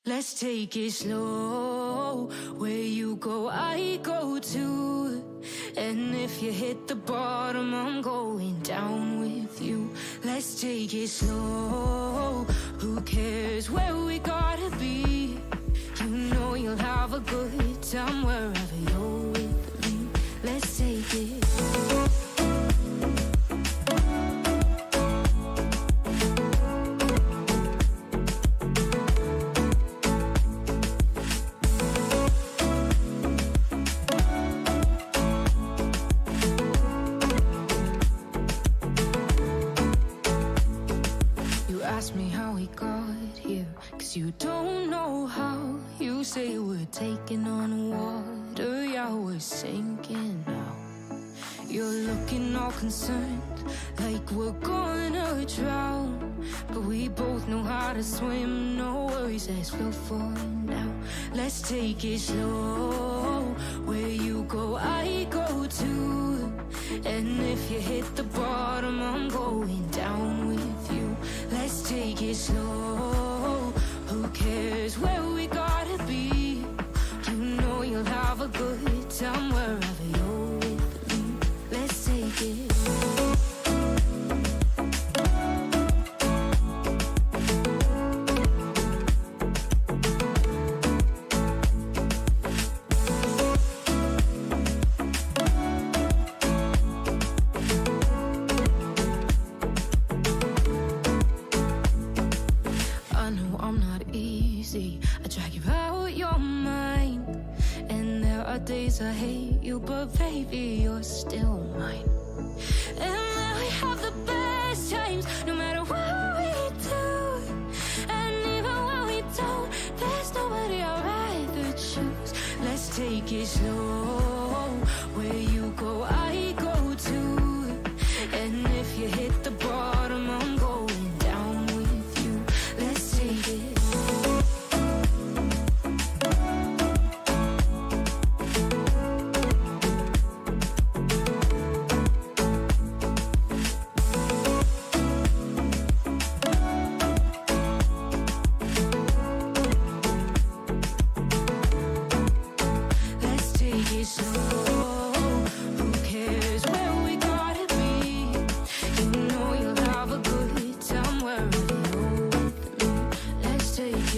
Let's take it slow. Where you go, I go too. And if you hit the bottom, I'm going down with you. Let's take it slow. Who cares where we gotta be? You know you'll have a good time wherever you're with me. Let's take it. Ask me how we got here, 'cause you don't know how. You say we're taking on water, yeah, we're sinking now. You're looking all concerned, like we're gonna drown. But we both know how to swim, no worries, let's go for now. Let's take it slow. Where you go, I go too. And if you hit the bottom, I'm going down with you. Let's take it slow. Who cares where we gotta be? You know you'll have a good time wherever you're with me. Let's take it. I drag you out your mind, and there are days I hate you, but baby, you're still mine. And now we have the best times, no matter what we do. And even when we don't, there's nobody I'd rather choose. Let's take it slow. Where you go, I go too. And if you hit the bottom, I'm going down with you. Let's take it.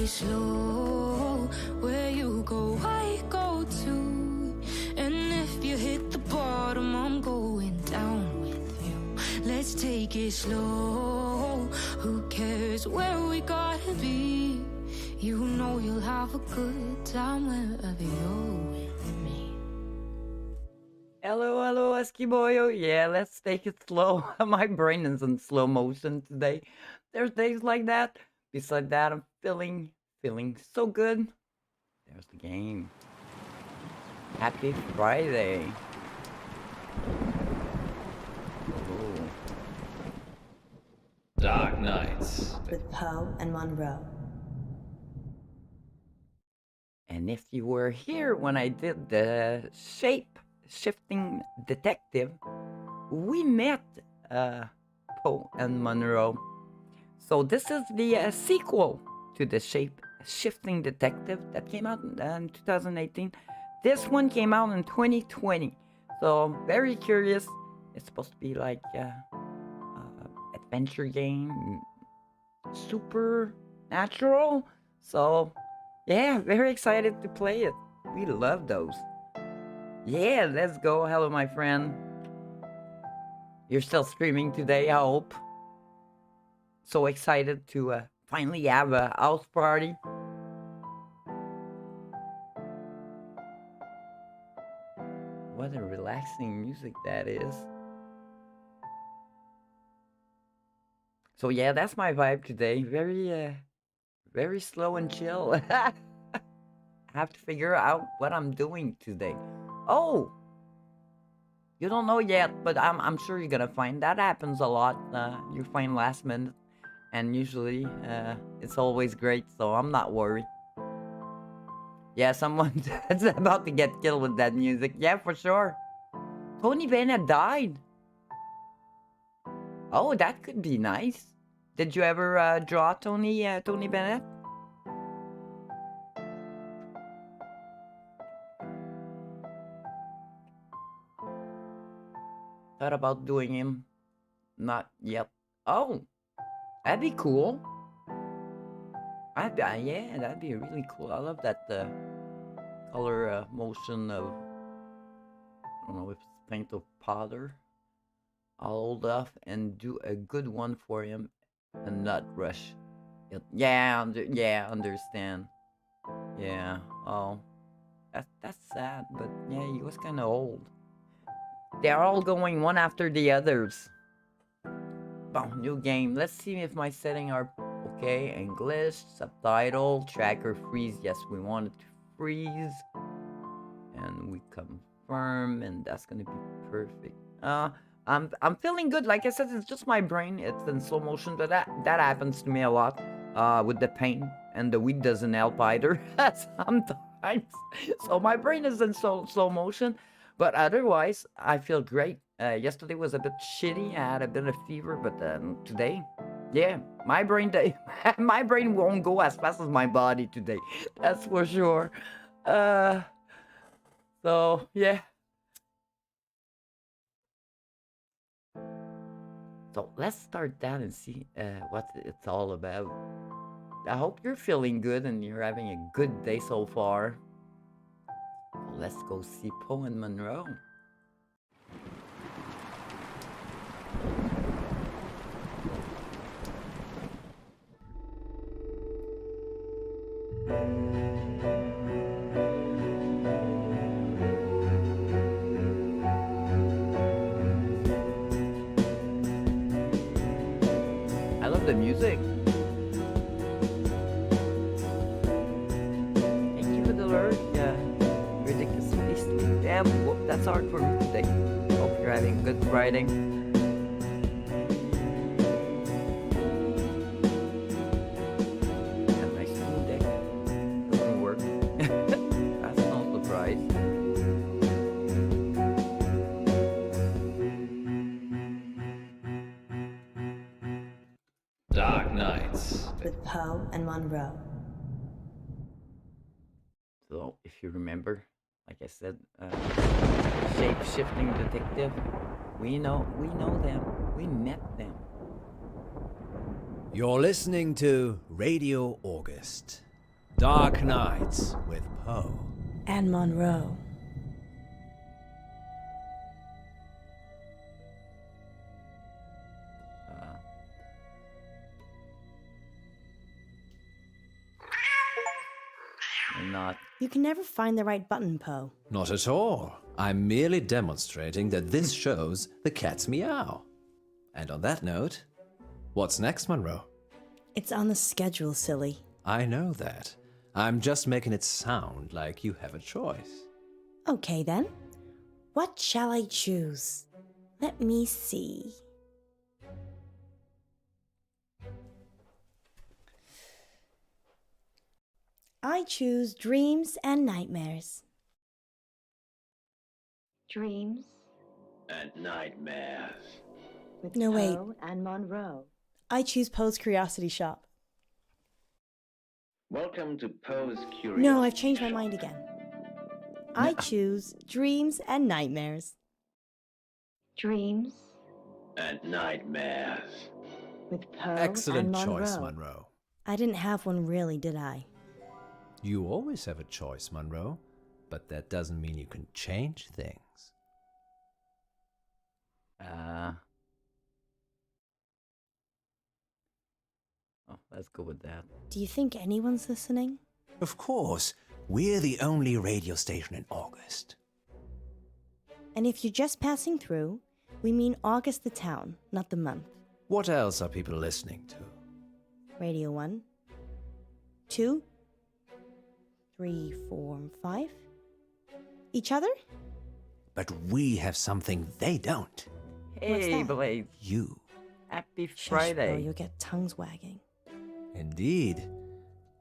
Slow, where you go, I go too. And if you hit the bottom, I'm going down with you. Let's take it slow. Who cares where we gotta be? You know you'll have a good time wherever you're with me. Hello, hello, Eskimoyo. Yeah, let's take it slow. My brain is in slow motion today. There's days like that. Besides that, I'm feeling so good. There's the game. Happy Friday. Ooh. Dark Nights with Poe and Munro. And if you were here when I did the shape-shifting detective, we met Poe and Munro. So this is the sequel to the Shape-Shifting Detective that came out in 2018. This one came out in 2020. So very curious. It's supposed to be like adventure game, supernatural. So yeah, very excited to play it. We love those. Yeah, let's go. Hello, my friend. You're still streaming today, I hope. So excited to finally have a house party. What a relaxing music that is. So yeah, that's my vibe today. Very slow and chill. I have to figure out what I'm doing today. Oh! You don't know yet, but I'm sure you're gonna find. That happens a lot. You find last minute. And usually, it's always great, so I'm not worried. Yeah, someone that's about to get killed with that music. Yeah, for sure. Tony Bennett died. Oh, that could be nice. Did you ever draw Tony Bennett? Thought about doing him. Not yet. Oh, that'd be cool. Yeah, that'd be really cool. I love that color motion of, I don't know if it's paint of powder. I'll hold off and do a good one for him and not rush it. Yeah, understand. Yeah. Oh, that's sad, but yeah, he was kind of old. They're all going one after the others. Boom, new game. Let's see if my settings are okay. English, subtitle, tracker freeze. Yes, we want it to freeze. And we confirm, and that's gonna be perfect. I'm feeling good. Like I said, it's just my brain. It's in slow motion, but that happens to me a lot. With the pain, and the weed doesn't help either. Sometimes. So my brain is in slow motion, but otherwise I feel great. Yesterday was a bit shitty. I had a bit of fever, but today, yeah, my brain my brain won't go as fast as my body today. That's for sure. So yeah. So let's start that and see what it's all about. I hope you're feeling good and you're having a good day so far. So let's go see Poe and Munro. I love the music. Thank you for the alert. Yeah, ridiculously sleep. Damn, that's hard for me today. Hope you're having good writing. Yeah, nice new deck. Doesn't work. That's no surprise. Dark Nights with Poe and Munro. So, if you remember, like I said, shape-shifting detective. We know them. We met them. You're listening to Radio August. Dark Nights with Poe And Munro. Not. You can never find the right button, Poe. Not at all. I'm merely demonstrating that this shows the cat's meow. And on that note, what's next, Munro? It's on the schedule, silly. I know that. I'm just making it sound like you have a choice. Okay, then. What shall I choose? Let me see. I choose dreams and nightmares. Dreams And nightmares. with No, wait. Poe and Munro. I choose Poe's Curiosity Shop. Welcome to Poe's Curiosity. No, I've changed my Shop. mind again. I choose dreams and nightmares. Dreams And nightmares. with Poe Excellent and Munro. choice, Munro. I didn't have one really, did I? You always have a choice, Munro, but that doesn't mean you can change things. Oh, let's go with that. Do you think anyone's listening? Of course, we're the only radio station in August. And if you're just passing through, we mean August the town, not the month. What else are people listening to? Radio 1, 2, 3, 4, and 5. Each other? But we have something they don't. Hey, that? Blaze. You. Happy Shush, bro, Friday. you'll get tongues wagging. Indeed.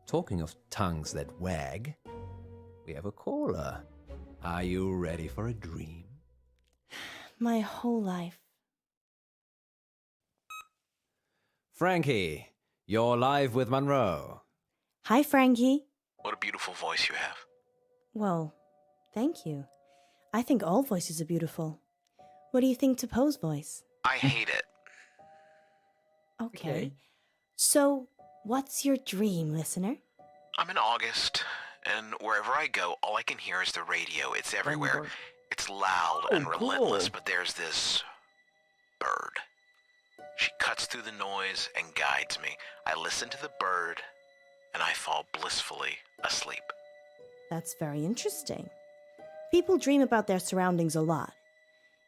Talking of tongues that wag, we have a caller. Are you ready for a dream? My whole life. Frankie, you're live with Munro. Hi, Frankie. What a beautiful voice you have. Well, thank you. I think all voices are beautiful. What do you think to Poe's voice? I hate it. Okay. So, what's your dream, listener? I'm in August, and wherever I go, all I can hear is the radio. It's everywhere. It's loud and relentless, but there's this bird. She cuts through the noise and guides me. I listen to the bird, and I fall blissfully asleep. That's very interesting. People dream about their surroundings a lot.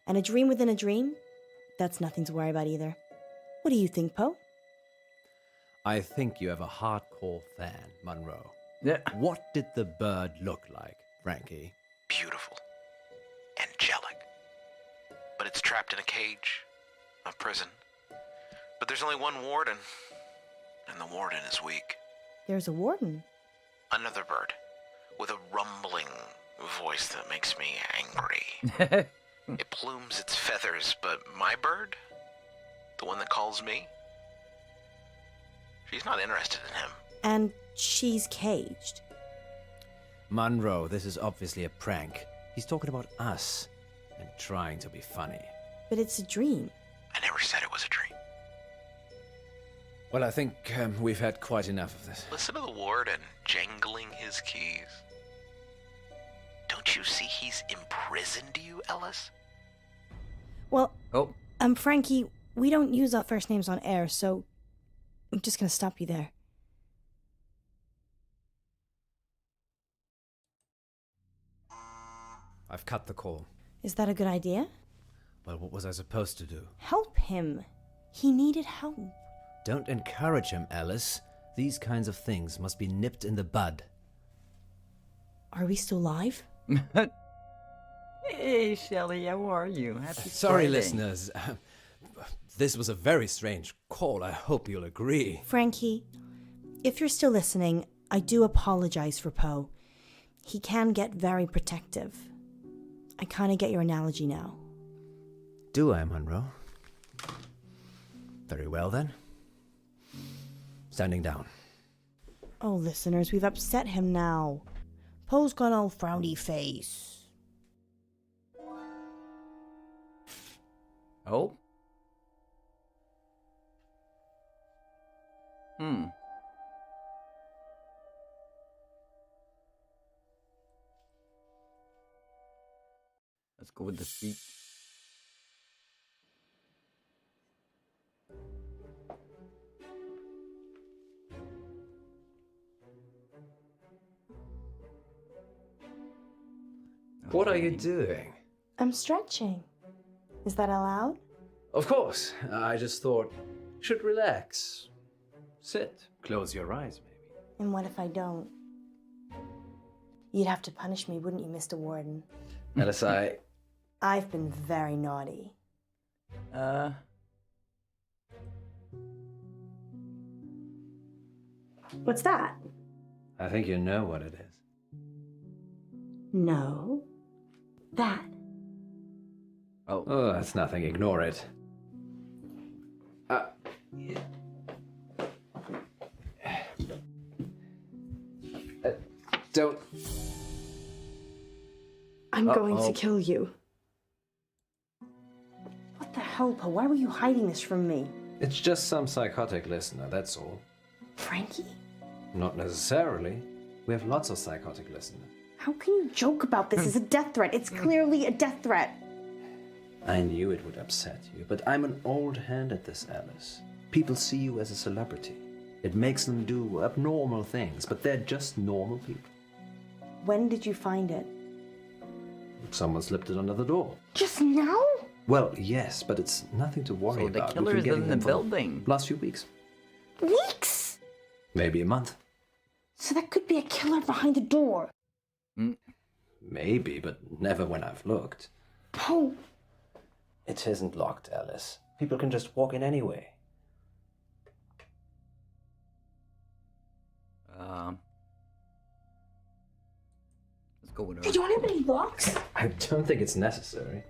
And a dream within a dream? That's nothing to worry about either. What do you think, Poe? I think you have a hardcore fan, Munro. Yeah. What did the bird look like, Frankie? Beautiful. Angelic. But it's trapped in a cage. A prison. But there's only one warden. And the warden is weak. There's a warden. Another bird. With a rumbling voice that makes me angry. It plumes its feathers, but my bird, the one that calls me, she's not interested in him. And she's caged. Munro, this is obviously a prank. He's talking about us and trying to be funny. But it's a dream. I never said it was a dream. Well, I think we've had quite enough of this. Listen to the warden jangling his keys. Don't you see he's imprisoned you, Ellis? Well, Oh, Frankie, we don't use our first names on air, so I'm just gonna stop you there. I've cut the call. Is that a good idea? Well, what was I supposed to do? Help him. He needed help. Don't encourage him, Alice. These kinds of things must be nipped in the bud. Are we still live? hey, Shelley, how are you? Happy Sorry, Friday. listeners. This was a very strange call. I hope you'll agree. Frankie, if you're still listening, I do apologize for Poe. He can get very protective. I kind of get your analogy now. Do I, Munro? Very well, then. Standing down. Oh, listeners, we've upset him now. Poe's got all frowny face. Oh? Let's go with the feet. What are you doing? I'm stretching. Is that allowed? Of course. I just thought you should relax. Sit. Close your eyes, maybe. And what if I don't? You'd have to punish me, wouldn't you, Mr. Warden? Alice, I've been very naughty. What's that? I think you know what it is. No. That. Oh, that's nothing. Ignore it. Don't. I'm going Uh-oh. to kill you. What the hell, Poe? Why were you hiding this from me? It's just some psychotic listener, that's all. Frankie? Not necessarily. We have lots of psychotic listeners. How can you joke about this as a death threat? It's clearly a death threat. I knew it would upset you, but I'm an old hand at this, Alice. People see you as a celebrity. It makes them do abnormal things, but they're just normal people. When did you find it? Someone slipped it under the door. Just now? Well, yes, but it's nothing to worry So the about. We've killer been is getting in the them for building. last few weeks. Weeks? Maybe a month. So that could be a killer behind the door. Maybe, but never when I've looked. Poe. It isn't locked, Alice. People can just walk in anyway. Let's go with her. Did you want any locks? I don't think it's necessary.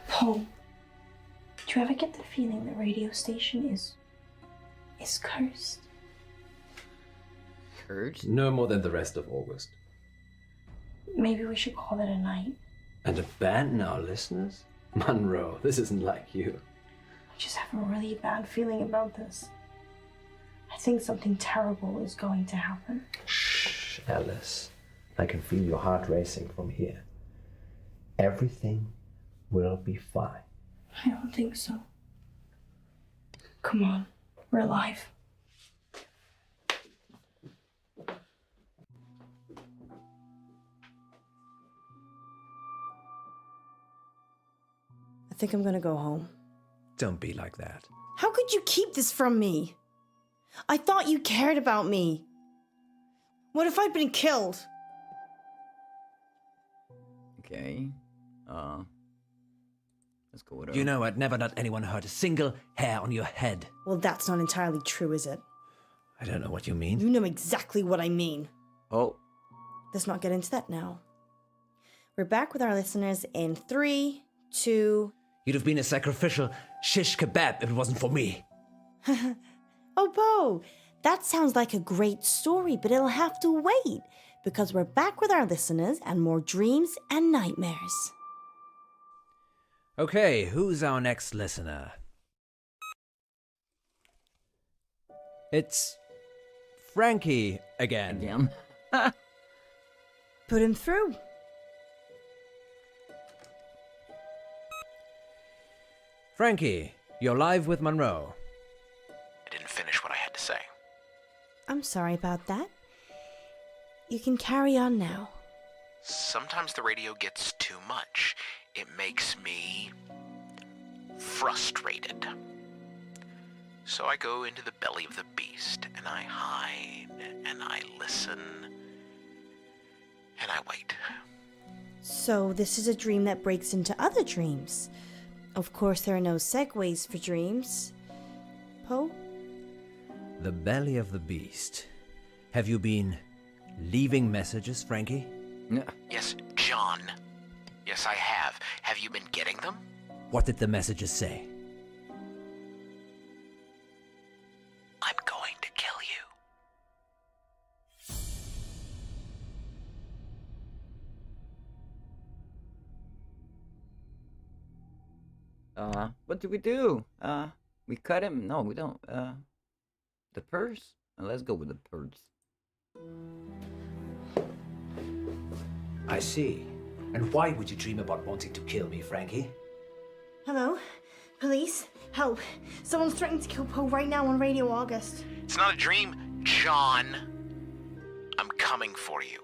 Poe. Do you ever get the feeling the radio station is cursed? Cursed? No more than the rest of August. Maybe we should call it a night. And abandon our listeners? Munro, this isn't like you. I just have a really bad feeling about this. I think something terrible is going to happen. Shh, Alice. I can feel your heart racing from here. Everything will be fine. I don't think so. Come on, we're alive. I think I'm gonna go home. Don't be like that. How could you keep this from me? I thought you cared about me. What if I'd been killed? Okay. Let's go with You know I'd never let anyone hurt a single hair on your head. Well, that's not entirely true, is it? I don't know what you mean. You know exactly what I mean. Oh. Let's not get into that now. We're back with our listeners in 3, 2... You'd have been a sacrificial shish kebab if it wasn't for me. Oh, Poe, that sounds like a great story, but it'll have to wait, because we're back with our listeners and more dreams and nightmares. Okay, who's our next listener? It's Frankie again. Again. Put him through. Frankie, you're live with Munro. I didn't finish what I had to say. I'm sorry about that. You can carry on now. Sometimes the radio gets too much. It makes me frustrated. So I go into the belly of the beast, and I hide, and I listen, and I wait. So this is a dream that breaks into other dreams. Of course, there are no segues for dreams. Poe? The belly of the beast. Have you been leaving messages, Frankie? Yes, John. Yes, I have. Have you been getting them? What did the messages say? I'm going to kill you. What do we do? We cut him? No, we don't. The purse? Let's go with the purse. I see. And why would you dream about wanting to kill me, Frankie? Hello? Police? Help. Someone's threatening to kill Poe right now on Radio August. It's not a dream, John. I'm coming for you.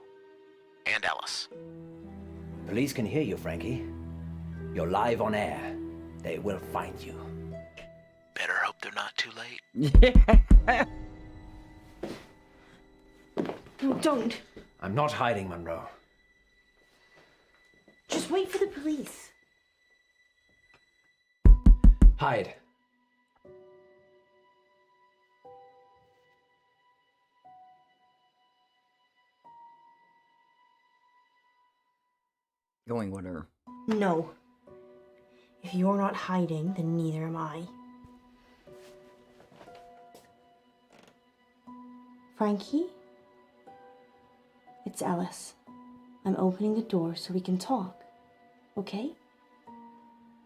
And Alice. Police can hear you, Frankie. You're live on air. They will find you. Better hope they're not too late. Yeah. No, don't. I'm not hiding, Munro. Just wait for the police. Hide. Going with her. No. If you're not hiding, then neither am I. Frankie? It's Alice. I'm opening the door so we can talk. Okay?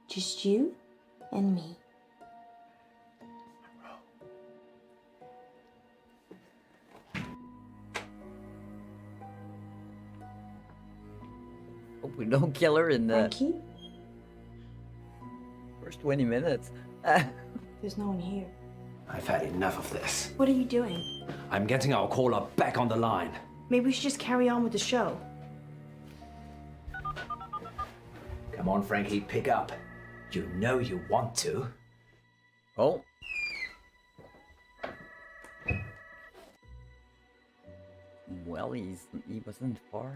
Just you and me. Hope we don't kill her in the Frankie? first 20 minutes. There's no one here. I've had enough of this. What are you doing? I'm getting our caller back on the line. Maybe we should just carry on with the show. Come on, Frankie, pick up. You know you want to. Oh. Well, he wasn't far.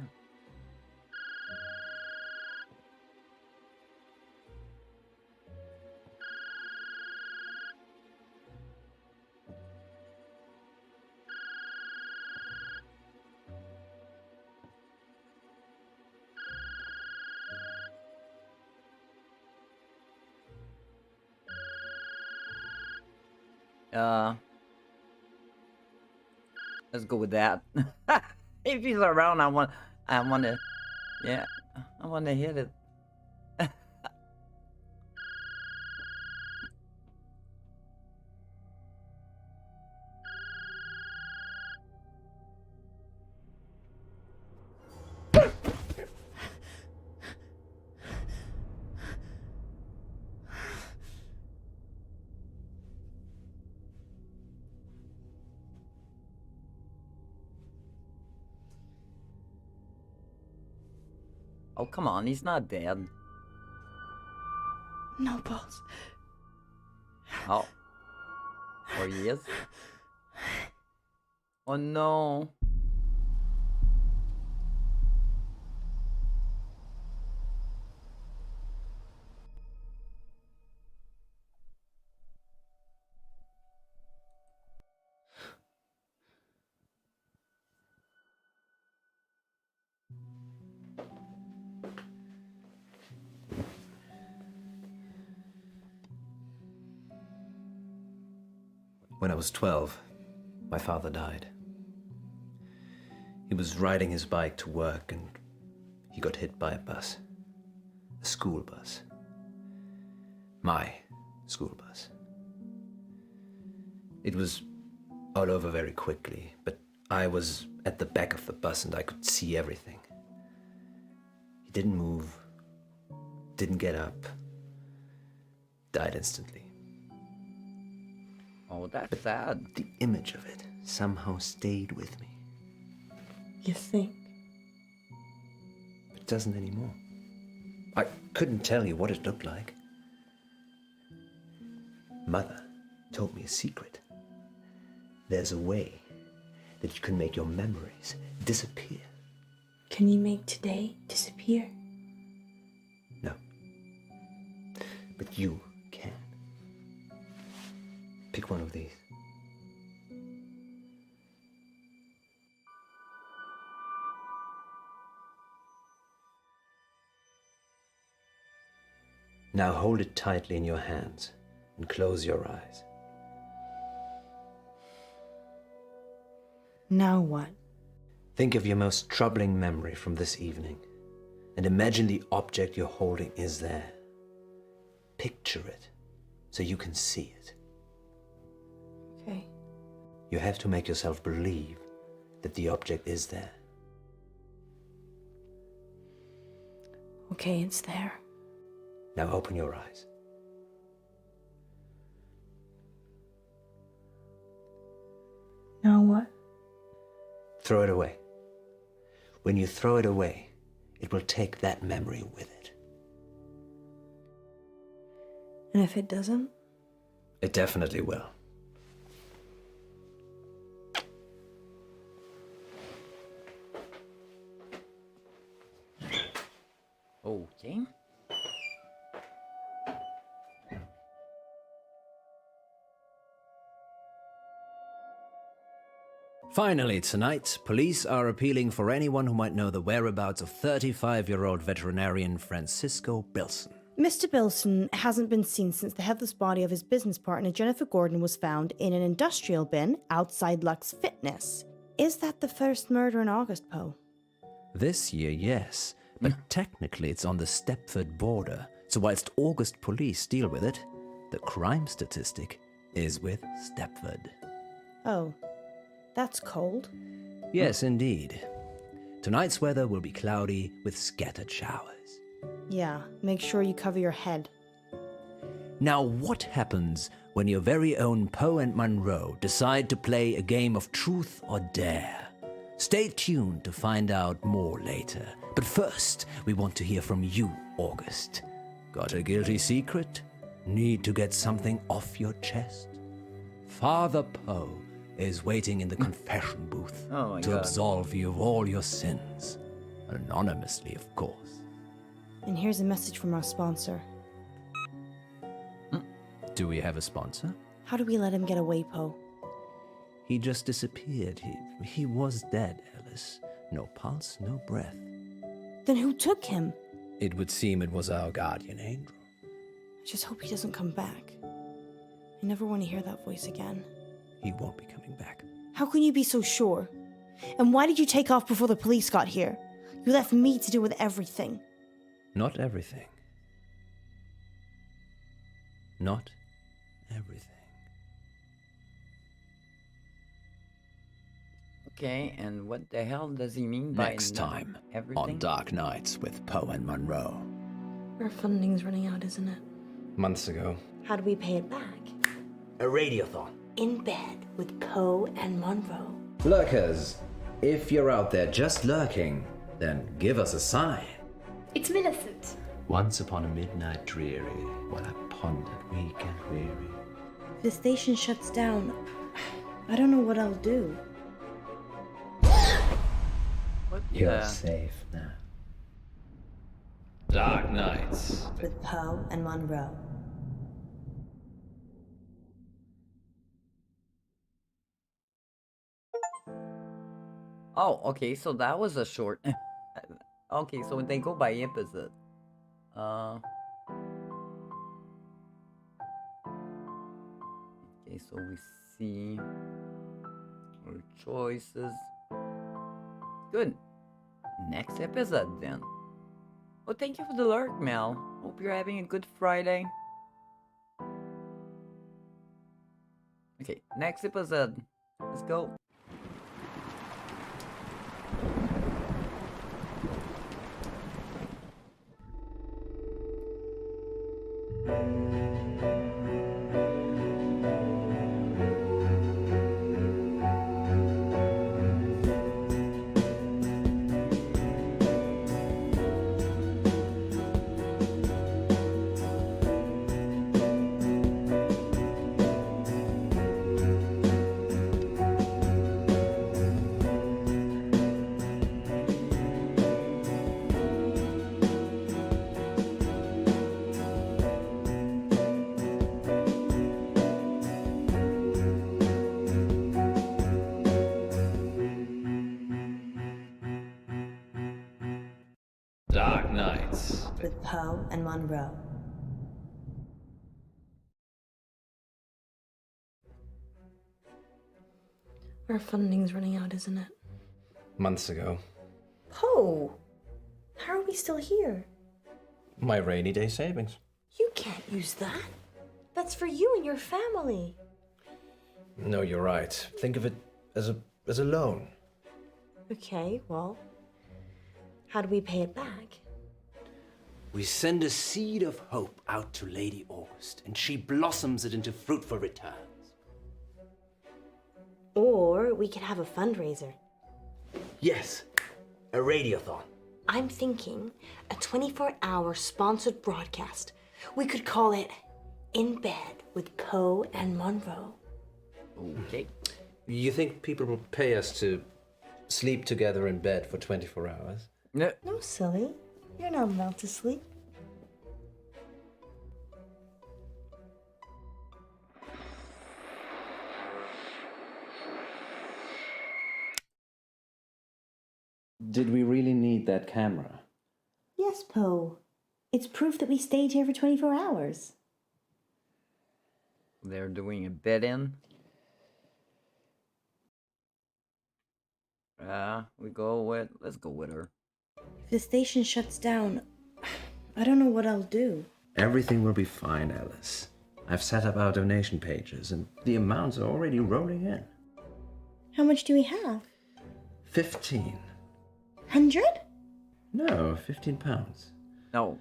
Let's go with that. If he's around, I want to, yeah, I want to hit it. Oh, come on, he's not dead. No, boss. Oh. Or he is? Oh no. When I was 12, my father died. He was riding his bike to work and he got hit by a bus. A school bus. My school bus. It was all over very quickly, but I was at the back of the bus and I could see everything. He didn't move, didn't get up, died instantly. Oh, that's sad. The image of it somehow stayed with me. You think? It doesn't anymore. I couldn't tell you what it looked like. Mother told me a secret. There's a way that you can make your memories disappear. Can you make today disappear? No. But you can. Pick one of these. Now hold it tightly in your hands and close your eyes. Now what? Think of your most troubling memory from this evening and imagine the object you're holding is there. Picture it so you can see it. Okay. You have to make yourself believe that the object is there. Okay, it's there. Now open your eyes. Now what? Throw it away. When you throw it away, it will take that memory with it. And if it doesn't? It definitely will. Okay. Finally, tonight, police are appealing for anyone who might know the whereabouts of 35-year-old veterinarian Francisco Bilson. Mr. Bilson hasn't been seen since the headless body of his business partner Jennifer Gordon was found in an industrial bin outside Lux Fitness. Is that the first murder in August, Poe? This year, yes, but technically it's on the Stepford border, so whilst August police deal with it, the crime statistic is with Stepford. Oh, that's cold. Yes, indeed. Tonight's weather will be cloudy with scattered showers. Yeah, make sure you cover your head. Now, what happens when your very own Poe and Munro decide to play a game of truth or dare? Stay tuned to find out more later. But first, we want to hear from you, August. Got a guilty secret? Need to get something off your chest? Father Poe is waiting in the confession booth Oh my to God. absolve you of all your sins. Anonymously, of course. And here's a message from our sponsor. Do we have a sponsor? How do we let him get away, Poe? He just disappeared. He was dead, Alice. No pulse, no breath. Then who took him? It would seem it was our guardian angel. I just hope he doesn't come back. I never want to hear that voice again. He won't be coming back. How can you be so sure? And why did you take off before the police got here? You left me to deal with everything. Not everything. Not everything. Okay, and what the hell does he mean by Next not time everything? on Dark Nights with Poe and Munro. Our funding's running out, isn't it? Months ago. How do we pay it back? A radiothon. In bed with Poe and Munro. Lurkers, if you're out there just lurking, then give us a sign. It's Millicent. Once upon a midnight dreary, while I pondered weak and weary. If the station shuts down, I don't know what I'll do. What You're the- safe now. Dark Nights. With Poe and Munro. Oh, okay, so that was a short. Okay, so they go by episode. Okay, so we see our choices. Good. Next episode then. Well, thank you for the lurk, Mel. Hope you're having a good Friday. Okay, next episode. Let's go. Dark Nights. With Poe and Munro. Our funding's running out, isn't it? Months ago. Poe! How are we still here? My rainy day savings. You can't use that. That's for you and your family. No, you're right. Think of it as a loan. Okay, well, how do we pay it back? We send a seed of hope out to Lady August, and she blossoms it into fruitful returns. Or we could have a fundraiser. Yes, a radiothon. I'm thinking a 24-hour sponsored broadcast. We could call it In Bed with Poe and Munro. Okay. You think people will pay us to sleep together in bed for 24 hours? No. No, silly. You're not allowed to sleep. Did we really need that camera? Yes, Poe. It's proof that we stayed here for 24 hours. They're doing a bed in. Let's go with her. If the station shuts down, I don't know what I'll do. Everything will be fine, Alice. I've set up our donation pages, and the amounts are already rolling in. How much do we have? 15. 100? No, 15 pounds. No.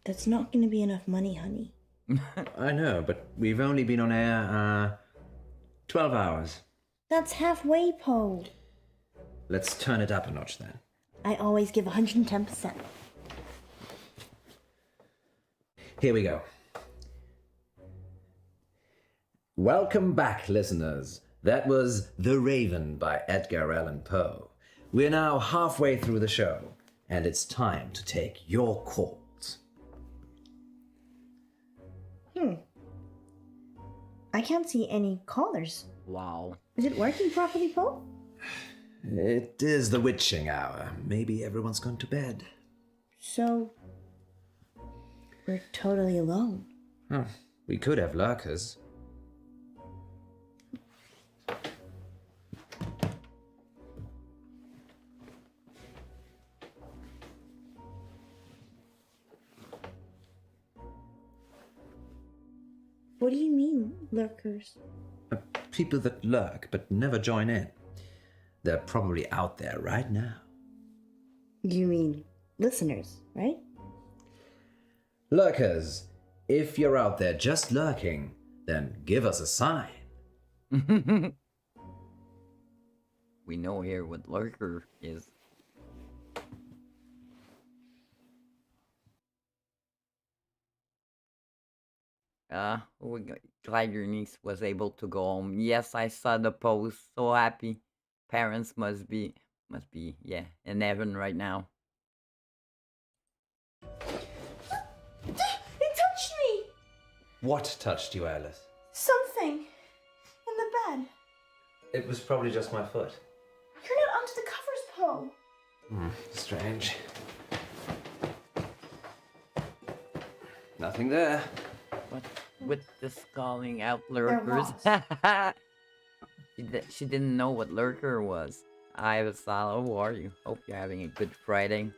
That's not going to be enough money, honey. I know, but we've only been on air, 12 hours. That's halfway, Poe. Let's turn it up a notch then. I always give 110%. Here we go. Welcome back, listeners. That was The Raven by Edgar Allan Poe. We're now halfway through the show, and it's time to take your calls. I can't see any callers. Wow. Is it working properly, Poe? It is the witching hour. Maybe everyone's gone to bed. So, we're totally alone. Oh, we could have lurkers. What do you mean, lurkers? People that lurk but never join in. They're probably out there right now. You mean listeners, right? Lurkers, if you're out there just lurking, then give us a sign. we know here what lurker is. Glad your niece was able to go home. Yes, I saw the post. So happy. Parents must be, yeah, in heaven right now. It touched me! What touched you, Alice? Something. In the bed. It was probably just my foot. You're not under the covers, Poe. Strange. Nothing there. What with this calling out They're lurkers? lost. She didn't know what lurker was. Hi, Vasala, how are you? Hope you're having a good Friday.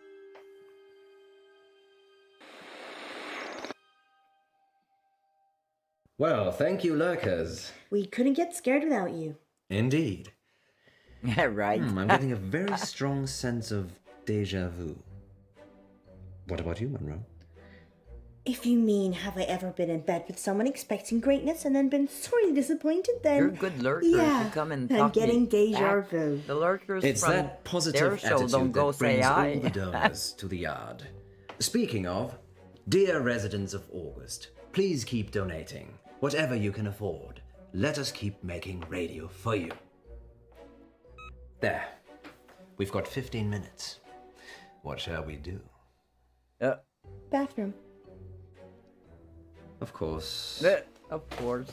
Well, thank you, lurkers. We couldn't get scared without you. Indeed. Yeah, right. I'm getting a very strong sense of déjà vu. What about you, Munro? If you mean, have I ever been in bed with someone expecting greatness and then been sorely disappointed, then... You're a good lurker. Yeah, To come and I'm talk getting me deja back. vu. The lurkers It's from that their positive show attitude don't go that say brings hi. all the donors to the yard. Speaking of, dear residents of August, please keep donating. Whatever you can afford. Let us keep making radio for you. There. We've got 15 minutes. What shall we do? Bathroom. Of course. Of course.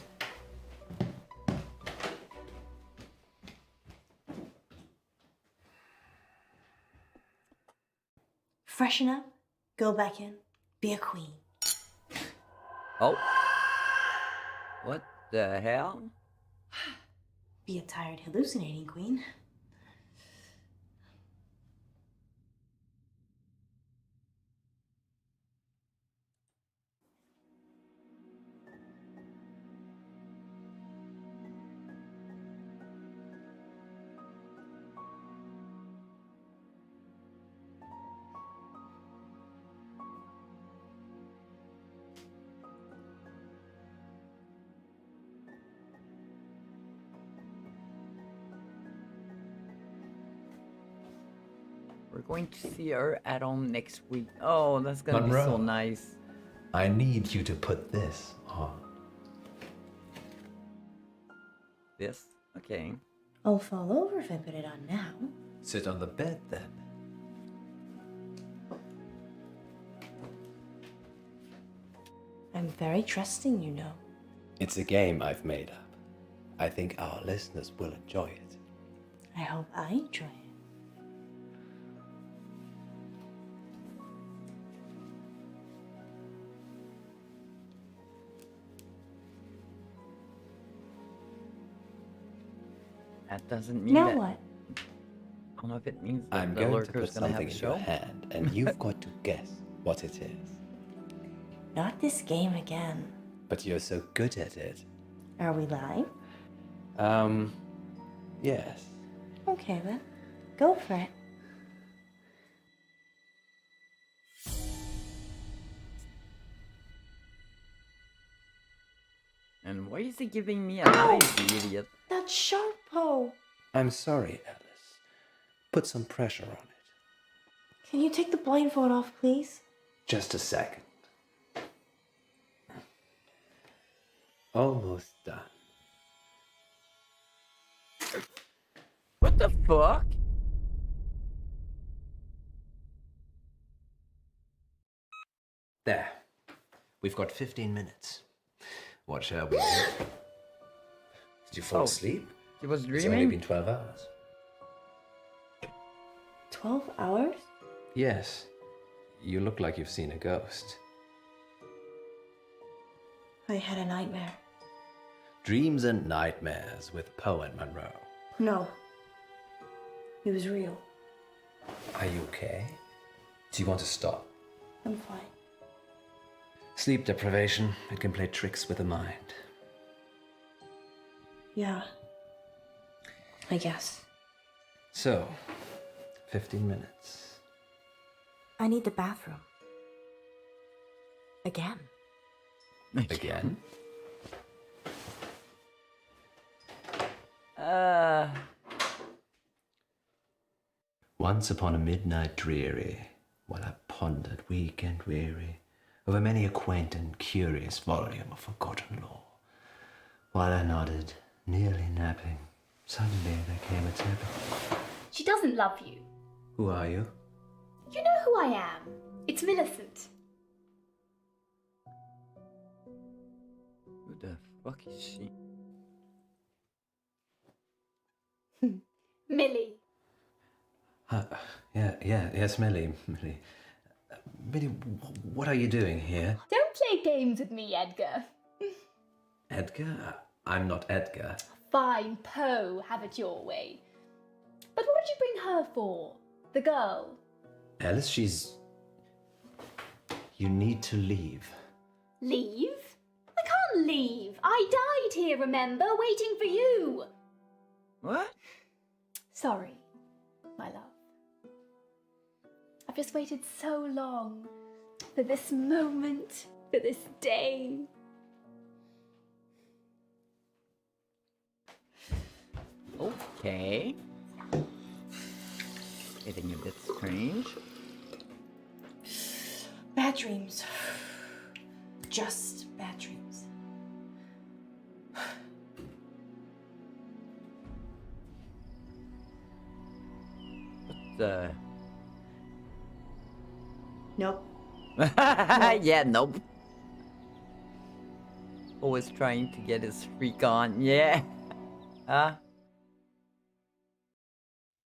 Freshen up, go back in, be a queen. Oh. What the hell? Be a tired, hallucinating queen. We're going to see her at home next week. Oh, that's gonna be so Munro. nice. I need you to put this on. This? Okay. I'll fall over if I put it on now. Sit on the bed then. I'm very trusting, you know. It's a game I've made up. I think our listeners will enjoy it. I hope I enjoy it. That doesn't mean Now that. what? I don't know if it means that I'm the going to lurker's put gonna have something a in show. your hand, and you've got to guess what it is. Not this game again. But you're so good at it. Are we live? Yes. Okay then. Go for it. And why is he giving me a knife, you idiot? That's sharp, Poe. I'm sorry, Alice. Put some pressure on it. Can you take the blindfold off, please? Just a second. Almost done. What the fuck? There. We've got 15 minutes. What shall we do? Did you fall Oh, asleep? He was It's only dreaming? been 12 hours. 12 hours? Yes. You look like you've seen a ghost. I had a nightmare. Dreams and Nightmares with Poe and Munro. No. It was real. Are you okay? Do you want to stop? I'm fine. Sleep deprivation, it can play tricks with the mind. Yeah. I guess. So, 15 minutes. I need the bathroom. Again. Again? Once upon a midnight dreary, while I pondered weak and weary over many a quaint and curious volume of forgotten lore, while I nodded, nearly napping, suddenly there came a tapping. She doesn't love you. Who are you? You know who I am. It's Millicent. Who the fuck is she? Millie. Yes, Millie. Millie, what are you doing here? Don't play games with me, Edgar. Edgar? I'm not Edgar. Fine, Poe, have it your way. But what did you bring her for? The girl? Alice, she's... You need to leave. Leave? I can't leave. I died here, remember, waiting for you. What? Sorry, my love. I've just waited so long for this moment, for this day. Okay. Getting a bit strange. Bad dreams. Just bad dreams. But, Nope. yeah, nope. Always trying to get his freak on, yeah.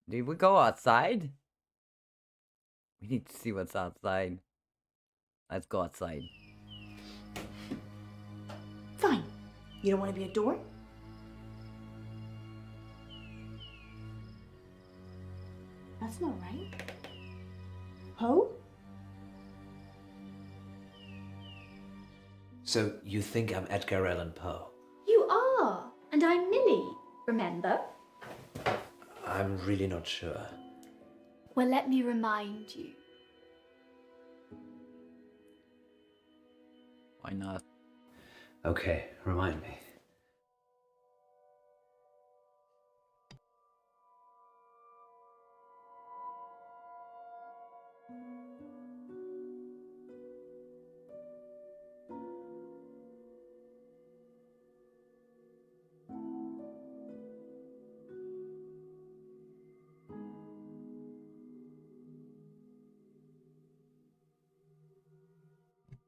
Did we go outside? We need to see what's outside. Let's go outside. Fine. You don't want to be a door? That's not right. Poe? So you think I'm Edgar Allan Poe? You are, and I'm Millie, remember? I'm really not sure. Well, let me remind you. Why not? Okay, remind me.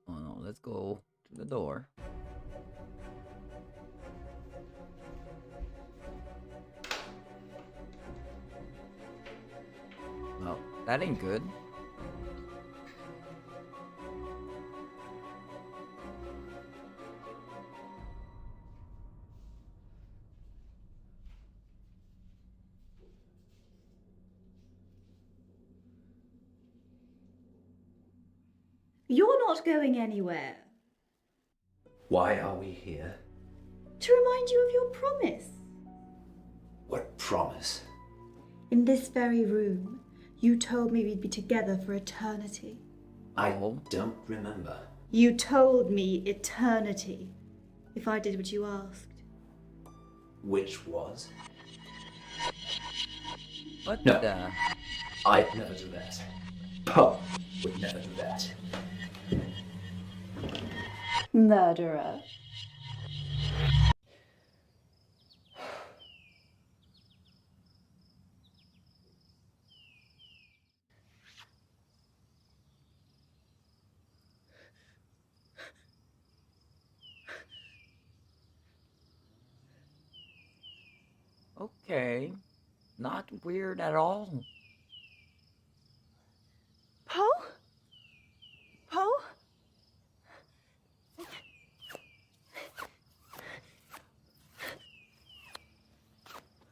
Oh no, let's go to the door. Oh, that ain't good. You're not going anywhere. Why are we here? To remind you of your promise. What promise? In this very room, you told me we'd be together for eternity. I Oh. don't remember. You told me eternity, if I did what you asked. Which was? What No. the? I'd never do that. Poe would never do that. Murderer. Okay. Not weird at all. Poe? Poe?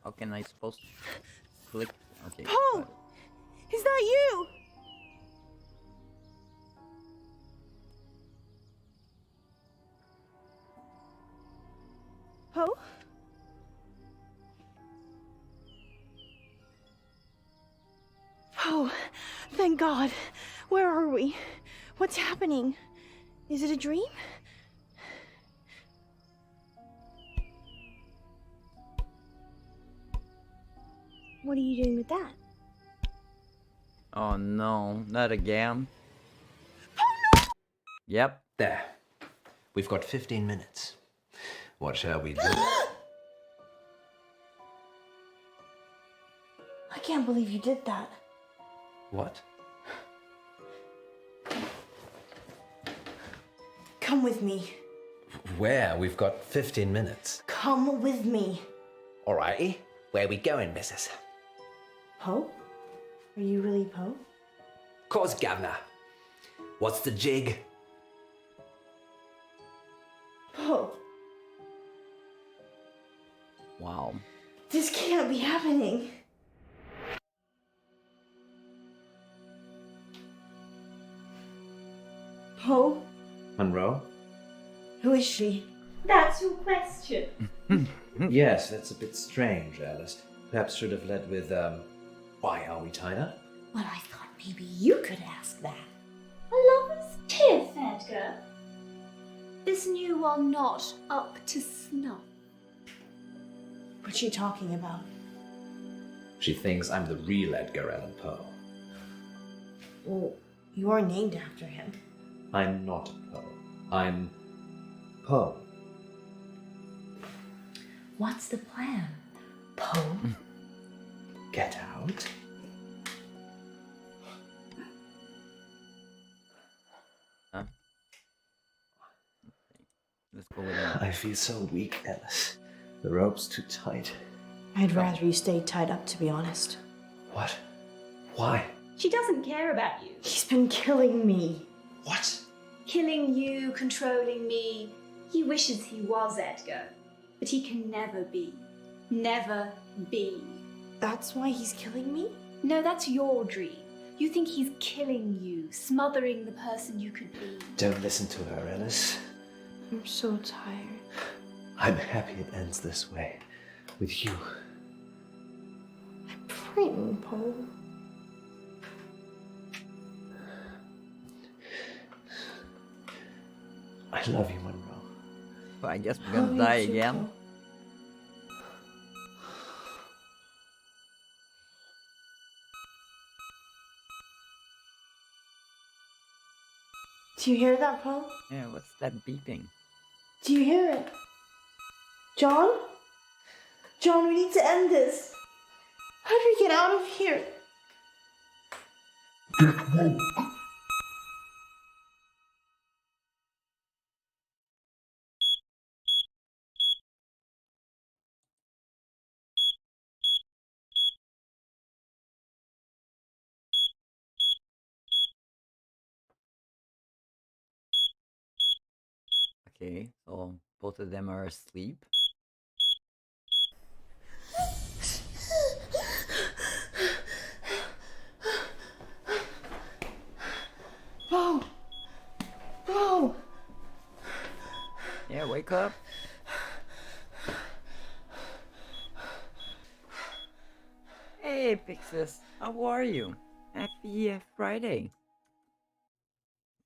How can I supposed to click? Okay. Poe! Is that you? Poe? Poe, thank God. Where are we? What's happening? Is it a dream? What are you doing with that? Oh no, not again. Yep. There. We've got 15 minutes. What shall we do? I can't believe you did that. What? Come with me. Where? We've got 15 minutes. Come with me. Alrighty. Where we going, missus? Poe? Are you really Poe? Course, governor. What's the jig? Poe, Wow. this can't be happening. Poe? Munro? Who is she? That's your question. Yes, that's a bit strange, Alice. Perhaps should have led with, why are we tied up? Well, I thought maybe you could ask that. A lover's tiff, Edgar. Isn't you are not up to snuff? What's she talking about? She thinks I'm the real Edgar Allan Poe. Well, you are named after him. I'm not Poe. I'm Poe. What's the plan, Poe? Get out. Huh? Let's go with that. I feel so weak, Alice. The rope's too tight. I'd rather you stayed tied up, to be honest. What? Why? She doesn't care about you. He's been killing me. What? Killing you, controlling me. He wishes he was Edgar, but he can never be. Never be. That's why he's killing me? No, that's your dream. You think he's killing you, smothering the person you could be. Don't listen to her, Alice. I'm so tired. I'm happy it ends this way. With you. I'm frightened, Poe. I love you, Munro. But I guess we're gonna die again. Do you hear that, Poe? Yeah, what's that beeping? Do you hear it? John? John, we need to end this. How do we get out of here? Okay, so both of them are asleep. Poe! Poe! Yeah, wake up. Hey, Pixis, how are you? Happy Friday.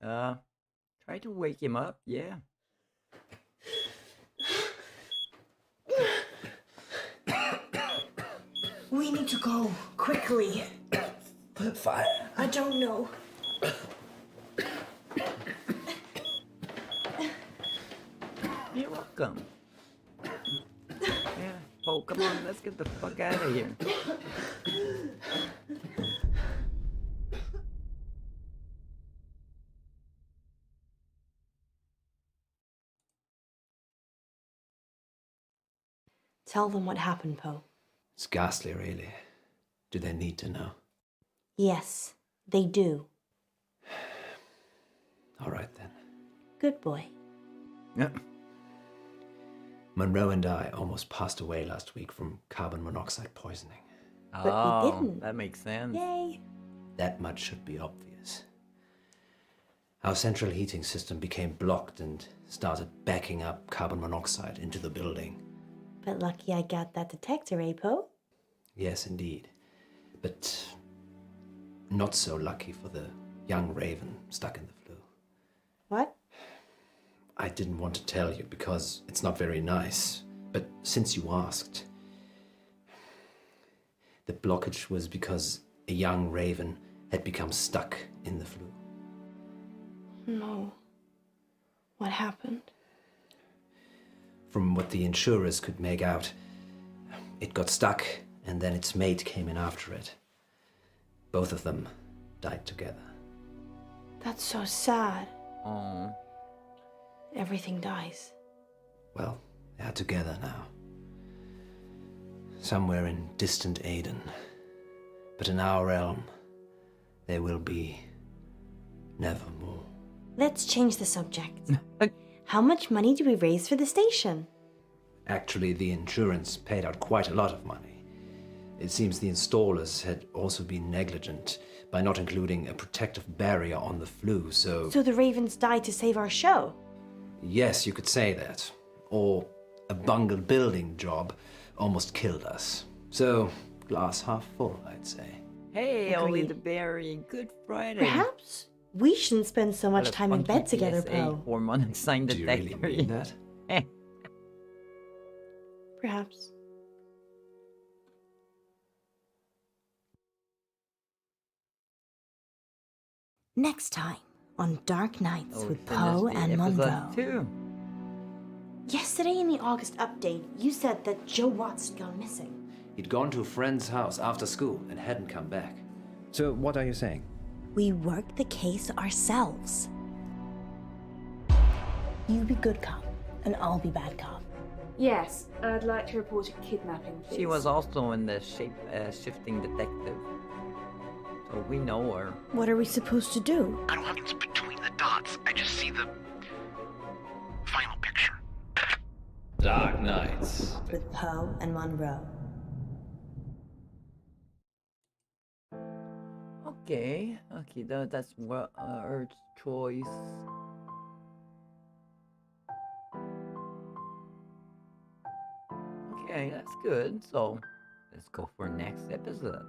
Try to wake him up, yeah. We need to go quickly. Fire. I don't know. You're welcome. Yeah, Poe, come on, let's get the fuck out of here. Tell them what happened, Poe. It's ghastly, really. Do they need to know? Yes, they do. All right, then. Good boy. Yeah. Munro and I almost passed away last week from carbon monoxide poisoning. But we Oh, didn't. that makes sense. Yay. That much should be obvious. Our central heating system became blocked and started backing up carbon monoxide into the building. But lucky I got that detector, eh, Poe? Yes, indeed. But not so lucky for the young raven stuck in the flue. What? I didn't want to tell you because it's not very nice. But since you asked, the blockage was because a young raven had become stuck in the flue. No. What happened? From what the insurers could make out, it got stuck, and then its mate came in after it. Both of them died together. That's so sad. Oh. Everything dies. Well, they are together now. Somewhere in distant Aden. But in our realm, they will be nevermore. Let's change the subject. How much money do we raise for the station? Actually, the insurance paid out quite a lot of money. It seems the installers had also been negligent by not including a protective barrier on the flue, so... So the Ravens died to save our show? Yes, you could say that. Or a bungled building job almost killed us. So, glass half full, I'd say. Hey, Ollie Agreed. the Berry, Good Friday. Perhaps we shouldn't spend so much What a time in funky bed together, PSA Poe. for Monexine Do you really Detector. mean that? Perhaps. Next time on Dark Nights Oh, we with finished Poe the and episode Munro. 2. Yesterday in the August update, you said that Joe Watts had gone missing. He'd gone to a friend's house after school and hadn't come back. So, what are you saying? We worked the case ourselves. You be good cop, and I'll be bad cop. Yes, I'd like to report a kidnapping, please. She was also in the shifting detective. So we know her. What are we supposed to do? I don't have things between the dots. I just see the final picture. Dark Nights. With Poe and Munro. Okay, that's what Earth's choice. Okay, that's good. So let's go for next episode.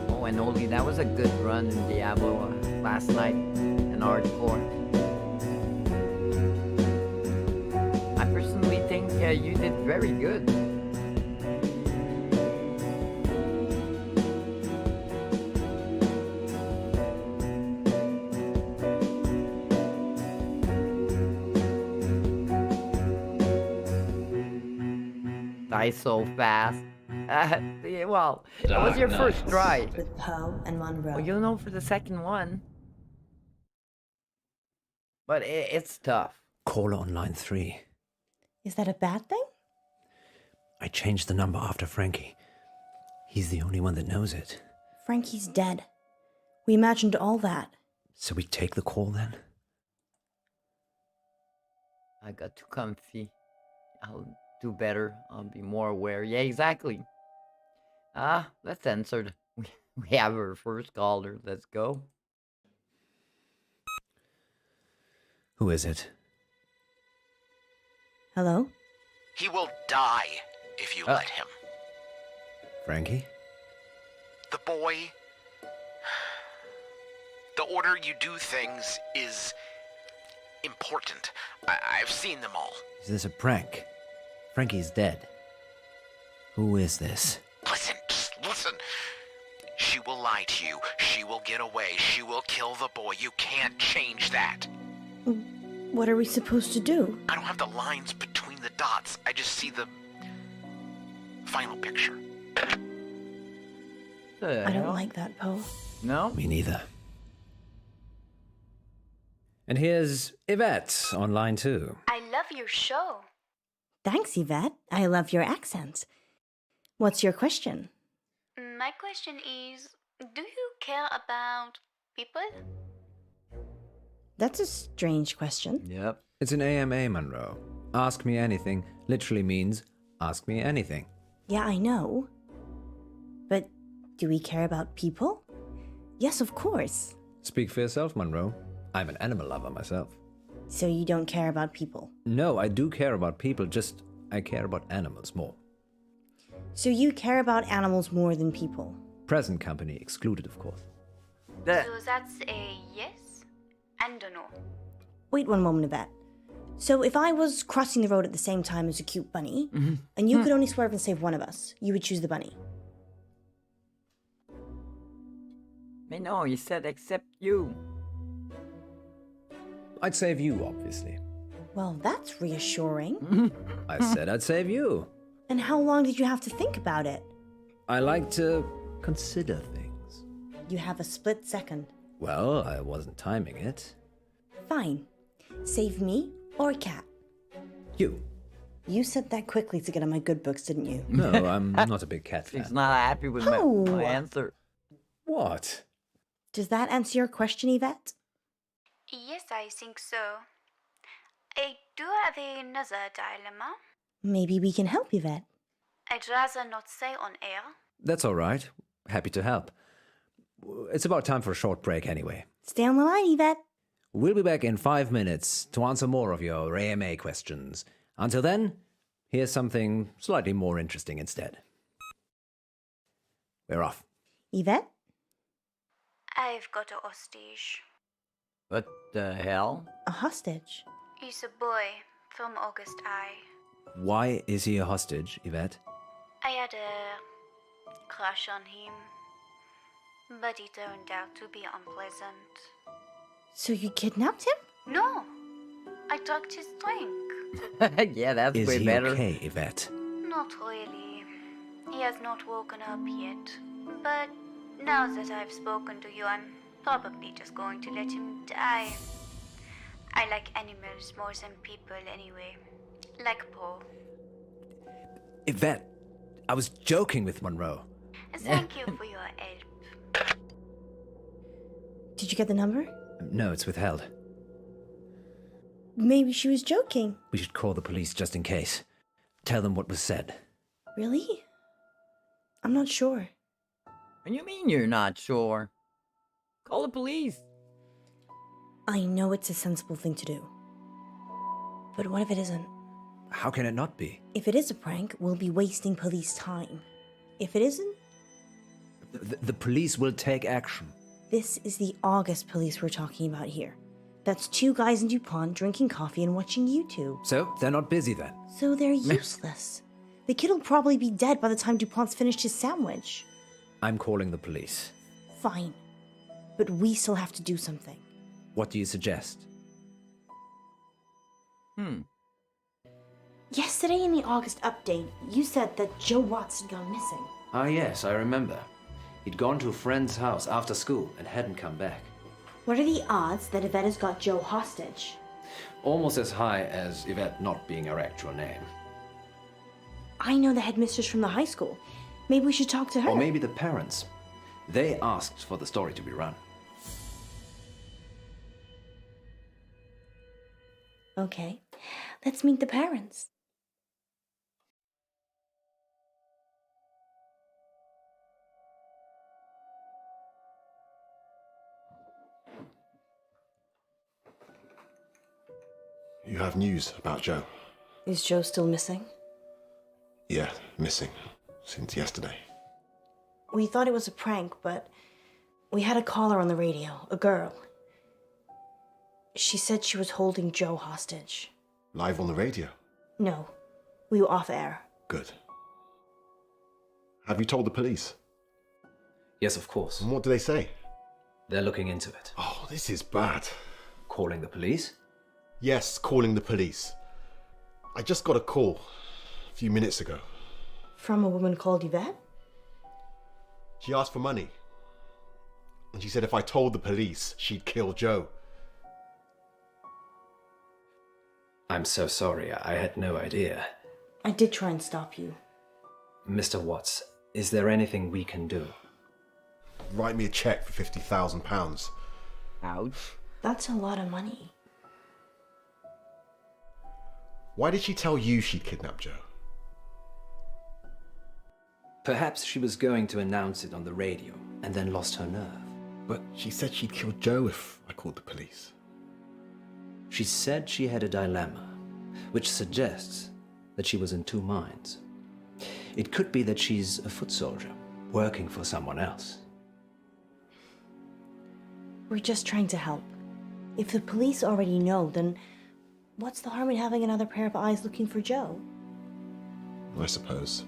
Oh, and Oli, that was a good run in Diablo last night in hardcore. I personally think you did very good. Die so fast. Yeah, well, it was your first try. With Poe and Munro. Well, you'll know for the second one. But it's tough. Caller on line 3. Is that a bad thing? I changed the number after Frankie. He's the only one that knows it. Frankie's dead. We imagined all that. So we take the call then? I got too comfy. I'll do better. I'll be more aware. Yeah, exactly. Let's answer. We have our first caller. Let's go. Who is it? Hello? He will die if you let him. Frankie? The boy... The order you do things is important. I've seen them all. Is this a prank? Frankie's dead. Who is this? Listen, just listen. She will lie to you. She will get away. She will kill the boy. You can't change that. What are we supposed to do? I don't have the lines between the dots. I just see the final picture. I don't like that, Poe. No? Me neither. And here's Yvette on line 2. I love your show. Thanks, Yvette. I love your accent. What's your question? My question is, do you care about people? That's a strange question. Yep. It's an AMA, Munro. Ask me anything literally means ask me anything. Yeah, I know. But do we care about people? Yes, of course. Speak for yourself, Munro. I'm an animal lover myself. So you don't care about people? No, I do care about people, just I care about animals more. So you care about animals more than people? Present company excluded, of course. The- So that's a yes and a no. Wait one moment, Yvette. So if I was crossing the road at the same time as a cute bunny, and you could only swerve and save one of us, you would choose the bunny. Mais no, you said except you. I'd save you, obviously. Well, that's reassuring. I said I'd save you. And how long did you have to think about it? I like to consider things. You have a split second. Well, I wasn't timing it. Fine. Save me or a cat. You. You said that quickly to get on my good books, didn't you? No, I'm not a big cat fan. She's not happy with Oh. my answer. What? Does that answer your question, Yvette? Yes, I think so. I do have another dilemma. Maybe we can help, Yvette. I'd rather not say on air. That's all right. Happy to help. It's about time for a short break anyway. Stay on the line, Yvette. We'll be back in 5 minutes to answer more of your AMA questions. Until then, here's something slightly more interesting instead. We're off. Yvette? I've got a hostage. What the hell? A hostage? He's a boy from August High. Why is he a hostage, Yvette? I had a crush on him, but he turned out to be unpleasant. So you kidnapped him? No, I drugged his drink. Yeah, that's Is way he better. okay, Yvette? Not really. He has not woken up yet. But now that I've spoken to you, I'm probably just going to let him die. I like animals more than people anyway. Like Poe. Yvette, I was joking with Munro. Thank you for your help. Did you get the number? No, it's withheld. Maybe she was joking. We should call the police just in case. Tell them what was said. Really? I'm not sure. What do you mean you're not sure? Call the police. I know it's a sensible thing to do. But what if it isn't? How can it not be? If it is a prank, we'll be wasting police time. If it isn't, The police will take action. this is the August police we're talking about here. That's 2 guys in DuPont drinking coffee and watching YouTube. So, they're not busy then? So they're useless. The kid will probably be dead by the time DuPont's finished his sandwich. I'm calling the police. Fine. But we still have to do something. What do you suggest? Yesterday in the August update, you said that Joe Watts had gone missing. Ah, yes, I remember. He'd gone to a friend's house after school and hadn't come back. What are the odds that Yvette has got Joe hostage? Almost as high as Yvette not being her actual name. I know the headmistress from the high school. Maybe we should talk to her. Or maybe the parents. They asked for the story to be run. Okay, let's meet the parents. You have news about Joe? Is Joe still missing? Yeah, missing. Since yesterday. We thought it was a prank, but we had a caller on the radio, a girl. She said she was holding Joe hostage. Live on the radio? No, we were off air. Good. Have you told the police? Yes, of course. And what do they say? They're looking into it. Oh, this is bad. Calling the police? Yes, calling the police. I just got a call a few minutes ago. From a woman called Yvette? She asked for money. And she said if I told the police, she'd kill Joe. I'm so sorry, I had no idea. I did try and stop you. Mr. Watts, is there anything we can do? Write me a check for £50,000. Ouch. That's a lot of money. Why did she tell you she'd kidnapped Joe? Perhaps she was going to announce it on the radio and then lost her nerve. But she said she'd kill Joe if I called the police. She said she had a dilemma, which suggests that she was in two minds. It could be that she's a foot soldier, working for someone else. We're just trying to help. If the police already know, then what's the harm in having another pair of eyes looking for Joe? I suppose.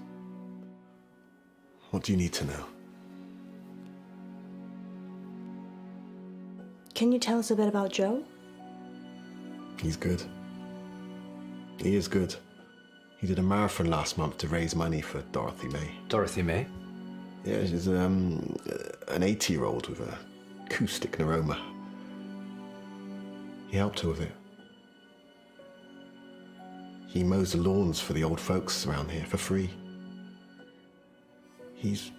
What do you need to know? Can you tell us a bit about Joe? He's good. He is good. He did a marathon last month to raise money for Dorothy May. Dorothy May? Yeah, she's an 80-year-old with a acoustic neuroma. He helped her with it. He mows the lawns for the old folks around here for free. He's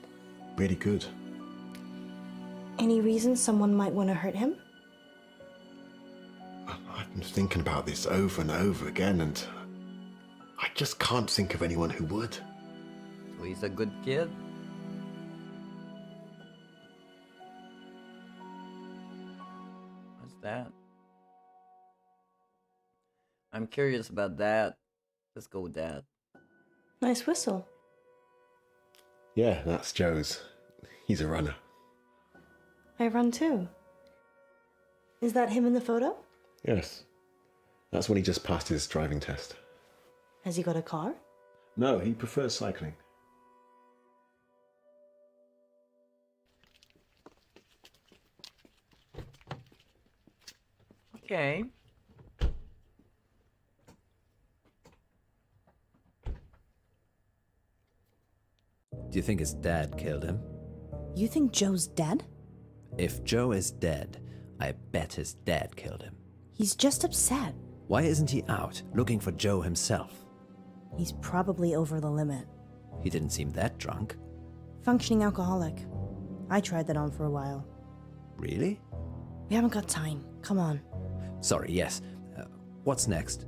really good. Any reason someone might want to hurt him? I've been thinking about this over and over again, and I just can't think of anyone who would. So he's a good kid? What's that? I'm curious about that. Let's go with that. Nice whistle. Yeah, that's Joe's. He's a runner. I run too. Is that him in the photo? Yes. That's when he just passed his driving test. Has he got a car? No, he prefers cycling. Okay. Do you think his dad killed him? You think Joe's dead? If Joe is dead, I bet his dad killed him. He's just upset. Why isn't he out, looking for Joe himself? He's probably over the limit. He didn't seem that drunk. Functioning alcoholic. I tried that on for a while. Really? We haven't got time. Come on. Sorry, yes. What's next?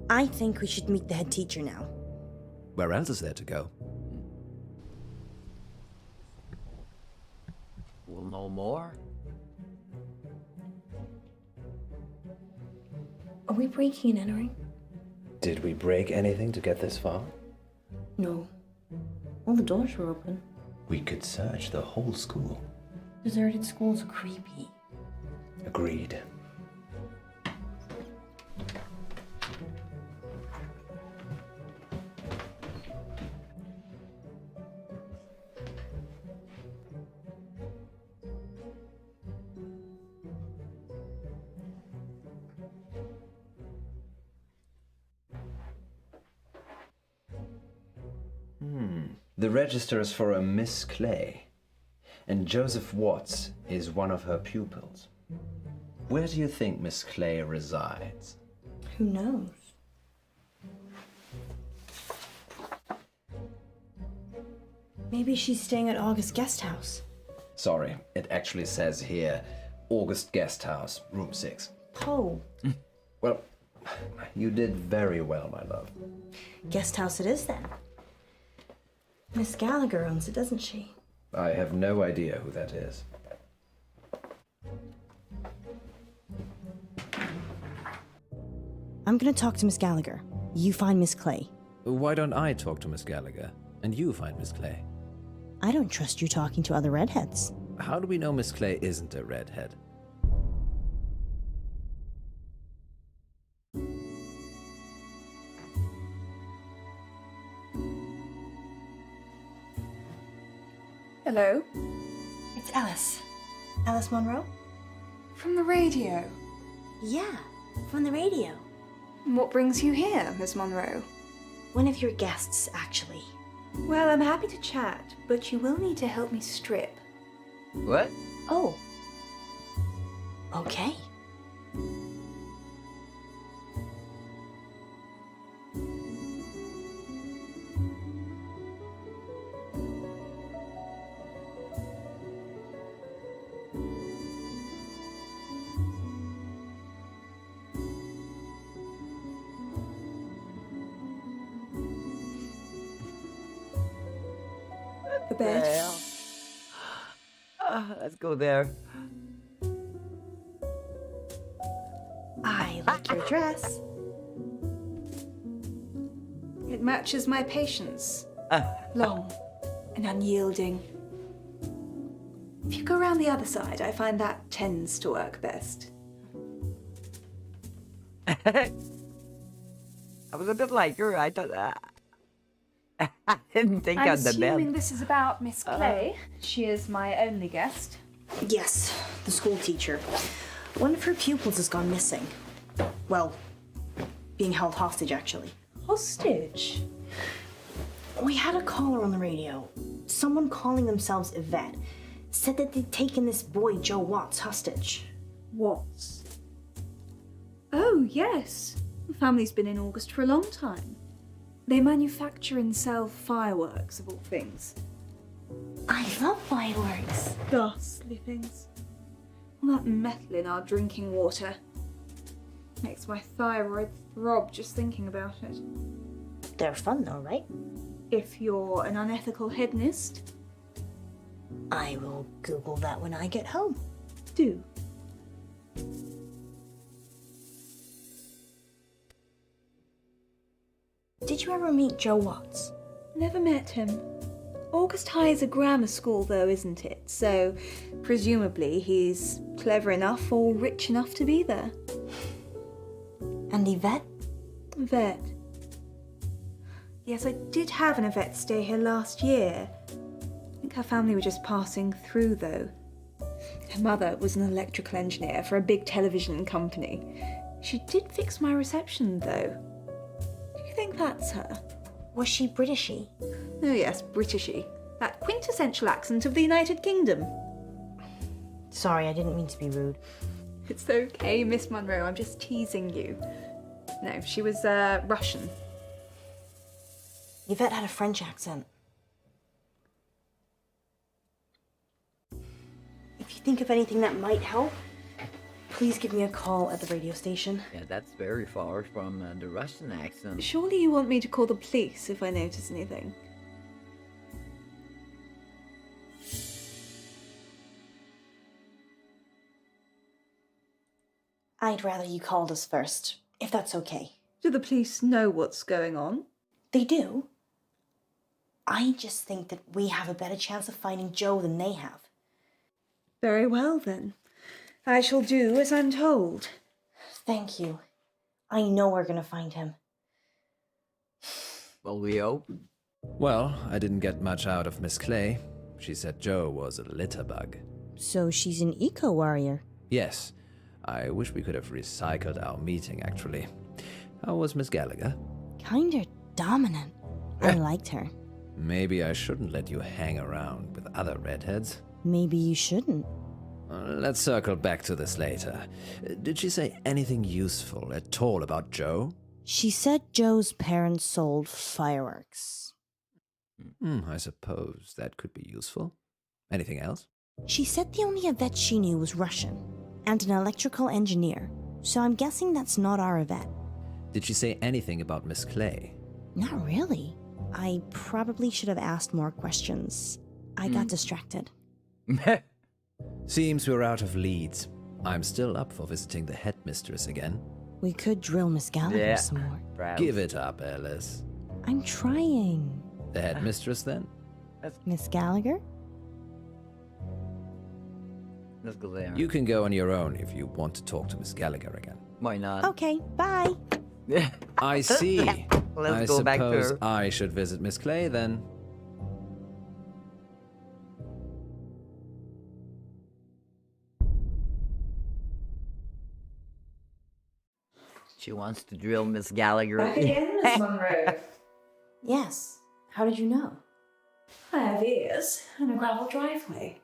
I think we should meet the head teacher now. Where else is there to go? We'll know more. Are we breaking and entering? Did we break anything to get this far? No. All the doors were open. We could search the whole school. Deserted schools are creepy. Agreed. The register is for a Miss Clay, and Joseph Watts is one of her pupils. Where do you think Miss Clay resides? Who knows? Maybe she's staying at August Guest House. Sorry, it actually says here, August Guest House, room 6. Poe. Well, you did very well, my love. Guest house it is then. Miss Gallagher owns it, doesn't she? I have no idea who that is. I'm gonna talk to Miss Gallagher. You find Miss Clay. Why don't I talk to Miss Gallagher, and you find Miss Clay? I don't trust you talking to other redheads. How do we know Miss Clay isn't a redhead? Hello? It's Alice. Alice Munro? From the radio. Yeah, from the radio. What brings you here, Miss Monroe? One of your guests, actually. Well, I'm happy to chat, but you will need to help me strip. What? Oh. Okay. The bed. Hell? Let's go there. I like your dress. matches my patience. Long and unyielding. If you go around the other side, I find that tends to work best. I was a bit like her. I thought I didn't think I'm on the assuming bed. this is about Miss Clay. She is my only guest. Yes, the school teacher. One of her pupils has gone missing. Well, being held hostage, actually. Hostage? We had a caller on the radio. Someone calling themselves Yvette said that they'd taken this boy, Joe Watts, hostage. Watts? Oh, yes. The family's been in August for a long time. They manufacture and sell fireworks, of all things. I love fireworks. Ghastly things. All that metal in our drinking water makes my thyroid throb just thinking about it. They're fun though, right? If you're an unethical hedonist. I will Google that when I get home. Do. Did you ever meet Joe Watts? Never met him. August High is a grammar school though, isn't it? So, presumably he's clever enough or rich enough to be there. And Yvette? Yvette. Yes, I did have an Yvette stay here last year. I think her family were just passing through though. Her mother was an electrical engineer for a big television company. She did fix my reception though. Do you think that's her? Was she Britishy? Oh yes, Britishy. That quintessential accent of the United Kingdom. Sorry, I didn't mean to be rude. It's okay, Miss Munro, I'm just teasing you. No, she was Russian. Yvette had a French accent. If you think of anything that might help, please give me a call at the radio station. Yeah, that's very far from the Russian accent. Surely you want me to call the police if I notice anything? I'd rather you called us first, if that's okay. Do the police know what's going on? They do. I just think that we have a better chance of finding Joe than they have. Very well then. I shall do as I'm told. Thank you. I know we're gonna find him. Well, we hope. Well, I didn't get much out of Miss Clay. She said Joe was a litter bug. So she's an eco-warrior? Yes. I wish we could have recycled our meeting, actually. How was Miss Gallagher? Kinda dominant. I liked her. Maybe I shouldn't let you hang around with other redheads. Maybe you shouldn't. Let's circle back to this later. Did she say anything useful at all about Joe? She said Joe's parents sold fireworks. I suppose that could be useful. Anything else? She said the only Yvette she knew was Russian, and an electrical engineer, so I'm guessing that's not our Yvette. Did she say anything about Miss Clay? Not really. I probably should have asked more questions. I got distracted. Seems we're out of leads. I'm still up for visiting the headmistress again. We could drill Miss Gallagher some more. Bravo. Give it up, Alice. I'm trying. The headmistress, then? Miss Gallagher? Let's go there. You can go on your own if you want to talk to Miss Gallagher again. Why not? Okay, bye. I see. Let's go back to suppose her. I should visit Miss Clay, then. She wants to drill Miss Gallagher. Back again, Miss Munro. Yes. How did you know? I have ears and a gravel driveway.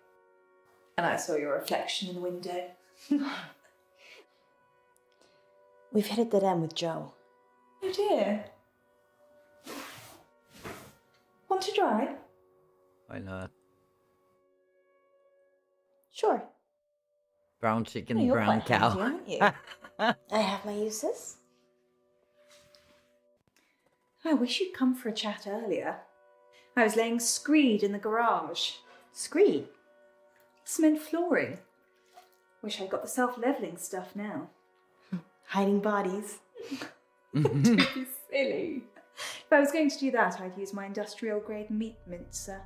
And I saw your reflection in the window. We've hit a dead end with Joe. Oh dear. Want to drive? Why not? Sure. Brown chicken, You're brown quite cow. handy, aren't you? I have my uses. I wish you'd come for a chat earlier. I was laying screed in the garage. Screed? Cement flooring. Wish I'd got the self-leveling stuff now. Hiding bodies. Don't be silly. If I was going to do that, I'd use my industrial grade meat mincer.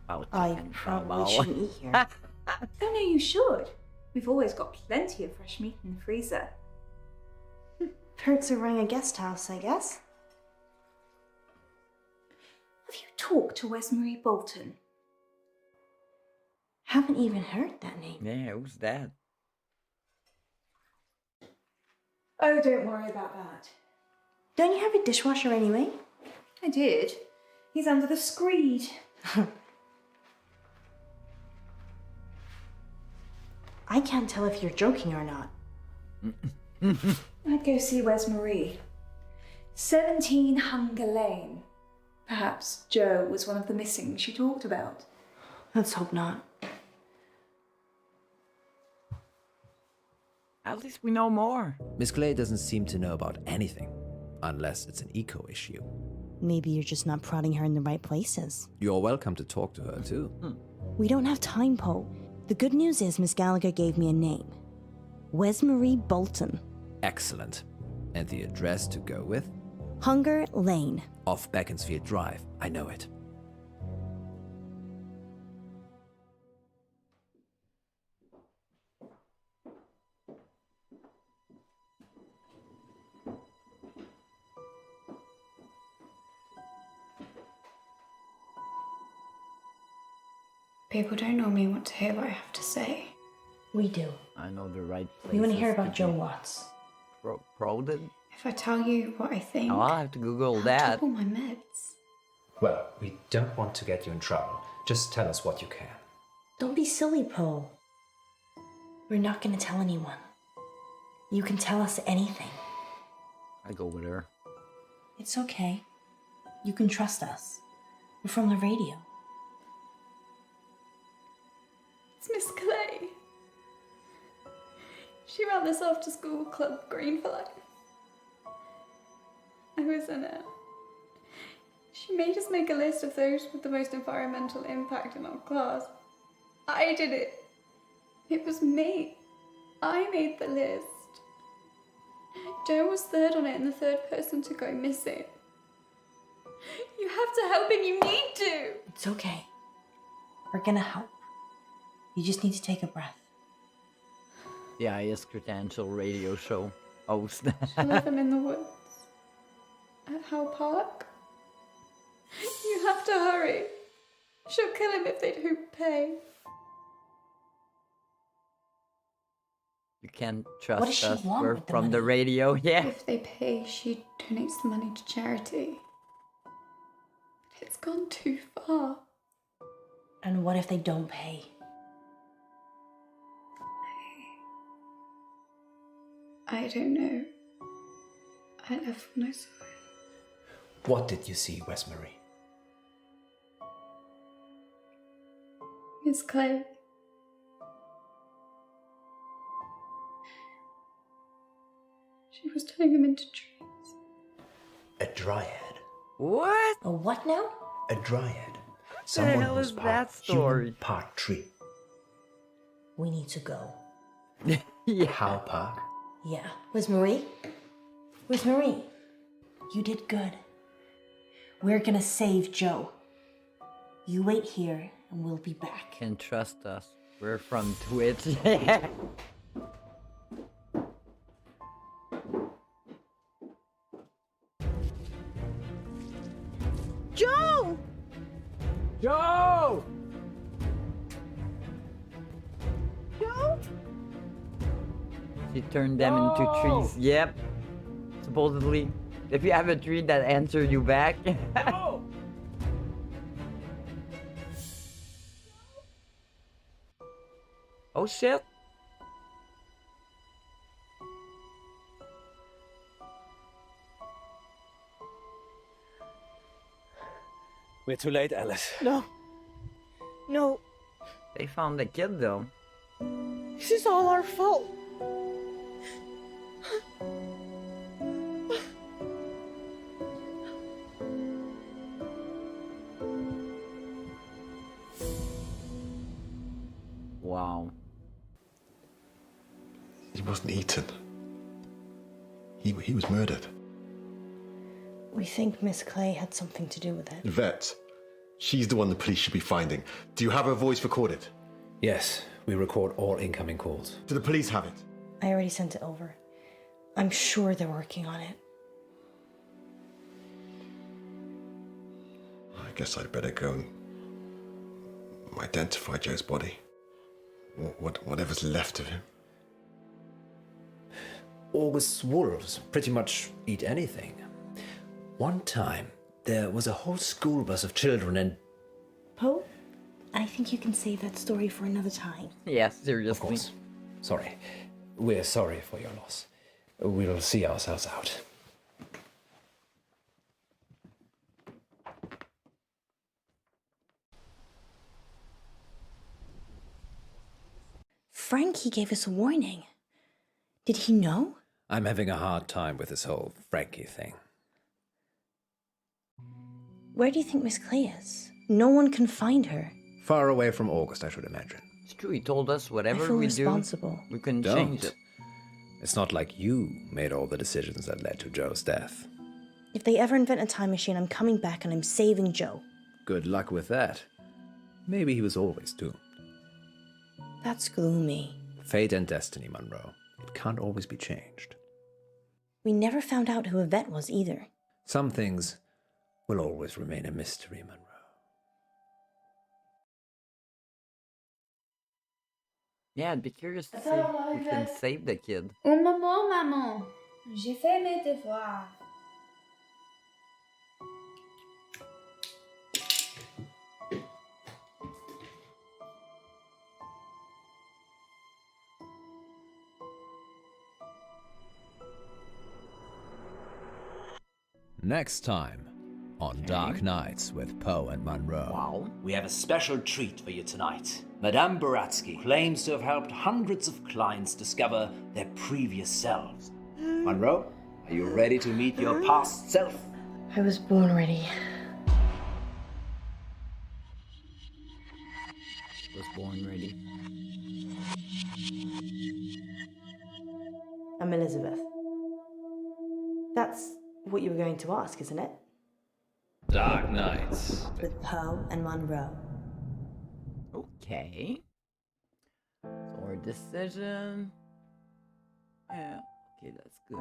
I probably shouldn't eat here. Oh no, you should. We've always got plenty of fresh meat in the freezer. Perks of running a guest house, I guess. Have you talked to Wesmarie Bolton? Haven't even heard that name. Yeah, who's that? Oh, don't worry about that. Don't you have a dishwasher anyway? I did. He's under the screed. I can't tell if you're joking or not. I'd go see Wesmarie. 17 Hunger Lane. Perhaps Joe was one of the missing she talked about. Let's hope not. At least we know more. Miss Clay doesn't seem to know about anything, unless it's an eco issue. Maybe you're just not prodding her in the right places. You're welcome to talk to her, too. We don't have time, Poe. The good news is Miss Gallagher gave me a name. Wesmarie Bolton. Excellent. And the address to go with? Hunger Lane. Off Beaconsfield Drive. I know it. People don't normally want to hear what I have to say. We do. I know the right place. We want to hear about Joe Watts. Prodded? If I tell you what I think, Oh, I'll have to Google I'll that. double my meds. Well, we don't want to get you in trouble. Just tell us what you can. Don't be silly, Poe. We're not going to tell anyone. You can tell us anything. I go with her. It's okay. You can trust us. We're from the radio. It's Miss Clay. She ran this after school club, Green for Life. I was in it. She made us make a list of those with the most environmental impact in our class. I did it. It was me. I made the list. Joe was third on it and the third person to go missing. You have to help and you need to. It's okay. We're going to help. You just need to take a breath. The highest credential radio show host. She'll leave him in the woods. At Howe Park. You have to hurry. She'll kill him if they don't pay. You can't What does trust she us. want We're with the from the money? radio. Yeah. If they pay, she donates the money to charity. But it's gone too far. And what if they don't pay? I don't know. I left when I saw it. What did you see, Wesmarie? Miss Clay. She was turning them into trees. A dryad. What? A what now? A dryad. What the Someone hell who's is part that story? human, part tree. We need to go. Yeah. Howe Park. Yeah. Wesmarie? Wesmarie? You did good. We're gonna save Joe. You wait here and we'll be back. Can trust us. We're from Twitch. Joe! Joe! Joe? She turned them into trees. Yep. Supposedly. If you have a tree that answers you back. Oh shit. We're too late, Alice. No. No. They found the kid though. This is all our fault. Wow. He wasn't eaten. He was murdered. We think Miss Clay had something to do with it. Vet. She's the one the police should be finding. Do you have her voice recorded? Yes, we record all incoming calls. Do the police have it? I already sent it over. I'm sure they're working on it. I guess I'd better go and identify Joe's body. Whatever's left of him. August's wolves pretty much eat anything. One time, there was a whole school bus of children and... Poe, I think you can save that story for another time. Yes, seriously. Of course. Sorry. We're sorry for your loss. We'll see ourselves out. Frankie gave us a warning. Did he know? I'm having a hard time with this whole Frankie thing. Where do you think Miss Clay is? No one can find her. Far away from August, I should imagine. It's true, he told us I whatever feel we responsible. do, we can Don't. change it. It's not like you made all the decisions that led to Joe's death. If they ever invent a time machine, I'm coming back and I'm saving Joe. Good luck with that. Maybe he was always doomed. That's gloomy. Fate and destiny, Munro. It can't always be changed. We never found out who Yvette was either. Some things will always remain a mystery, Munro. Yeah, I'd be curious to see who can save the kid. Un moment, maman. J'ai fait mes devoirs. Next time on Dark Nights with Poe and Munro. Wow. We have a special treat for you tonight. Madame Baratsky claims to have helped hundreds of clients discover their previous selves. Munro, are you ready to meet your past self? I was born ready. Was born ready. I'm Elizabeth. That's what you were going to ask, isn't it? Dark Nights. With Poe and Munro. Okay. So our decision. Yeah, okay, that's good.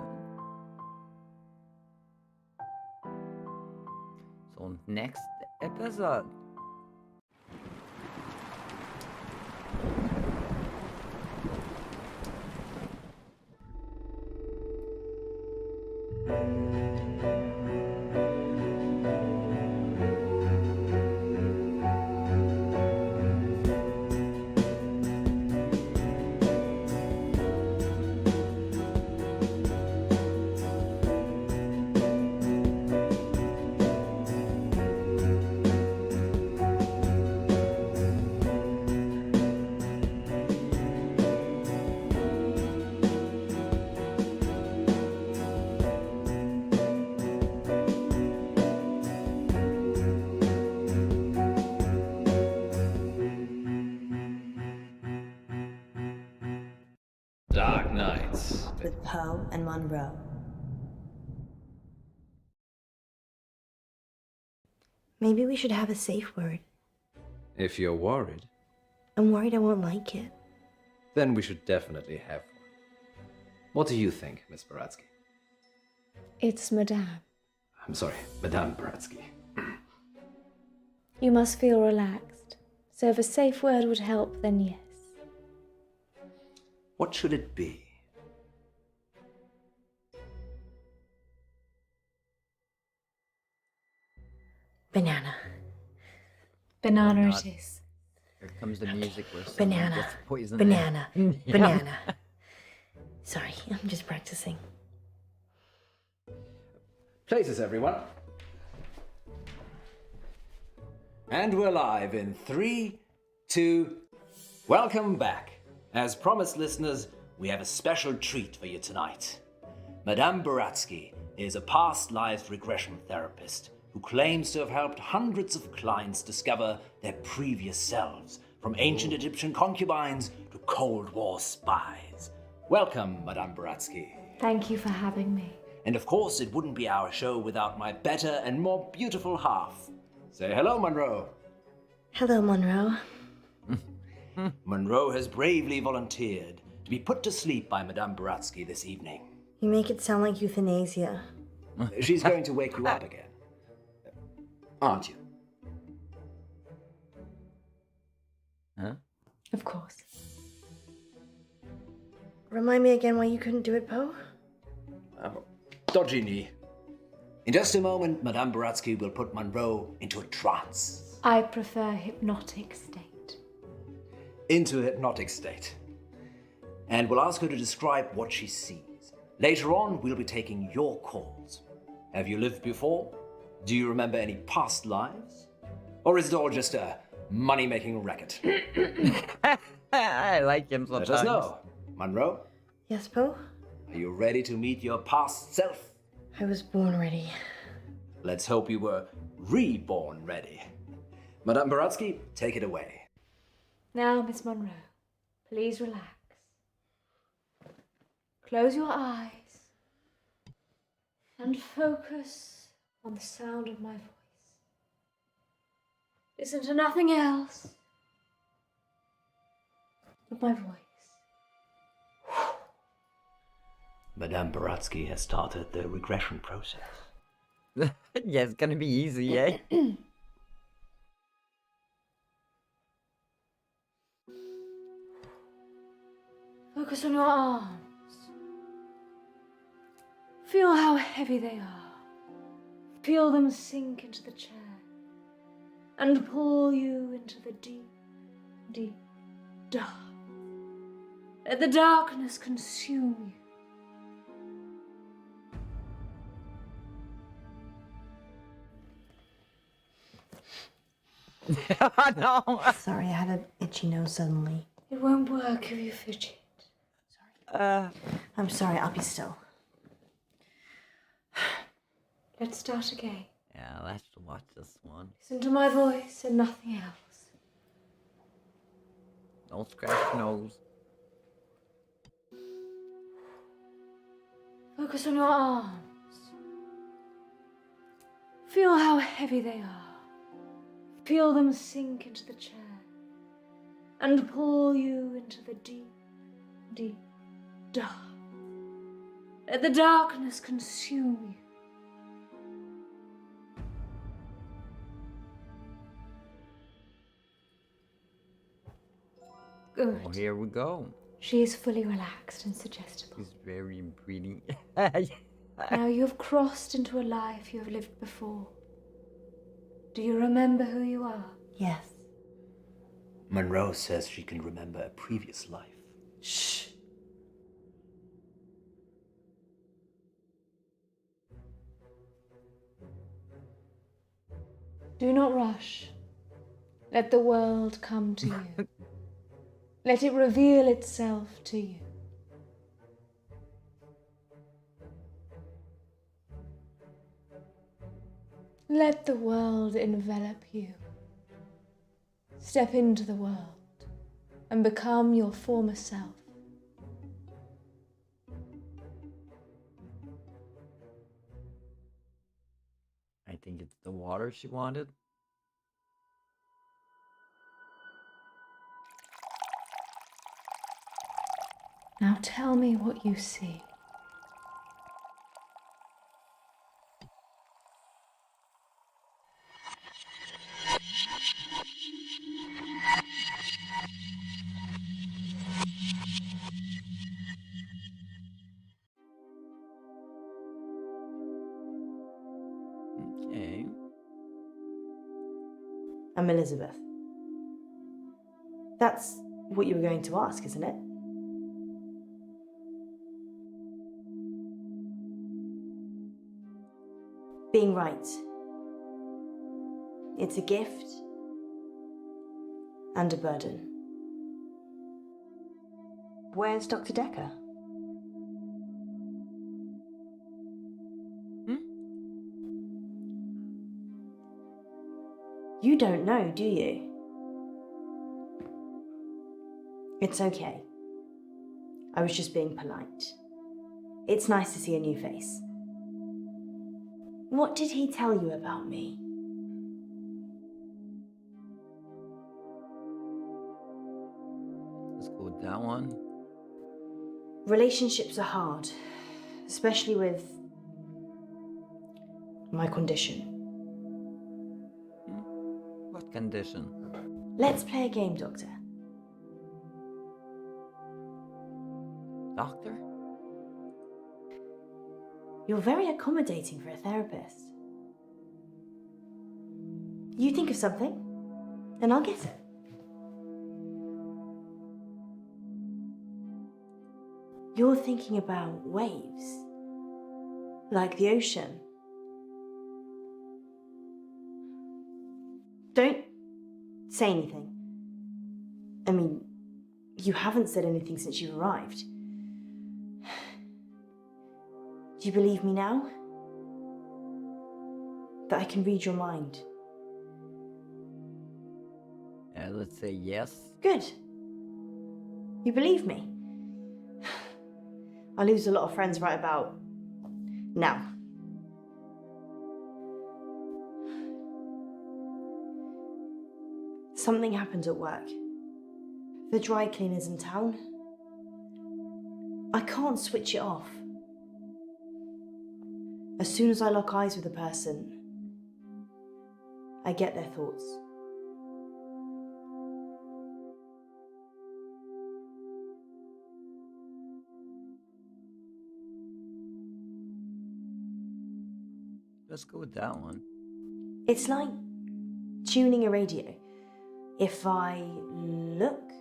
So next episode. Dark Nights. With Poe and Munro. Maybe we should have a safe word. If you're worried, I'm worried I won't like it. then we should definitely have one. What do you think, Miss Baratsky? It's Madame. I'm sorry, Madame Baratsky. You must feel relaxed. So if a safe word would help, then yes. What should it be? Banana. Banana it is. Here comes the music where someone Banana. gets poisoned. Banana. Yeah. Banana. Sorry, I'm just practicing. Places, everyone. And we're live in 3, 2... Welcome back. As promised, listeners, we have a special treat for you tonight. Madame Baratsky is a past lives regression therapist who claims to have helped hundreds of clients discover their previous selves, from ancient Egyptian concubines to Cold War spies. Welcome, Madame Baratsky. Thank you for having me. And of course, it wouldn't be our show without my better and more beautiful half. Say hello, Munro. Hello, Munro. Munro has bravely volunteered to be put to sleep by Madame Baratsky this evening. You make it sound like euthanasia. She's going to wake you up again. Aren't you? Huh? Of course. Remind me again why you couldn't do it, Poe? Dodgy knee. In just a moment, Madame Baratsky will put Munro into a trance. I prefer hypnotic state. Into a hypnotic state. And we'll ask her to describe what she sees. Later on, we'll be taking your calls. Have you lived before? Do you remember any past lives? Or is it all just a money-making racket? I like him sometimes. Let us know. Munro, Yes, Poe? are you ready to meet your past self? I was born ready. Let's hope you were reborn ready. Madame Baratsky, take it away. Now, Miss Munro, please relax. Close your eyes and focus on the sound of my voice. Listen to nothing else but my voice. Madame Baratsky has started the regression process. Yeah, it's gonna be easy, eh? Focus on your arms. Feel how heavy they are. Feel them sink into the chair and pull you into the deep, deep dark. Let the darkness consume you. No. Sorry, I had an itchy nose suddenly. It won't work if you fidget. I'm sorry, I'll be still. Let's start again. Yeah, let's watch this one. Listen to my voice and nothing else. Don't scratch nose. Focus on your arms. Feel how heavy they are. Feel them sink into the chair and pull you into the deep, deep dark. Let the darkness consume you. Good. Oh, here we go. She is fully relaxed and suggestible. He's very pretty. Now you have crossed into a life you have lived before. Do you remember who you are? Yes. Munro says she can remember a previous life. Shh. Do not rush. Let the world come to you. Let it reveal itself to you. Let the world envelop you. Step into the world and become your former self. I think it's the water she wanted. Now tell me what you see. Okay. I'm Elizabeth. That's what you were going to ask, isn't it? Being right. It's a gift and a burden. Where's Dr. Decker? You don't know, do you? It's okay. I was just being polite. It's nice to see a new face. What did he tell you about me? Let's go with that one. Relationships are hard, especially with my condition. What condition? Let's play a game, Doctor. Doctor? You're very accommodating for a therapist. You think of something, and I'll get it. You're thinking about waves, like the ocean. Don't say anything. I mean, you haven't said anything since you arrived. Do you believe me now? That I can read your mind? Let's say yes. Good. You believe me? I lose a lot of friends right about now. Something happened at work. The dry cleaner's in town. I can't switch it off. As soon as I lock eyes with a person, I get their thoughts. Let's go with that one. It's like tuning a radio. If I look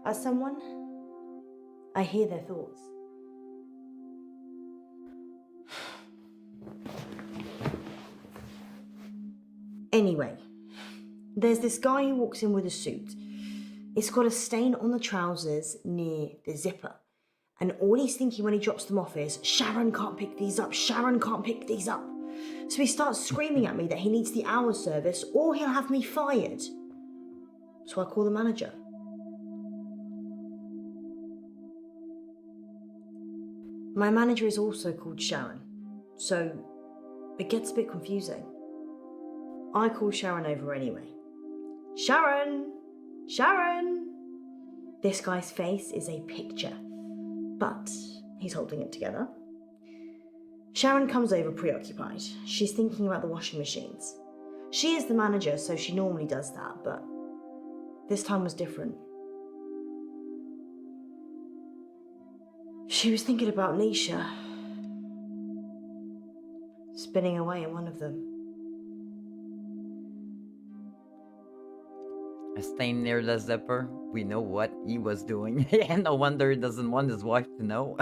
at someone, I hear their thoughts. Anyway, there's this guy who walks in with a suit. It's got a stain on the trousers near the zipper. And all he's thinking when he drops them off is, Sharon can't pick these up, Sharon can't pick these up. So he starts screaming at me that he needs the hour service or he'll have me fired. So I call the manager. My manager is also called Sharon, so it gets a bit confusing. I call Sharon over anyway. Sharon! Sharon! This guy's face is a picture, but he's holding it together. Sharon comes over preoccupied. She's thinking about the washing machines. She is the manager, so she normally does that, but this time was different. She was thinking about Nisha, spinning away in one of them. A stain near the zipper. We know what he was doing. And no wonder he doesn't want his wife to know.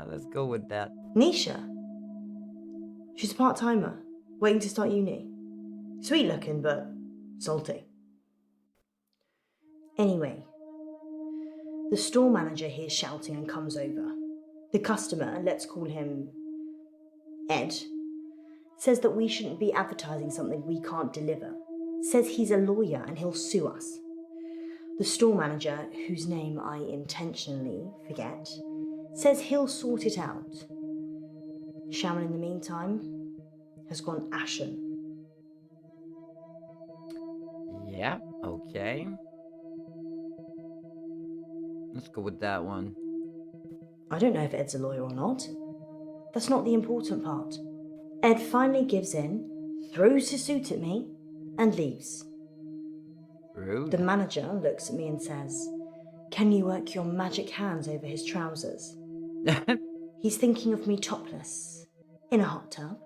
Let's go with that. Nisha? She's a part-timer, waiting to start uni. Sweet looking, but salty. Anyway, the store manager hears shouting and comes over. The customer, let's call him Ed, says that we shouldn't be advertising something we can't deliver. Says he's a lawyer and he'll sue us. The store manager, whose name I intentionally forget, says he'll sort it out. Sharon, in the meantime, has gone ashen. Yeah, okay. Let's go with that one. I don't know if Ed's a lawyer or not. That's not the important part. Ed finally gives in, throws his suit at me, and leaves. Rude. The manager looks at me and says, "Can you work your magic hands over his trousers?" He's thinking of me topless, in a hot tub,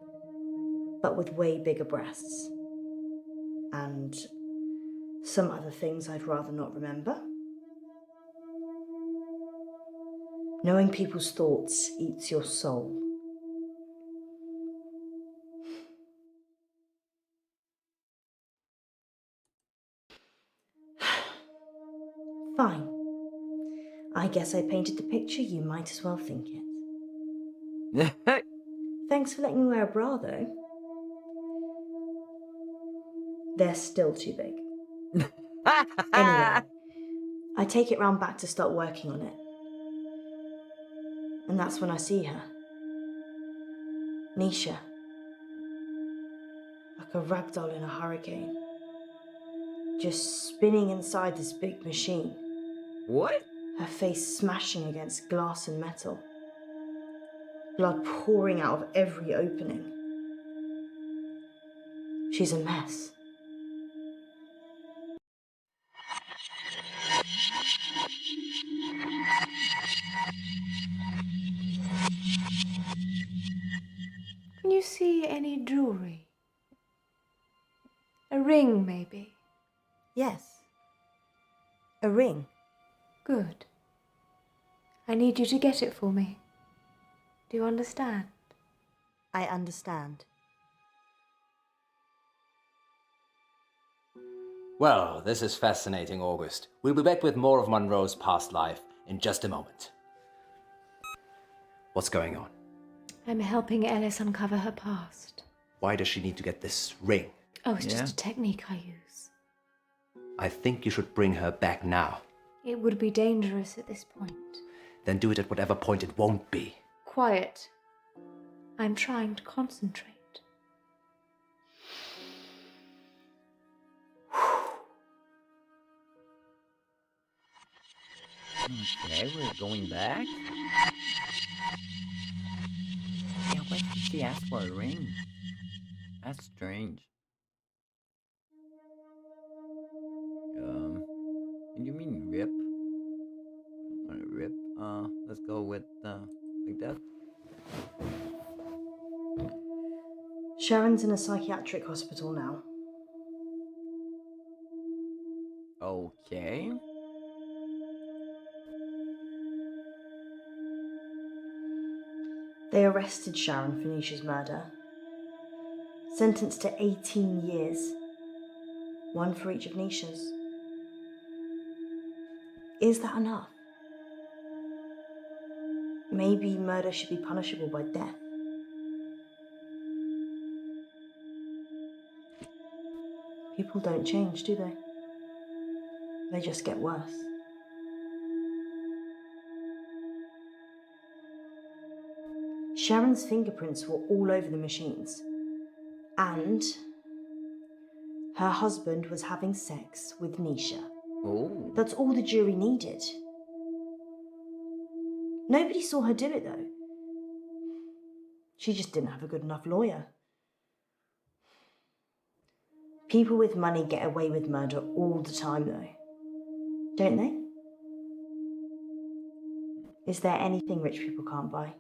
but with way bigger breasts. And some other things I'd rather not remember. Knowing people's thoughts eats your soul. Fine. I guess I painted the picture, you might as well think it. Thanks for letting me wear a bra, though. They're still too big. Anyway, I take it round back to start working on it. And that's when I see her. Nisha. Like a ragdoll in a hurricane. Just spinning inside this big machine. What? Her face smashing against glass and metal. Blood pouring out of every opening. She's a mess. Can you see any jewelry? A ring, maybe? Yes. A ring. Good. I need you to get it for me. Do you understand? I understand. Well, this is fascinating, August. We'll be back with more of Munro's past life in just a moment. What's going on? I'm helping Ellis uncover her past. Why does she need to get this ring? Oh, it's just a technique I use. I think you should bring her back now. It would be dangerous at this point. Then do it at whatever point it won't be. Quiet. I'm trying to concentrate. Okay, we're going back. Yeah, why did she ask for a ring? That's strange. And you mean rip? I wanna rip? Let's go with, like that. Sharon's in a psychiatric hospital now. Okay. They arrested Sharon for Nisha's murder. Sentenced to 18 years. One for each of Nisha's. Is that enough? Maybe murder should be punishable by death. People don't change, do they? They just get worse. Sharon's fingerprints were all over the machines. And her husband was having sex with Nisha. Oh. That's all the jury needed. Nobody saw her do it, though. She just didn't have a good enough lawyer. People with money get away with murder all the time, though. Don't they? Is there anything rich people can't buy?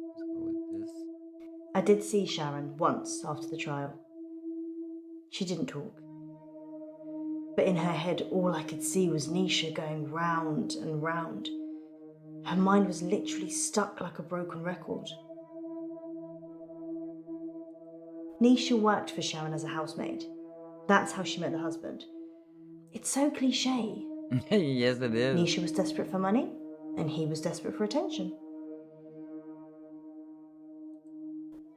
Let's go with this. I did see Sharon once after the trial. She didn't talk. But in her head, all I could see was Nisha going round and round. Her mind was literally stuck like a broken record. Nisha worked for Sharon as a housemaid. That's how she met the husband. It's so cliche. Yes, it is. Nisha was desperate for money, and he was desperate for attention.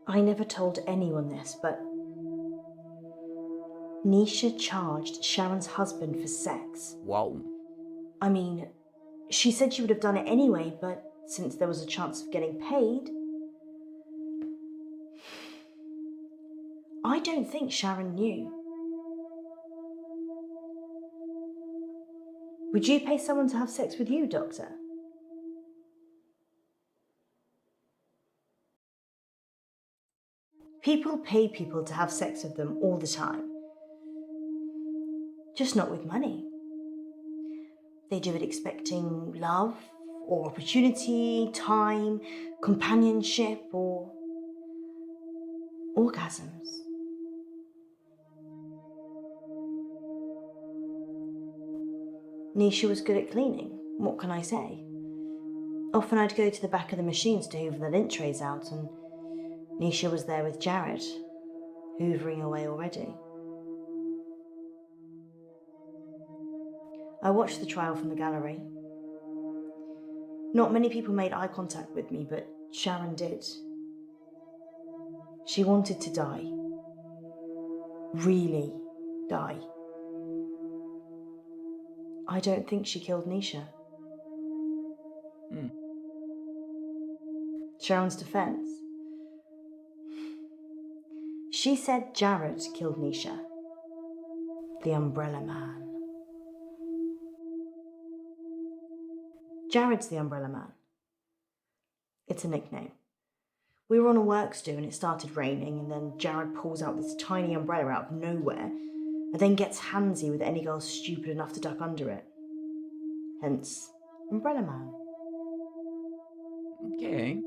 I never told anyone this, but Nisha charged Sharon's husband for sex. Wow. I mean, she said she would have done it anyway, but since there was a chance of getting paid, I don't think Sharon knew. Would you pay someone to have sex with you, Doctor? People pay people to have sex with them all the time. Just not with money. They do it expecting love, or opportunity, time, companionship, or orgasms. Nisha was good at cleaning, what can I say? Often I'd go to the back of the machines to hoover the lint trays out, and Nisha was there with Jared, hoovering away already. I watched the trial from the gallery. Not many people made eye contact with me, but Sharon did. She wanted to die. Really die. I don't think she killed Nisha. Sharon's defense. She said Jared killed Nisha, the Umbrella Man. Jared's the Umbrella Man. It's a nickname. We were on a works do and it started raining, and then Jared pulls out this tiny umbrella out of nowhere and then gets handsy with any girl stupid enough to duck under it. Hence, Umbrella Man. Okay.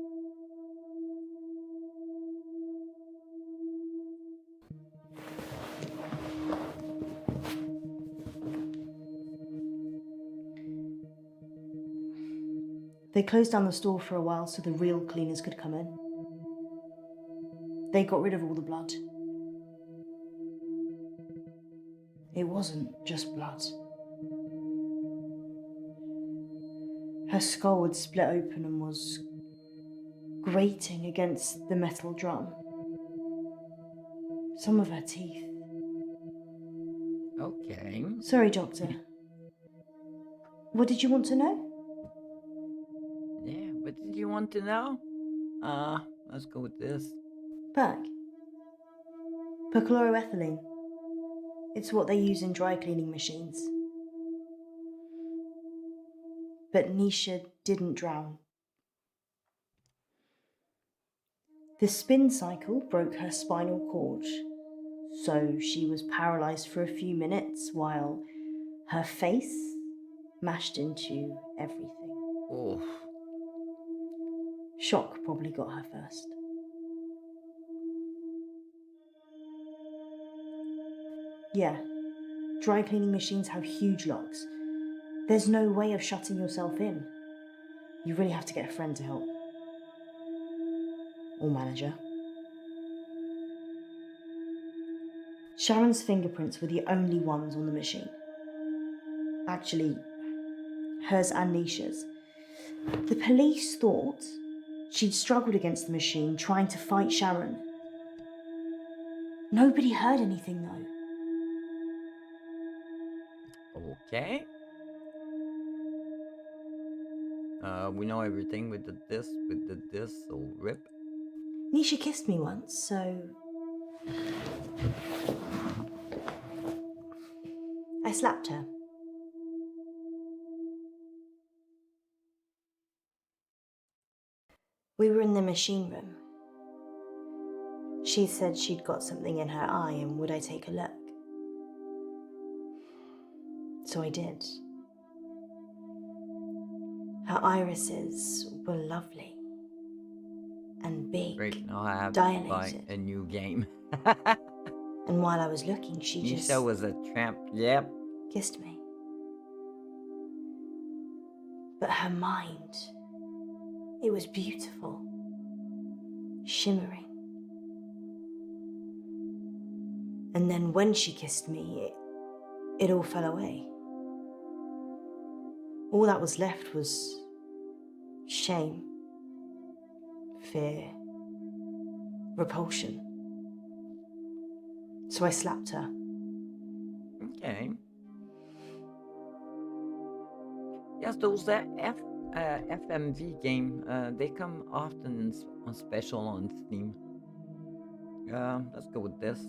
They closed down the store for a while so the real cleaners could come in. They got rid of all the blood. It wasn't just blood. Her skull had split open and was grating against the metal drum. Some of her teeth. Okay. Sorry, Doctor. What did you want to know? Yeah, what did you want to know? Let's go with this. Berg. Perchloroethylene. It's what they use in dry cleaning machines. But Nisha didn't drown. The spin cycle broke her spinal cord, so she was paralysed for a few minutes while her face mashed into everything. Oh. Shock probably got her first. Yeah, dry cleaning machines have huge locks. There's no way of shutting yourself in. You really have to get a friend to help. Or manager. Sharon's fingerprints were the only ones on the machine. Actually, hers and Nisha's. The police thought she'd struggled against the machine trying to fight Sharon. Nobody heard anything though. Okay. We know everything with the this, so rip. Nisha kissed me once, so I slapped her. We were in the machine room. She said she'd got something in her eye and would I take a look? So I did. Her irises were lovely and big, Great, now I have dilated. to buy a new game. And while I was looking, she just Nisha was a tramp, yep. kissed me. But her mind, it was beautiful, shimmering. And then when she kissed me, it all fell away. All that was left was shame, fear, repulsion. So I slapped her. Okay. Yes, those FMV game, they come often on special on Steam. Let's go with this.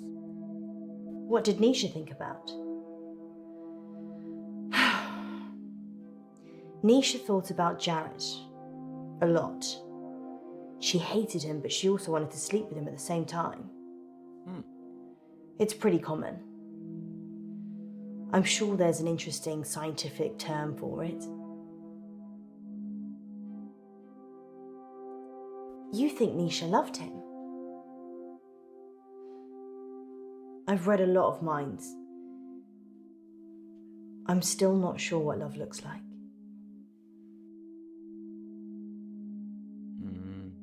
What did Nisha think about? Nisha thought about Jared a lot. She hated him, but she also wanted to sleep with him at the same time. It's pretty common. I'm sure there's an interesting scientific term for it. You think Nisha loved him? I've read a lot of minds. I'm still not sure what love looks like.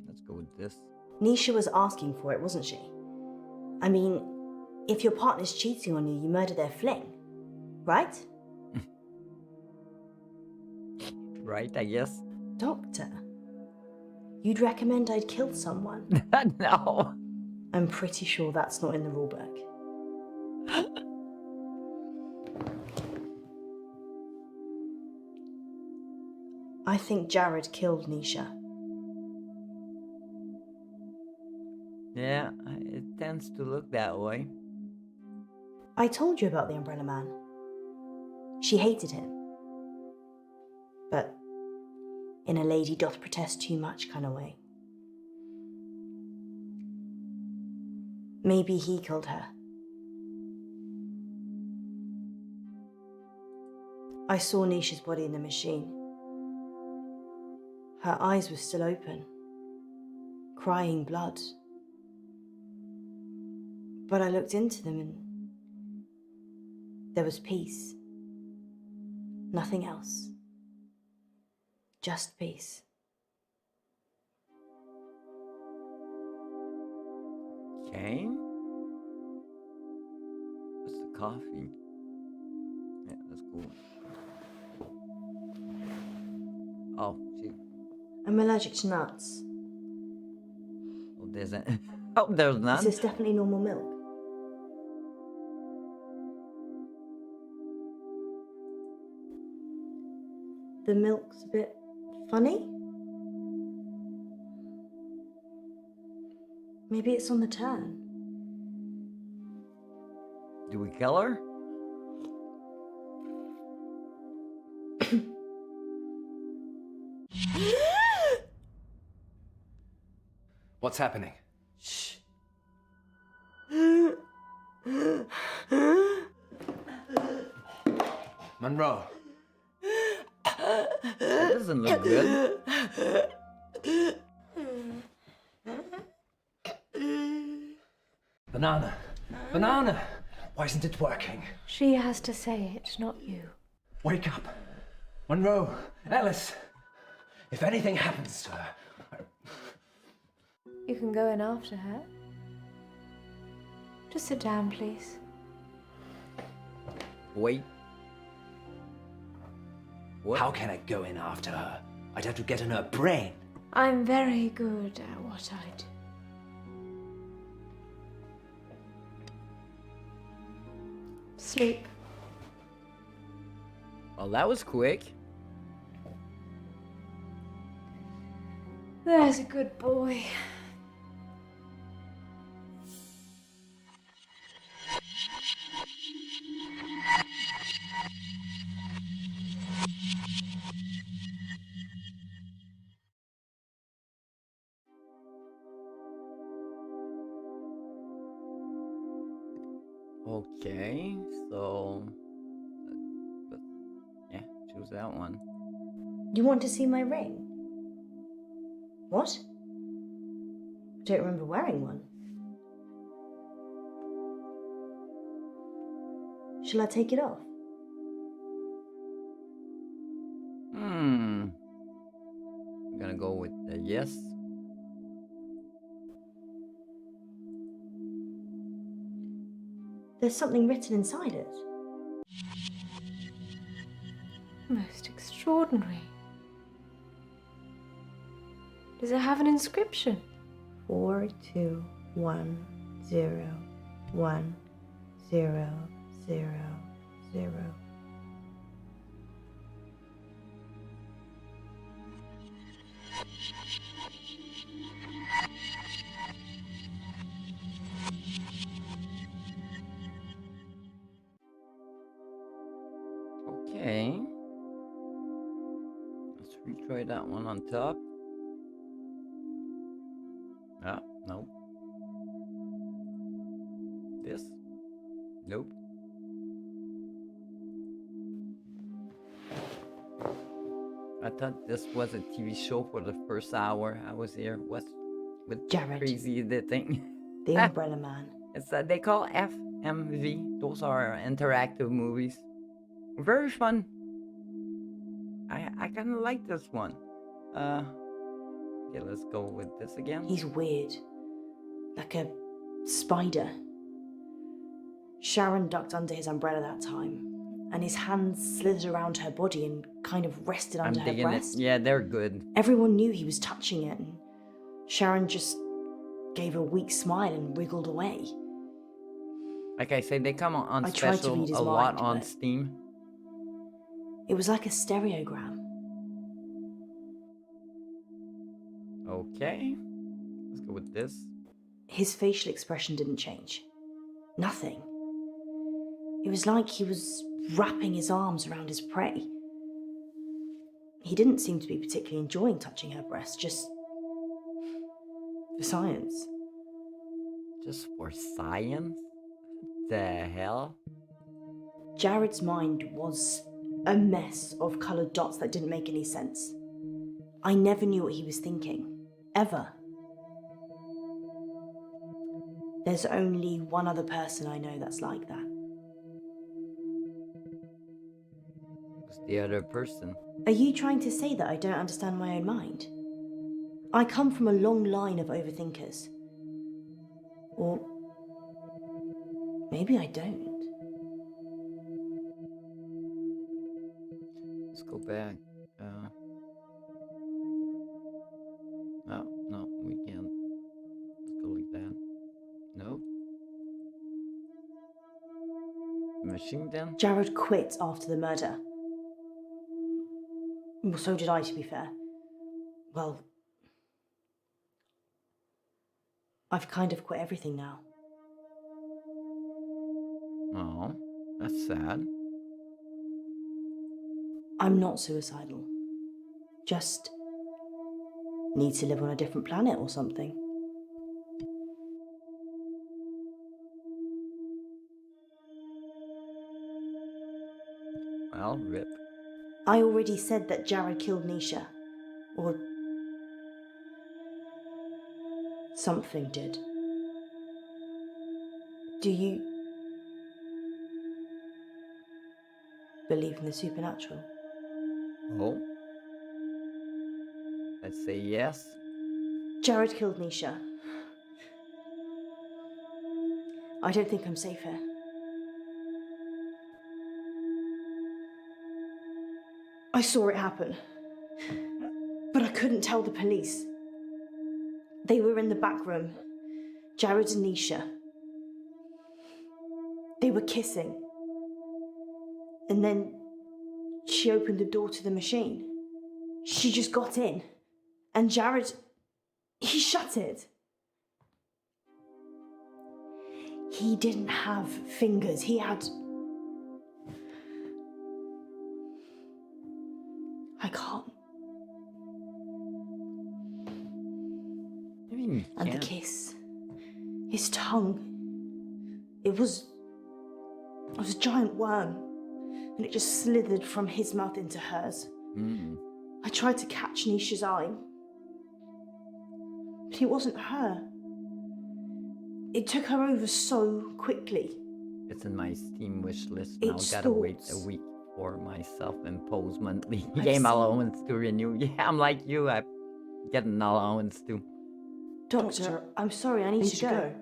Let's go with this. Nisha was asking for it, wasn't she? I mean, if your partner's cheating on you, you murder their fling, right? Right, I guess. Doctor, you'd recommend I'd kill someone? No. I'm pretty sure that's not in the rulebook. I think Jared killed Nisha. Yeah, it tends to look that way. I told you about the Umbrella Man. She hated him. But in a lady doth protest too much kind of way. Maybe he killed her. I saw Nisha's body in the machine. Her eyes were still open, crying blood. But I looked into them and there was peace. Nothing else. Just peace. Okay. What's the coffee? Yeah, that's cool. Oh, gee. I'm allergic to nuts. Oh, there's a... Oh, there's none. Is this definitely normal milk? The milk's a bit funny. Maybe it's on the turn. Do we kill her? What's happening? Shh. Munro. That doesn't look good. Banana. Banana. Why isn't it working? She has to say it, not you. Wake up. Munro. Alice. If anything happens to her... You can go in after her. Just sit down, please. Wait. What? How can I go in after her? I'd have to get in her brain. I'm very good at what I do. Sleep. Well, that was quick. There's a good boy. Okay, so... But, yeah, choose that one. You want to see my ring? What? I don't remember wearing one. Shall I take it off? I'm gonna go with a yes. There's something written inside it. Most extraordinary. Does it have an inscription? 42101000. Okay. Let's retry that one on top. Ah, nope. This? Nope. I thought this was a TV show for the first hour I was here. What's with Jared. crazy the thing? The Umbrella Man. It's they call FMV. Those are interactive movies. Very fun. I kind of like this one. Okay, let's go with this again. He's weird. Like a spider. Sharon ducked under his umbrella that time, and his hands slithered around her body and kind of rested under her breast. It. Yeah, they're good. Everyone knew he was touching it, and Sharon just gave a weak smile and wriggled away. Like I say, they come on I tried to special read his a lot mind, on but Steam. It was like a stereogram. Okay, let's go with this. his facial expression didn't change. Nothing. It was like he was wrapping his arms around his prey. He didn't seem to be particularly enjoying touching her breast, just for science. Just for science? The hell? Jared's mind was a mess of coloured dots that didn't make any sense. I never knew what he was thinking. Ever. There's only one other person I know that's like that. Who's the other person? Are you trying to say that I don't understand my own mind? I come from a long line of overthinkers. Or maybe I don't. Let's go back. No, we can't. Let's go like that. No. Machine gun? Jared quit after the murder. Well, so did I, to be fair. Well, I've kind of quit everything now. Oh, that's sad. I'm not suicidal. Just need to live on a different planet or something. Well, rip. I already said that Jared killed Nisha. Or something did. Do you believe in the supernatural? Oh. Let's say yes. Jared killed Nisha. I don't think I'm safe here. I saw it happen, but I couldn't tell the police. They were in the back room, Jared and Nisha. They were kissing. And then she opened the door to the machine. She just got in. And Jared, he shut it. He didn't have fingers. He had... I can't. I mean, you And the can't. kiss. His tongue. It was a giant worm. And it just slithered from his mouth into hers. I tried to catch Nisha's eye. But it wasn't her. It took her over so quickly. It's in my Steam wish list now. It's Gotta wait a thoughts. week for my self-imposed monthly I've game seen- allowance to renew. Yeah, I'm like you. I get an allowance too. Doctor, I'm sorry, I need to go.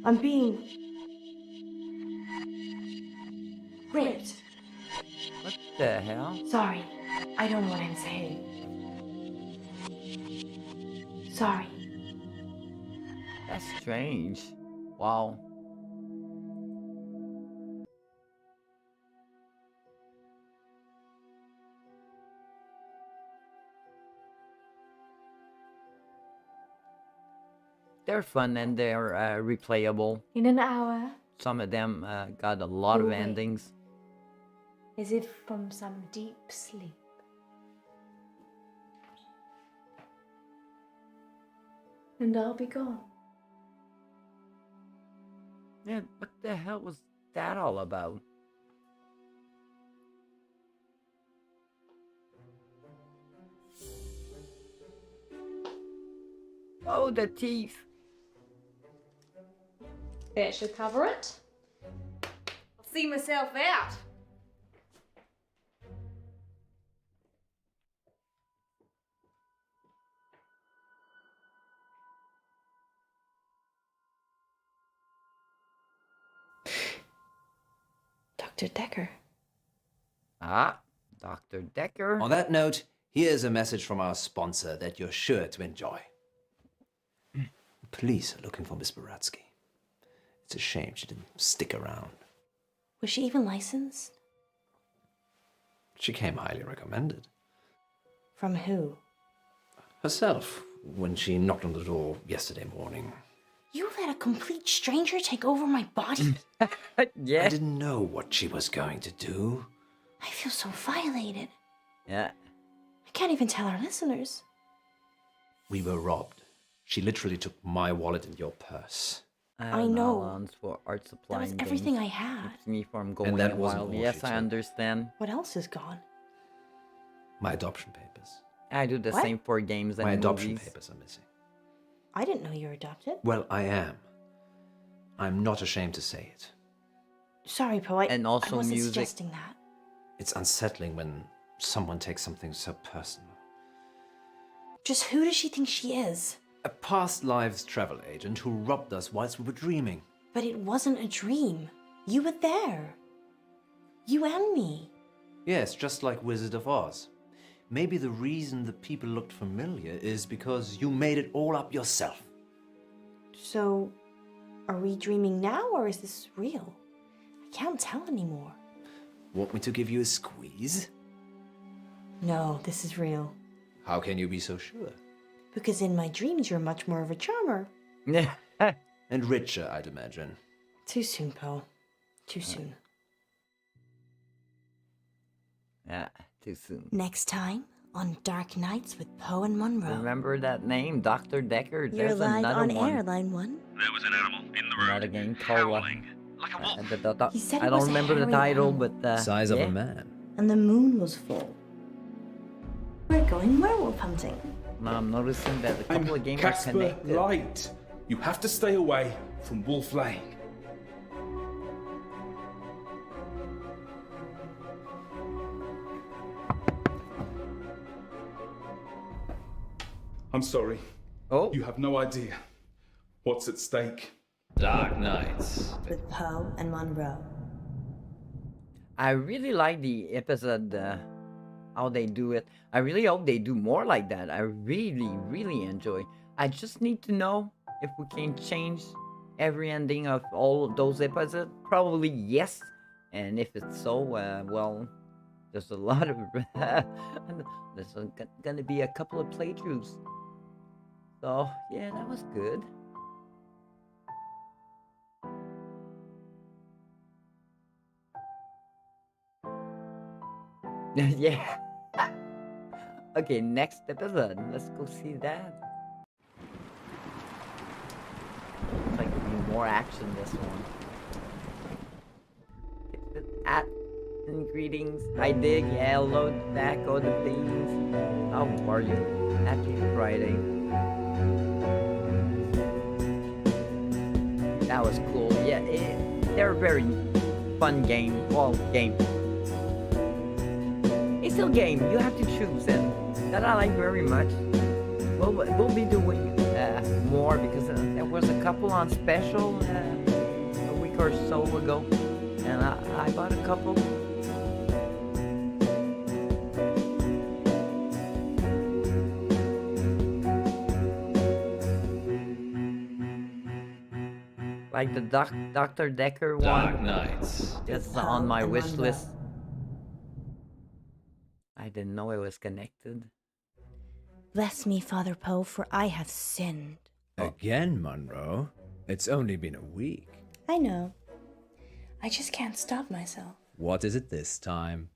I'm being ripped. What the hell? Sorry, I don't know what I'm saying. Sorry. That's strange. Wow. They're fun and they're replayable. In an hour, Some of them got a lot of You'll wait. endings. as if from some deep sleep. And I'll be gone. Yeah, what the hell was that all about? Oh, the teeth. That should cover it. I'll see myself out. Dr. Decker. Ah, Dr. Decker. On that note, here's a message from our sponsor that you're sure to enjoy. Police are looking for Miss Baratsky. It's a shame she didn't stick around. Was she even licensed? She came highly recommended. From who? Herself, when she knocked on the door yesterday morning. You let a complete stranger take over my body? Yeah. I didn't know what she was going to do. I feel so violated. Yeah. I can't even tell our listeners. We were robbed. She literally took my wallet and your purse. I know. Allowance for art supply. That was and everything games. I had. Keeps me from going And that wasn't wild. all Yes, she I took. understand. What else is gone? My adoption papers. I do the What? same for games and My adoption movies. papers are missing. I didn't know you were adopted. Well, I am. I'm not ashamed to say it. Sorry, Poe. And I also wasn't music. suggesting that. It's unsettling when someone takes something so personal. Just who does she think she is? A past lives travel agent who robbed us whilst we were dreaming. But it wasn't a dream. You were there. You and me. Yes, just like Wizard of Oz. Maybe the reason the people looked familiar is because you made it all up yourself. So, are we dreaming now or is this real? I can't tell anymore. Want me to give you a squeeze? No, this is real. How can you be so sure? Because in my dreams, you're much more of a charmer. Yeah. And richer, I'd imagine. Too soon, Poe. Too soon. Yeah, too soon. Next time on Dark Nights with Poe and Munro. Remember that name, Dr. Decker? You're There's live another on one. air, line 1. There was an animal in the road, Another game called howling like a wolf. He said I it don't was a remember the hairy title, animal. but Size of yeah. a man. And the moon was full. We're going werewolf hunting. Now I'm noticing that a couple of games are Casper connected. Light. You have to stay away from Wolf Lane. I'm sorry. Oh? You have no idea what's at stake. Dark Nights. With Poe and Munro. I really like the episode, how they do it. I really hope they do more like that. I really, really enjoy. I just need to know if we can change every ending of all of those episodes. Probably yes. And if it's so, well, there's a lot of... there's gonna be a couple of playthroughs. So, yeah, that was good. Yeah. Okay, next episode. Let's go see that. Looks like there'll be more action this one. At and greetings. I dig. Yeah, hello, back all the things. How are you? Happy Friday. That was cool. Yeah, they're very fun game. Well, game. It's still game. You have to choose, and that I like very much. We'll be doing more because there was a couple on special a week or so ago, and I bought a couple. Like the Dr. Decker one. Dark Nights. That's on my wish list. I didn't know it was connected. Bless me, Father Poe, for I have sinned. Again, Munro? It's only been a week. I know. I just can't stop myself. What is it this time?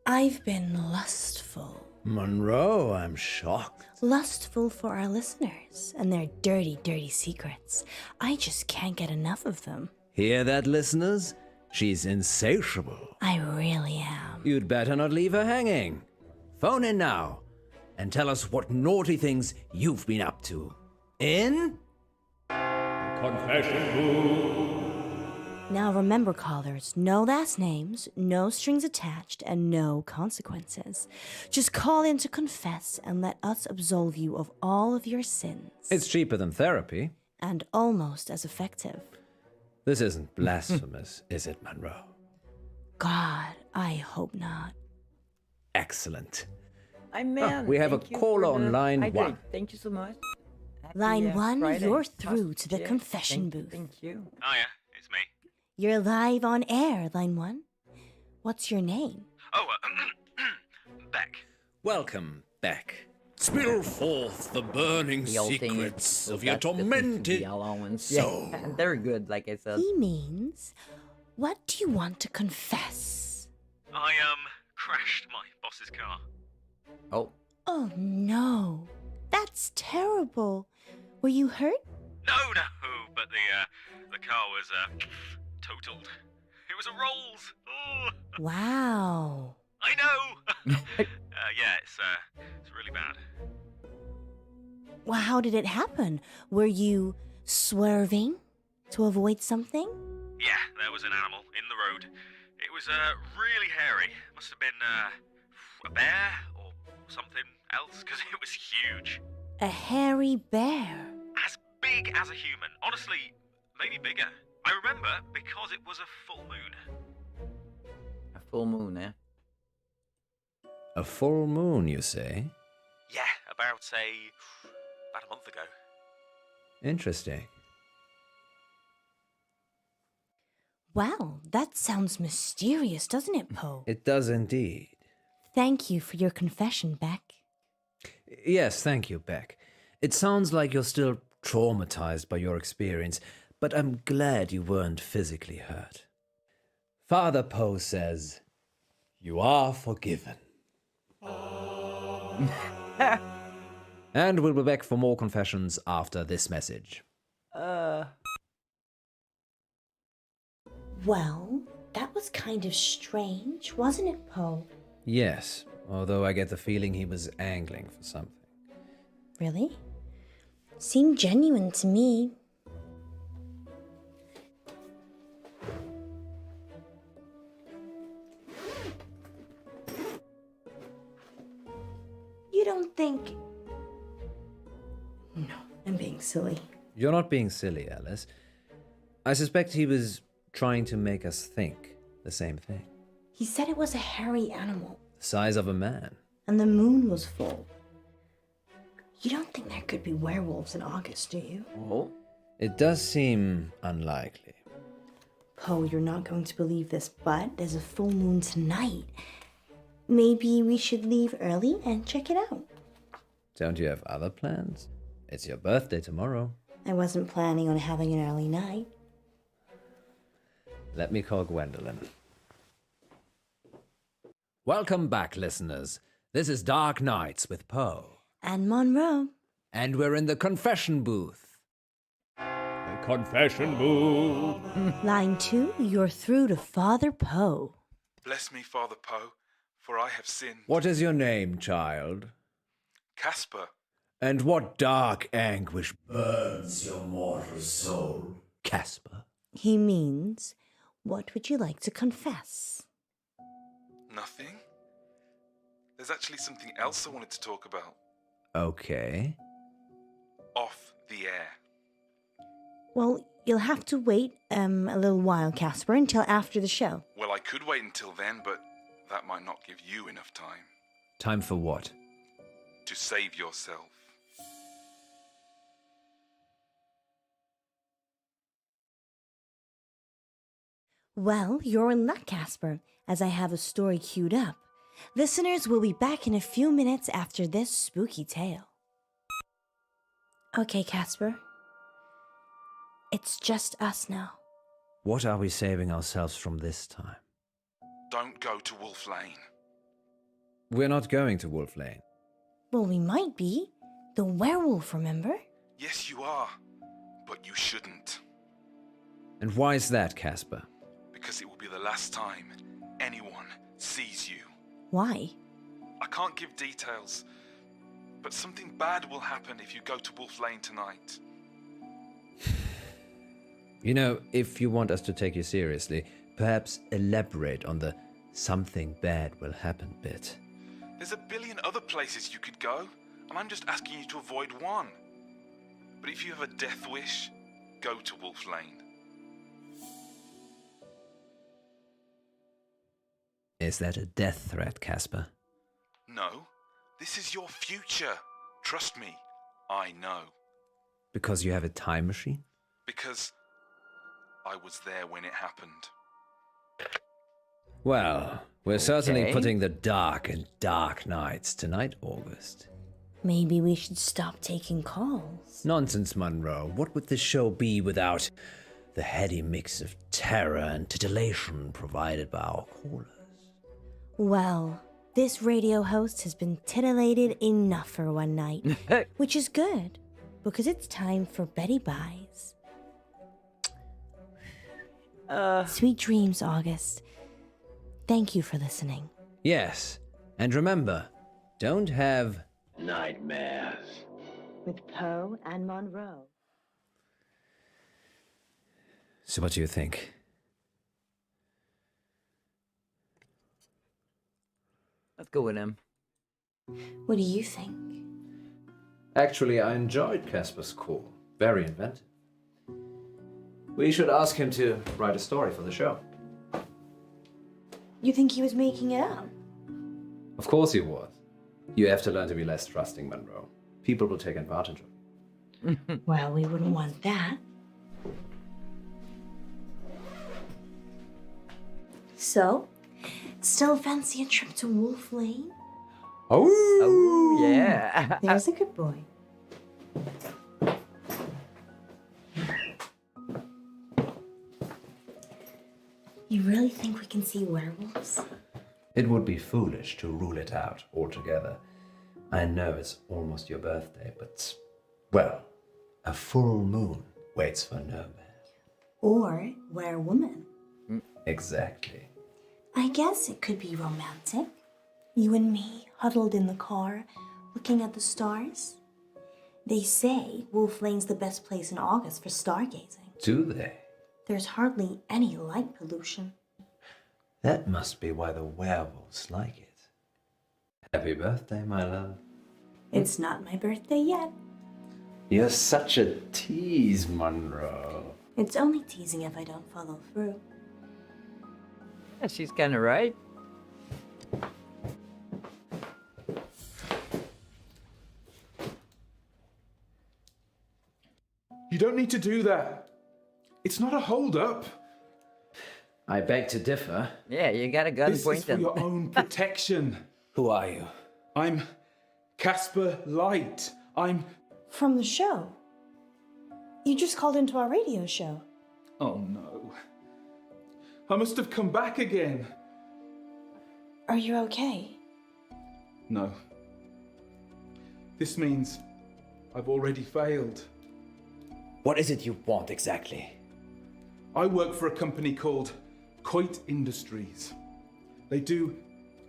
I've been lustful. Munro, I'm shocked. Lustful for our listeners and their dirty, dirty secrets. I just can't get enough of them. Hear that, listeners? She's insatiable. I really am. You'd better not leave her hanging. Phone in now and tell us what naughty things you've been up to. In? Confession booth. Now remember, callers, no last names, no strings attached, and no consequences. Just call in to confess and let us absolve you of all of your sins. It's cheaper than therapy. And almost as effective. This isn't blasphemous, is it, Munro? God, I hope not. Excellent. We have a caller on line 1. Thank you so much. Line 1, Friday. you're through to the Yeah, confession booth. Thank you. Oh yeah, it's me. You're live on air, Line 1. What's your name? Oh, Beck. Welcome back. Spill forth the burning The old thing secrets is of your that fits into tormented the allowance. soul. Yeah, they're good, like I said. He means, what do you want to confess? I, crashed my boss's car. Oh. Oh no, that's terrible. Were you hurt? No, but the car was, totaled. It was a Rolls. Oh, Wow. I know! Yeah, it's really bad. Well, how did it happen? Were you swerving to avoid something? Yeah, there was an animal in the road. It was, really hairy. Must have been, a bear or something else, because it was huge. A hairy bear. As big as a human. Honestly, maybe bigger. I remember because it was a full moon. A full moon, eh? A full moon, you say? Yeah, about a month ago. Interesting. Well, that sounds mysterious, doesn't it, Poe? It does indeed. Thank you for your confession, Beck. Yes, thank you, Beck. It sounds like you're still traumatized by your experience, but I'm glad you weren't physically hurt. Father Poe says, you are forgiven. And we'll be back for more confessions after this message. Well, that was kind of strange, wasn't it, Poe? Yes, although I get the feeling he was angling for something. Really? Seemed genuine to me. You don't think... No, I'm being silly. You're not being silly, Alice. I suspect he was trying to make us think the same thing. He said it was a hairy animal. The size of a man. And the moon was full. You don't think there could be werewolves in August, do you? Oh. It does seem unlikely. Poe, you're not going to believe this, but there's a full moon tonight. Maybe we should leave early and check it out. Don't you have other plans? It's your birthday tomorrow. I wasn't planning on having an early night. Let me call Gwendolyn. Welcome back, listeners. This is Dark Nights with Poe. And Munro. And we're in the confession booth. The confession booth. Line 2, you're through to Father Poe. Bless me, Father Poe, for I have sinned. What is your name, child? Casper. And what dark anguish burns your mortal soul, Casper? He means, what would you like to confess? Nothing. There's actually something else I wanted to talk about. Okay. Off the air. Well, you'll have to wait a little while, Casper, until after the show. Well, I could wait until then, but that might not give you enough time. Time for what? To save yourself. Well, you're in luck, Casper, as I have a story queued up. Listeners will be back in a few minutes after this spooky tale. Okay, Casper. It's just us now. What are we saving ourselves from this time? Don't go to Wolf Lane. We're not going to Wolf Lane. Well, we might be. The werewolf, remember? Yes, you are. But you shouldn't. And why is that, Casper? Because it will be the last time anyone sees you. Why? I can't give details, but something bad will happen if you go to Wolf Lane tonight. You know, if you want us to take you seriously, perhaps elaborate on the something bad will happen bit. There's a billion other places you could go, and I'm just asking you to avoid one. But if you have a death wish, go to Wolf Lane. Is that a death threat, Casper? No, this is your future. Trust me, I know. Because you have a time machine? Because I was there when it happened. Well, We're certainly Okay. putting the dark in dark nights tonight, August. Maybe we should stop taking calls. Nonsense, Munro. What would this show be without the heady mix of terror and titillation provided by our callers? Well, this radio host has been titillated enough for one night, which is good, because it's time for Betty Buys. Sweet dreams, August. Thank you for listening. Yes, and remember, don't have nightmares. With Poe and Munro. So what do you think? Let's go with him. What do you think? Actually, I enjoyed Casper's call. Very inventive. We should ask him to write a story for the show. You think he was making it up? Of course he was. You have to learn to be less trusting, Munro. People will take advantage of you. Well, we wouldn't want that. So, still fancy a trip to Wolf Lane? Oh, yeah. There's a good boy. You really think we can see werewolves? It would be foolish to rule it out altogether. I know it's almost your birthday, but, well, a full moon waits for no man. Or werewoman. Exactly. I guess it could be romantic. You and me huddled in the car, looking at the stars. They say Wolf Lane's the best place in August for stargazing. Do they? There's hardly any light pollution. That must be why the werewolves like it. Happy birthday, my love. It's not my birthday yet. You're such a tease, Munro. It's only teasing if I don't follow through. Yeah, she's kind of right. You don't need to do that. It's not a hold-up. I beg to differ. Yeah, you got a gun This is pointed. for your own protection. Who are you? I'm Casper Light. I'm... From the show. You just called into our radio show. Oh no. I must have come back again. Are you okay? No. This means I've already failed. What is it you want exactly? I work for a company called Coit Industries. They do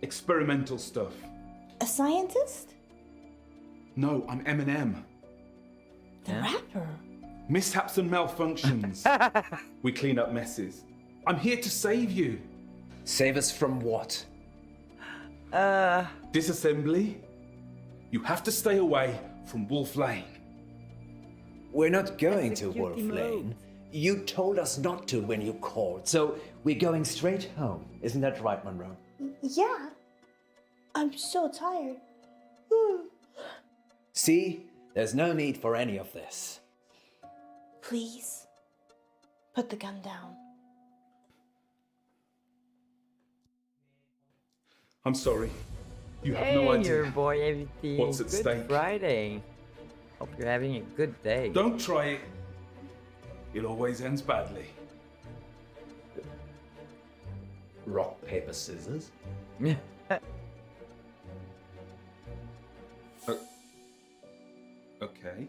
experimental stuff. A scientist? No, I'm Eminem. The rapper? Mishaps and malfunctions. We clean up messes. I'm here to save you. Save us from what? Disassembly? You have to stay away from Wolf Lane. We're not going to Wolf Lane. You told us not to when you called, so we're going straight home. Isn't that right, Munro? Yeah. I'm so tired. See? There's no need for any of this. Please, put the gun down. I'm sorry. You have Hey, no idea. your boy, everything. What's at Good stake. Friday. Hope you're having a good day. Don't try it. It always ends badly. Rock, paper, scissors? Okay.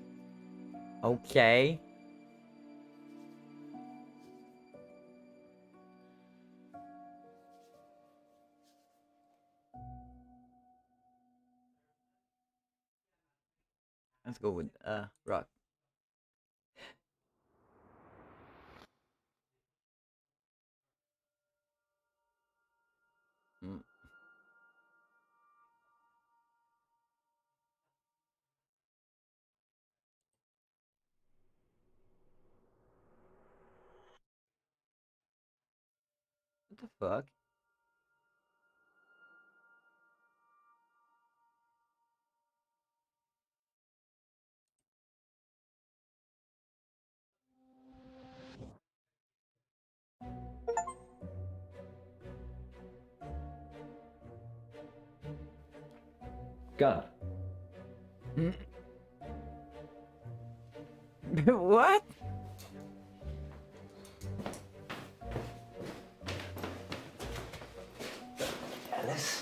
Okay. Let's go with rock. Mm. What the fuck? gun. What? Alice?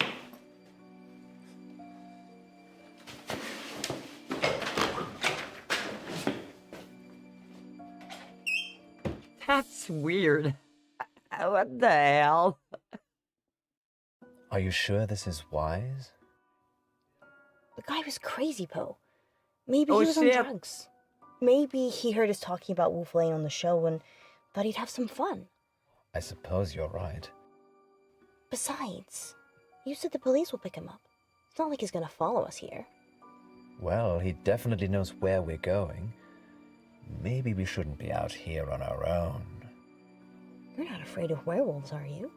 That's weird. What the hell? Are you sure this is wise? The guy was crazy, Poe. Maybe Oh, he was shit. on drugs. Maybe he heard us talking about Wolf Lane on the show and thought he'd have some fun. I suppose you're right. Besides, you said the police will pick him up. It's not like he's gonna follow us here. Well, he definitely knows where we're going. Maybe we shouldn't be out here on our own. You're not afraid of werewolves, are you?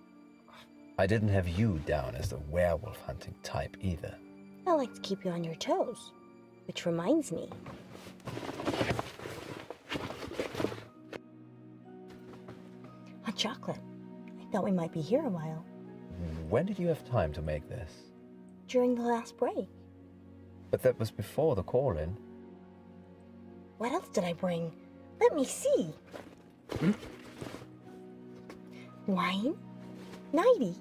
I didn't have you down as the werewolf hunting type either. I like to keep you on your toes. Which reminds me. Hot chocolate. I thought we might be here a while. When did you have time to make this? During the last break. But that was before the call-in. What else did I bring? Let me see. Wine? 90.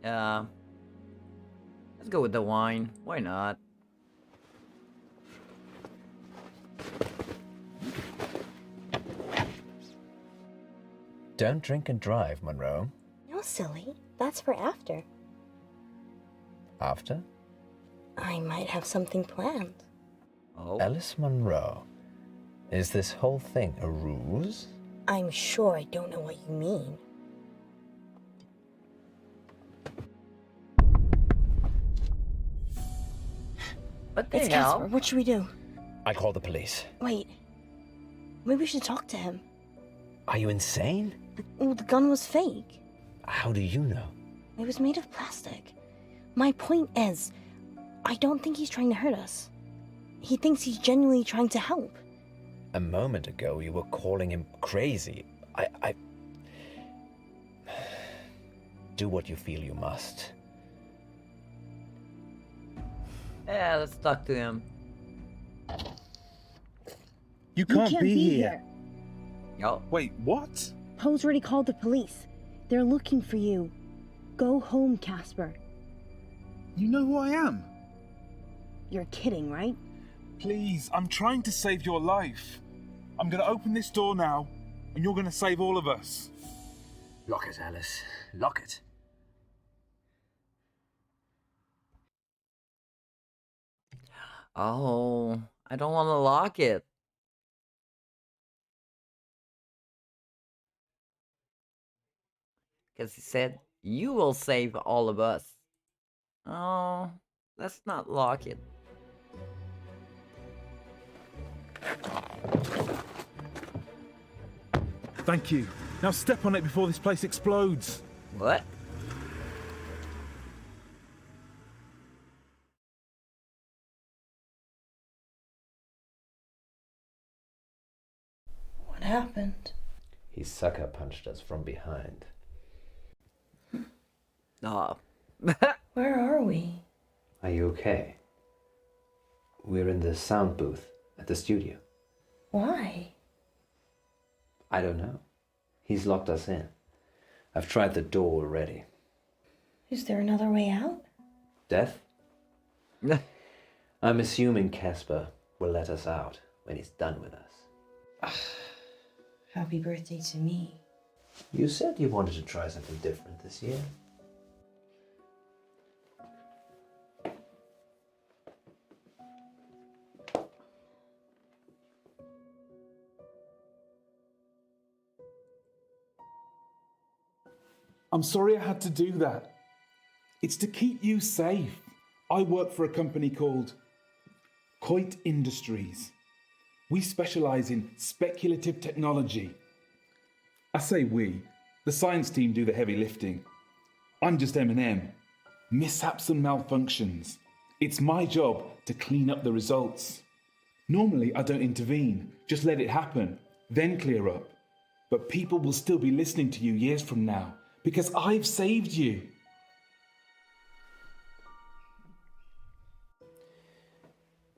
Let's go with the wine. Why not? Don't drink and drive, Munro. No, silly. That's for after. After? I might have something planned. Oh. Alice Munro, is this whole thing a ruse? I'm sure I don't know what you mean. What the It's hell? Casper. What should we do? I call the police. Wait. Maybe we should talk to him. Are you insane? The gun was fake. How do you know? It was made of plastic. My point is, I don't think he's trying to hurt us. He thinks he's genuinely trying to help. A moment ago, you were calling him crazy. I... Do what you feel you must. Yeah, let's talk to him. You can't be here. Yo. Wait, what? Poe's already called the police. They're looking for you. Go home, Casper. You know who I am? You're kidding, right? Please, I'm trying to save your life. I'm going to open this door now, and you're going to save all of us. Lock it, Alice. Lock it. Oh, I don't want to lock it. Because he said, you will save all of us. Oh, let's not lock it. Thank you. Now step on it before this place explodes. What? What happened? He sucker punched us from behind. Oh. Where are we? Are you okay? We're in the sound booth at the studio. Why? I don't know. He's locked us in. I've tried the door already. Is there another way out? Death? I'm assuming Casper will let us out when he's done with us. Happy birthday to me. You said you wanted to try something different this year. I'm sorry I had to do that. It's to keep you safe. I work for a company called Coit Industries. We specialize in speculative technology. I say we. The science team do the heavy lifting. I'm just M&M. Mishaps and malfunctions. It's my job to clean up the results. Normally, I don't intervene. Just let it happen, then clear up. But people will still be listening to you years from now because I've saved you.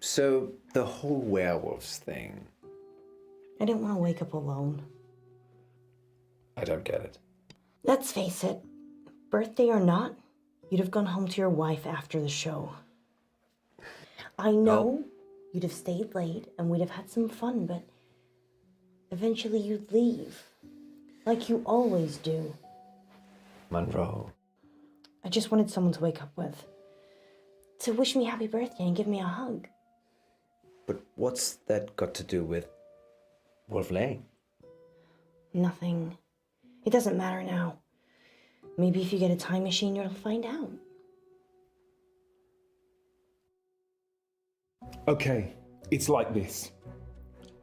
So, the whole werewolves thing. I didn't want to wake up alone. I don't get it. Let's face it, birthday or not, you'd have gone home to your wife after the show. I know you'd have stayed late and we'd have had some fun, but eventually you'd leave. Like you always do. Munro. I just wanted someone to wake up with. To wish me happy birthday and give me a hug. But what's that got to do with Wolf Lane? Nothing. It doesn't matter now. Maybe if you get a time machine, you'll find out. Okay, it's like this.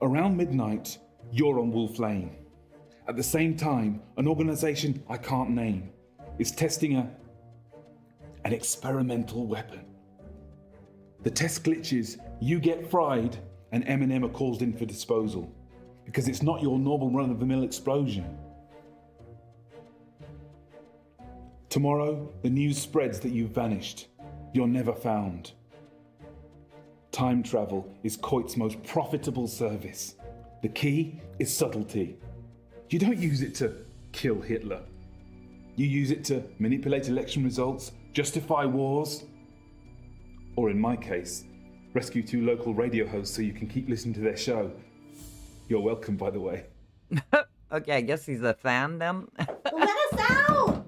Around midnight, you're on Wolf Lane. At the same time, an organisation I can't name is testing an experimental weapon. The test glitches, you get fried, and M&M are called in for disposal. Because it's not your normal run-of-the-mill explosion. Tomorrow, the news spreads that you've vanished. You're never found. Time travel is Coit's most profitable service. The key is subtlety. You don't use it to kill Hitler. You use it to manipulate election results, justify wars, or in my case, rescue 2 local radio hosts so you can keep listening to their show. You're welcome, by the way. Okay, I guess he's a fan then. Let us out!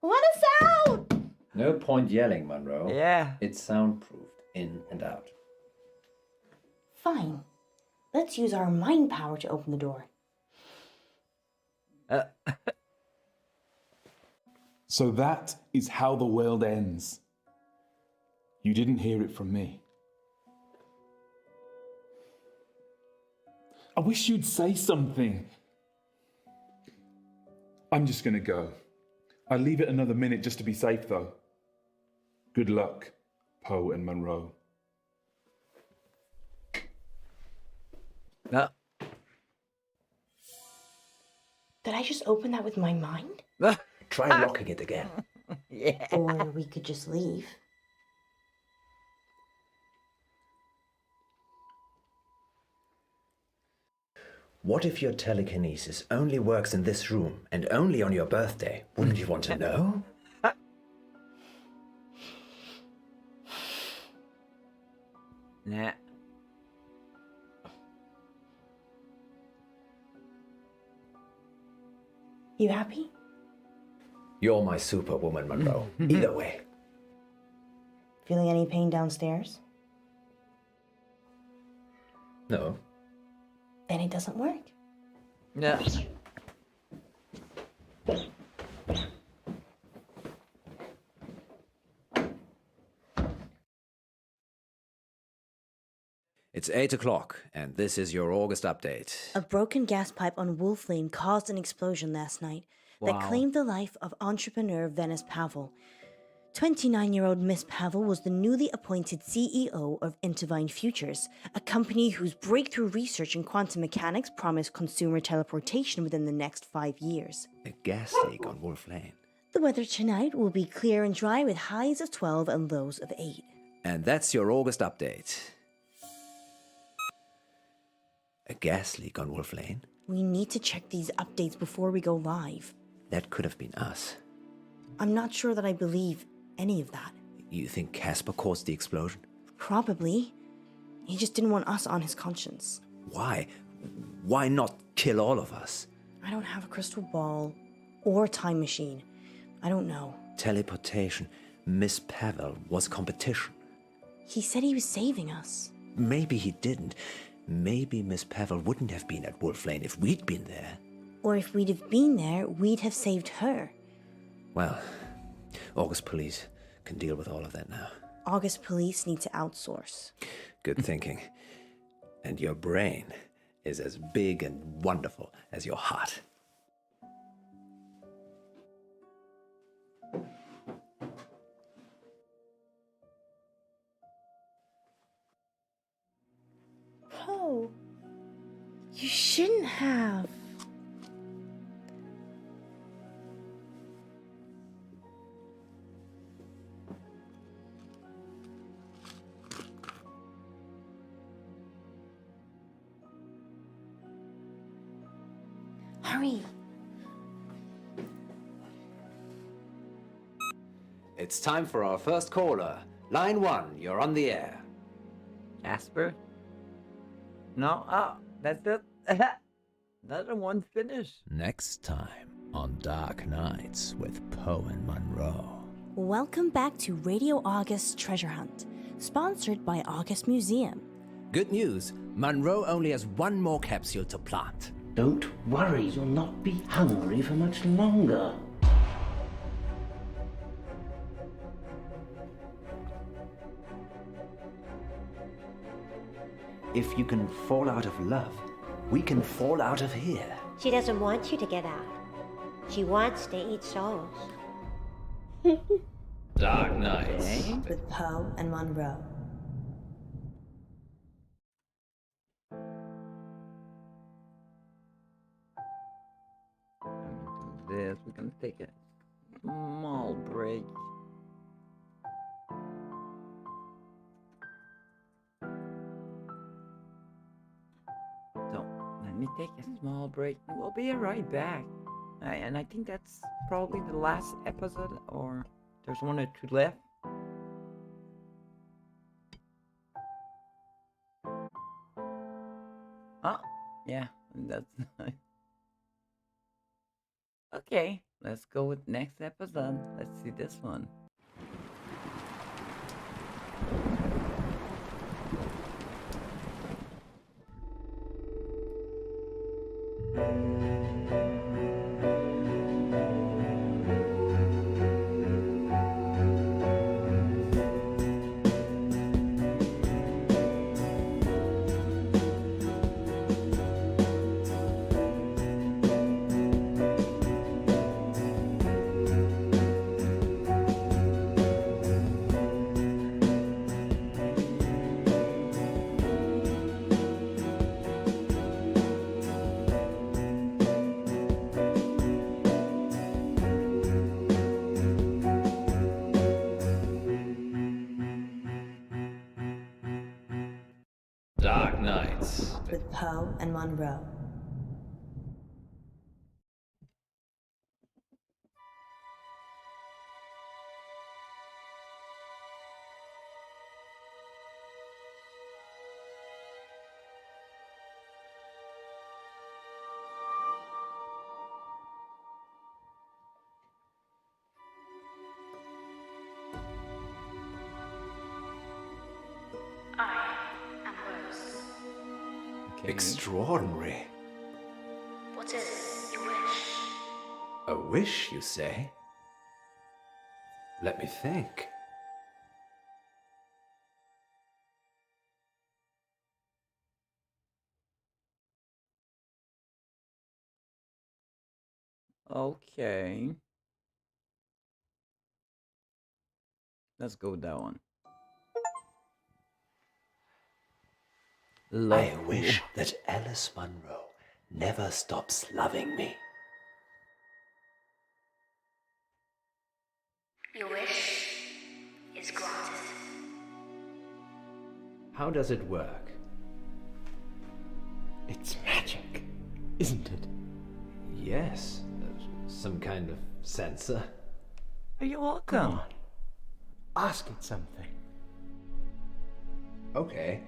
Let us out! No point yelling, Munro. Yeah. It's soundproofed, in and out. Fine. Let's use our mind power to open the door. So that is how the world ends. You didn't hear it from me. I wish you'd say something. I'm just gonna go. I'll leave it another minute just to be safe, though. Good luck, Poe and Munro. Did I just open that with my mind? Try locking it again. Yeah. Or we could just leave. What if your telekinesis only works in this room and only on your birthday? Wouldn't you want to know? Nah. You happy? You're my superwoman, Munro. Either way. Feeling any pain downstairs? No. Then it doesn't work. Yeah. It's 8 o'clock, and this is your August update. A broken gas pipe on Wolf Lane caused an explosion last night that claimed the life of entrepreneur Venice Pavel. 29-year-old Miss Pavel was the newly appointed CEO of Intervine Futures, a company whose breakthrough research in quantum mechanics promised consumer teleportation within the next 5 years. A gas leak on Wolf Lane. The weather tonight will be clear and dry with highs of 12 and lows of 8. And that's your August update. A gas leak on Wolf Lane? We need to check these updates before we go live. That could have been us. I'm not sure that I believe any of that. You think Casper caused the explosion? Probably. He just didn't want us on his conscience. Why? Why not kill all of us? I don't have a crystal ball or time machine. I don't know. Teleportation. Miss Pavel was competition. He said he was saving us. Maybe he didn't. Maybe Miss Pavel wouldn't have been at Wolf Lane if we'd been there. Or if we'd have been there, we'd have saved her. Well, August police can deal with all of that now. August police need to outsource. Good thinking. And your brain is as big and wonderful as your heart. Poe, you shouldn't have. Hurry. It's time for our first caller. Line 1, you're on the air. Jasper? No? Oh, that's it. Another one finished. Next time on Dark Nights with Poe and Munro. Welcome back to Radio August Treasure Hunt, sponsored by August Museum. Good news, Munro only has one more capsule to plant. Don't worry, you'll not be hungry for much longer. If you can fall out of love, we can fall out of here. She doesn't want you to get out. She wants to eat souls. Dark Nights. With Poe and Munro. This, we're gonna take a small break. So, let me take a small break. We'll be right back. And I think that's probably the last episode, or there's one or two left. Oh, yeah, that's okay, let's go with next episode. Let's see this one. Dark Nights. With Poe and Munro. Extraordinary. What is your wish? A wish, you say? Let me think. Okay. Let's go with that one. I wish that Alice Munro never stops loving me. Your wish is granted. How does it work? It's magic, isn't it? Yes, some kind of sensor. You're welcome. Come on. Ask it something. Okay.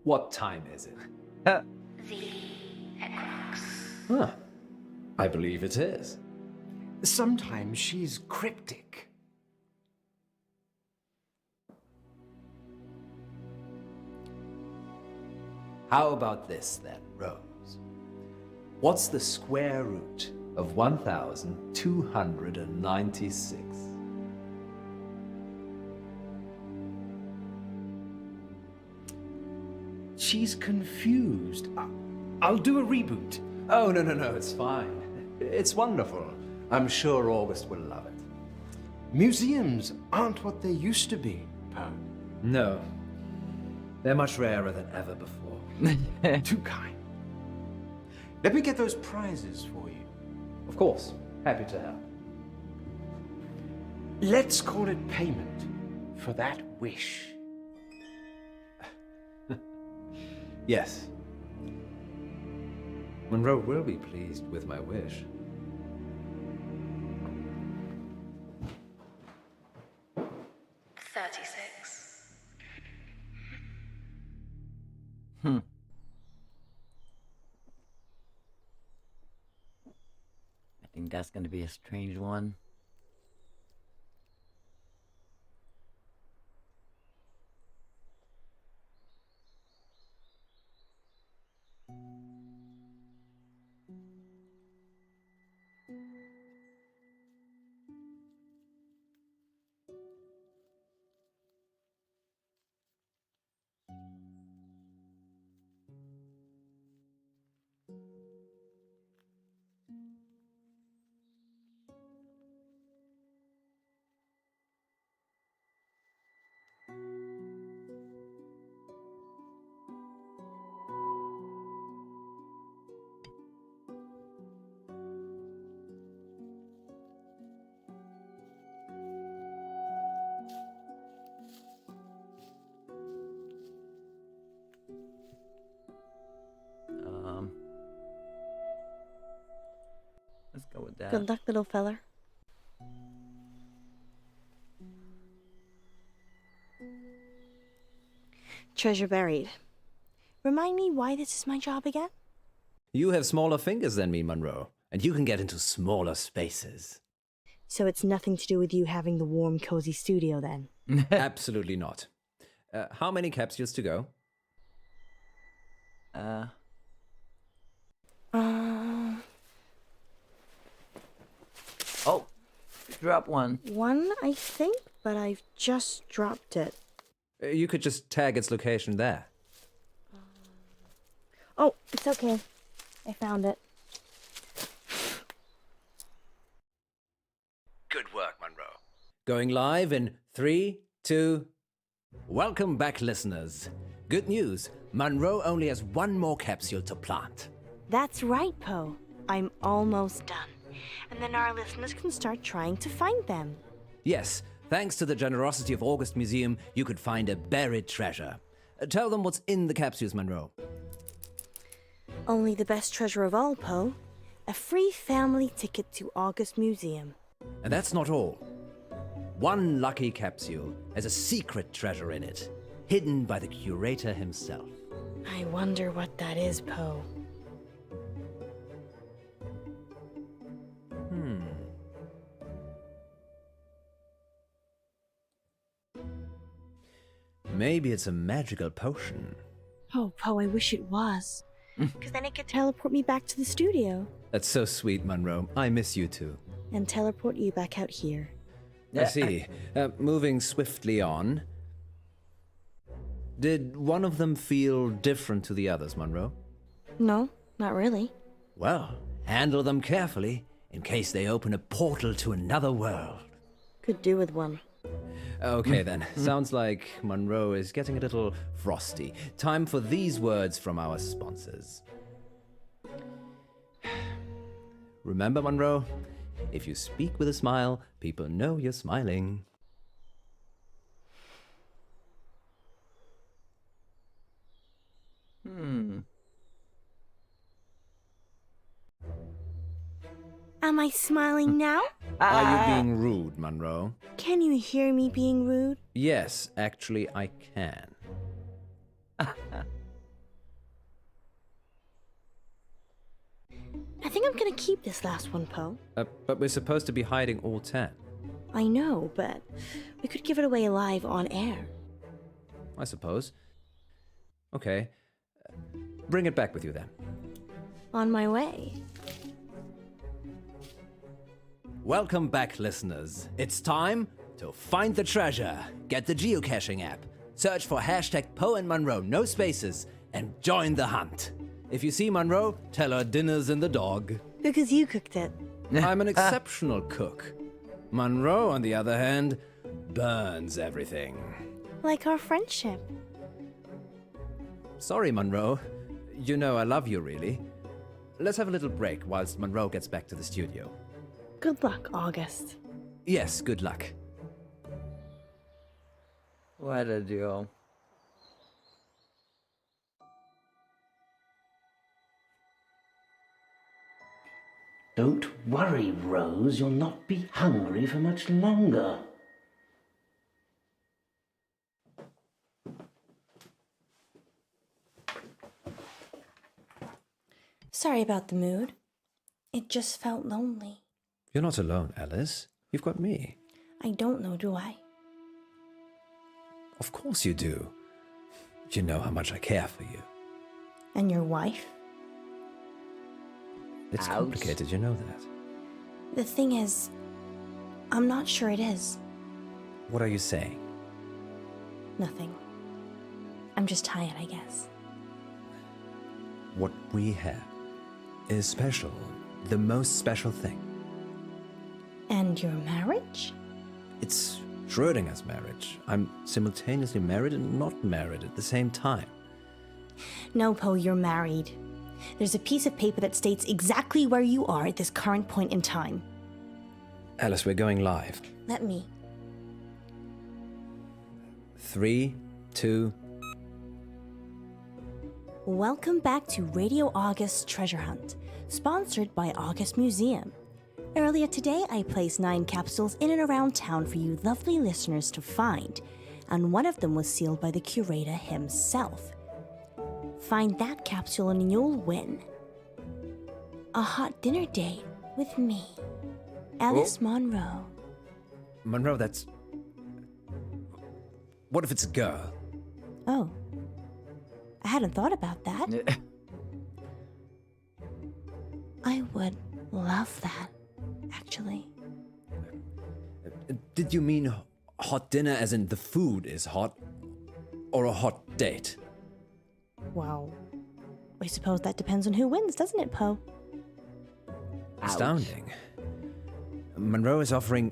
What time is it? The equinox. Huh. I believe it is. Sometimes she's cryptic. How about this then, Rose? What's the square root of 1,296? She's confused. I'll do a reboot. Oh, no, it's fine. It's wonderful. I'm sure August will love it. Museums aren't what they used to be, Poe. No. They're much rarer than ever before. Too kind. Let me get those prizes for you. Of course. Happy to help. Let's call it payment for that wish? Yes. Munro will be pleased with my wish. I think that's going to be a strange one. Let's go with that. Good luck, little feller. Treasure buried. Remind me why this is my job again? You have smaller fingers than me, Munro, and you can get into smaller spaces. So it's nothing to do with you having the warm, cozy studio then? Absolutely not. How many capsules to go? Oh, drop one. One, I think, but I've just dropped it. You could just tag its location there. Oh, it's okay. I found it. Good work, Munro. Going live in 3, 2... Welcome back, listeners. Good news, Munro only has one more capsule to plant. That's right, Poe. I'm almost done. And then our listeners can start trying to find them. Yes, thanks to the generosity of August Museum, you could find a buried treasure. Tell them what's in the capsules, Munro. Only the best treasure of all, Poe. A free family ticket to August Museum. And that's not all. One lucky capsule has a secret treasure in it, hidden by the curator himself. I wonder what that is, Poe. Maybe it's a magical potion. Oh, Poe, I wish it was. Because then it could teleport me back to the studio. That's so sweet, Munro. I miss you too. And teleport you back out here. I see. Moving swiftly on. Did one of them feel different to the others, Munro? No, not really. Well, handle them carefully, in case they open a portal to another world. Could do with one. Okay then, sounds like Munro is getting a little frosty. Time for these words from our sponsors. Remember, Munro, if you speak with a smile, people know you're smiling. Am I smiling now? Are you being rude, Munro? Can you hear me being rude? Yes, actually, I can. I think I'm gonna keep this last one, Poe. But we're supposed to be hiding all 10. I know, but we could give it away live on air. I suppose. Okay. Bring it back with you then. On my way. Welcome back, listeners. It's time to find the treasure. Get the geocaching app. Search for hashtag Poe and Munro, no spaces, and join the hunt. If you see Munro, tell her dinner's in the dog. Because you cooked it. I'm an exceptional cook. Munro, on the other hand, burns everything. Like our friendship. Sorry, Munro. You know I love you, really. Let's have a little break whilst Munro gets back to the studio. Good luck, August. Yes, good luck. What a duo. Don't worry, Rose. You'll not be hungry for much longer. Sorry about the mood. It just felt lonely. You're not alone, Alice. You've got me. I don't know, do I? Of course you do. You know how much I care for you. And your wife? It's complicated, you know that. The thing is, I'm not sure it is. What are you saying? Nothing. I'm just tired, I guess. What we have is special. The most special thing. And your marriage? It's Schrödinger's marriage. I'm simultaneously married and not married at the same time. No, Poe, you're married. There's a piece of paper that states exactly where you are at this current point in time. Alice, we're going live. Let me. 3, 2... Welcome back to Radio August's Treasure Hunt, sponsored by August Museum. Earlier today, I placed 9 capsules in and around town for you lovely listeners to find, and one of them was sealed by the curator himself. Find that capsule and you'll win. A hot dinner date with me, Alice Munro. Munro, that's... What if it's a girl? Oh. I hadn't thought about that. I would love that, actually. Did you mean hot dinner as in the food is hot? Or a hot date? Well, I suppose that depends on who wins, doesn't it, Poe? Astounding. Munro is offering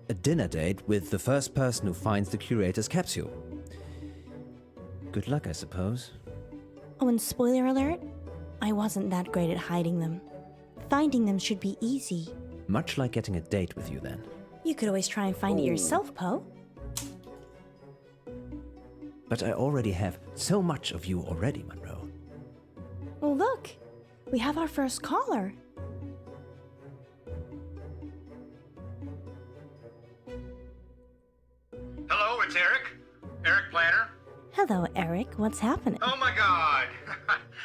a dinner date with the first person who finds the curator's capsule. Good luck, I suppose. Oh, and spoiler alert, I wasn't that great at hiding them. Finding them should be easy. Much like getting a date with you, then. You could always try and find it yourself, Poe. But I already have so much of you already, Munro. Oh, look. We have our first caller. Hello, it's Eric. Eric Planner. Hello, Eric. What's happening? Oh my God.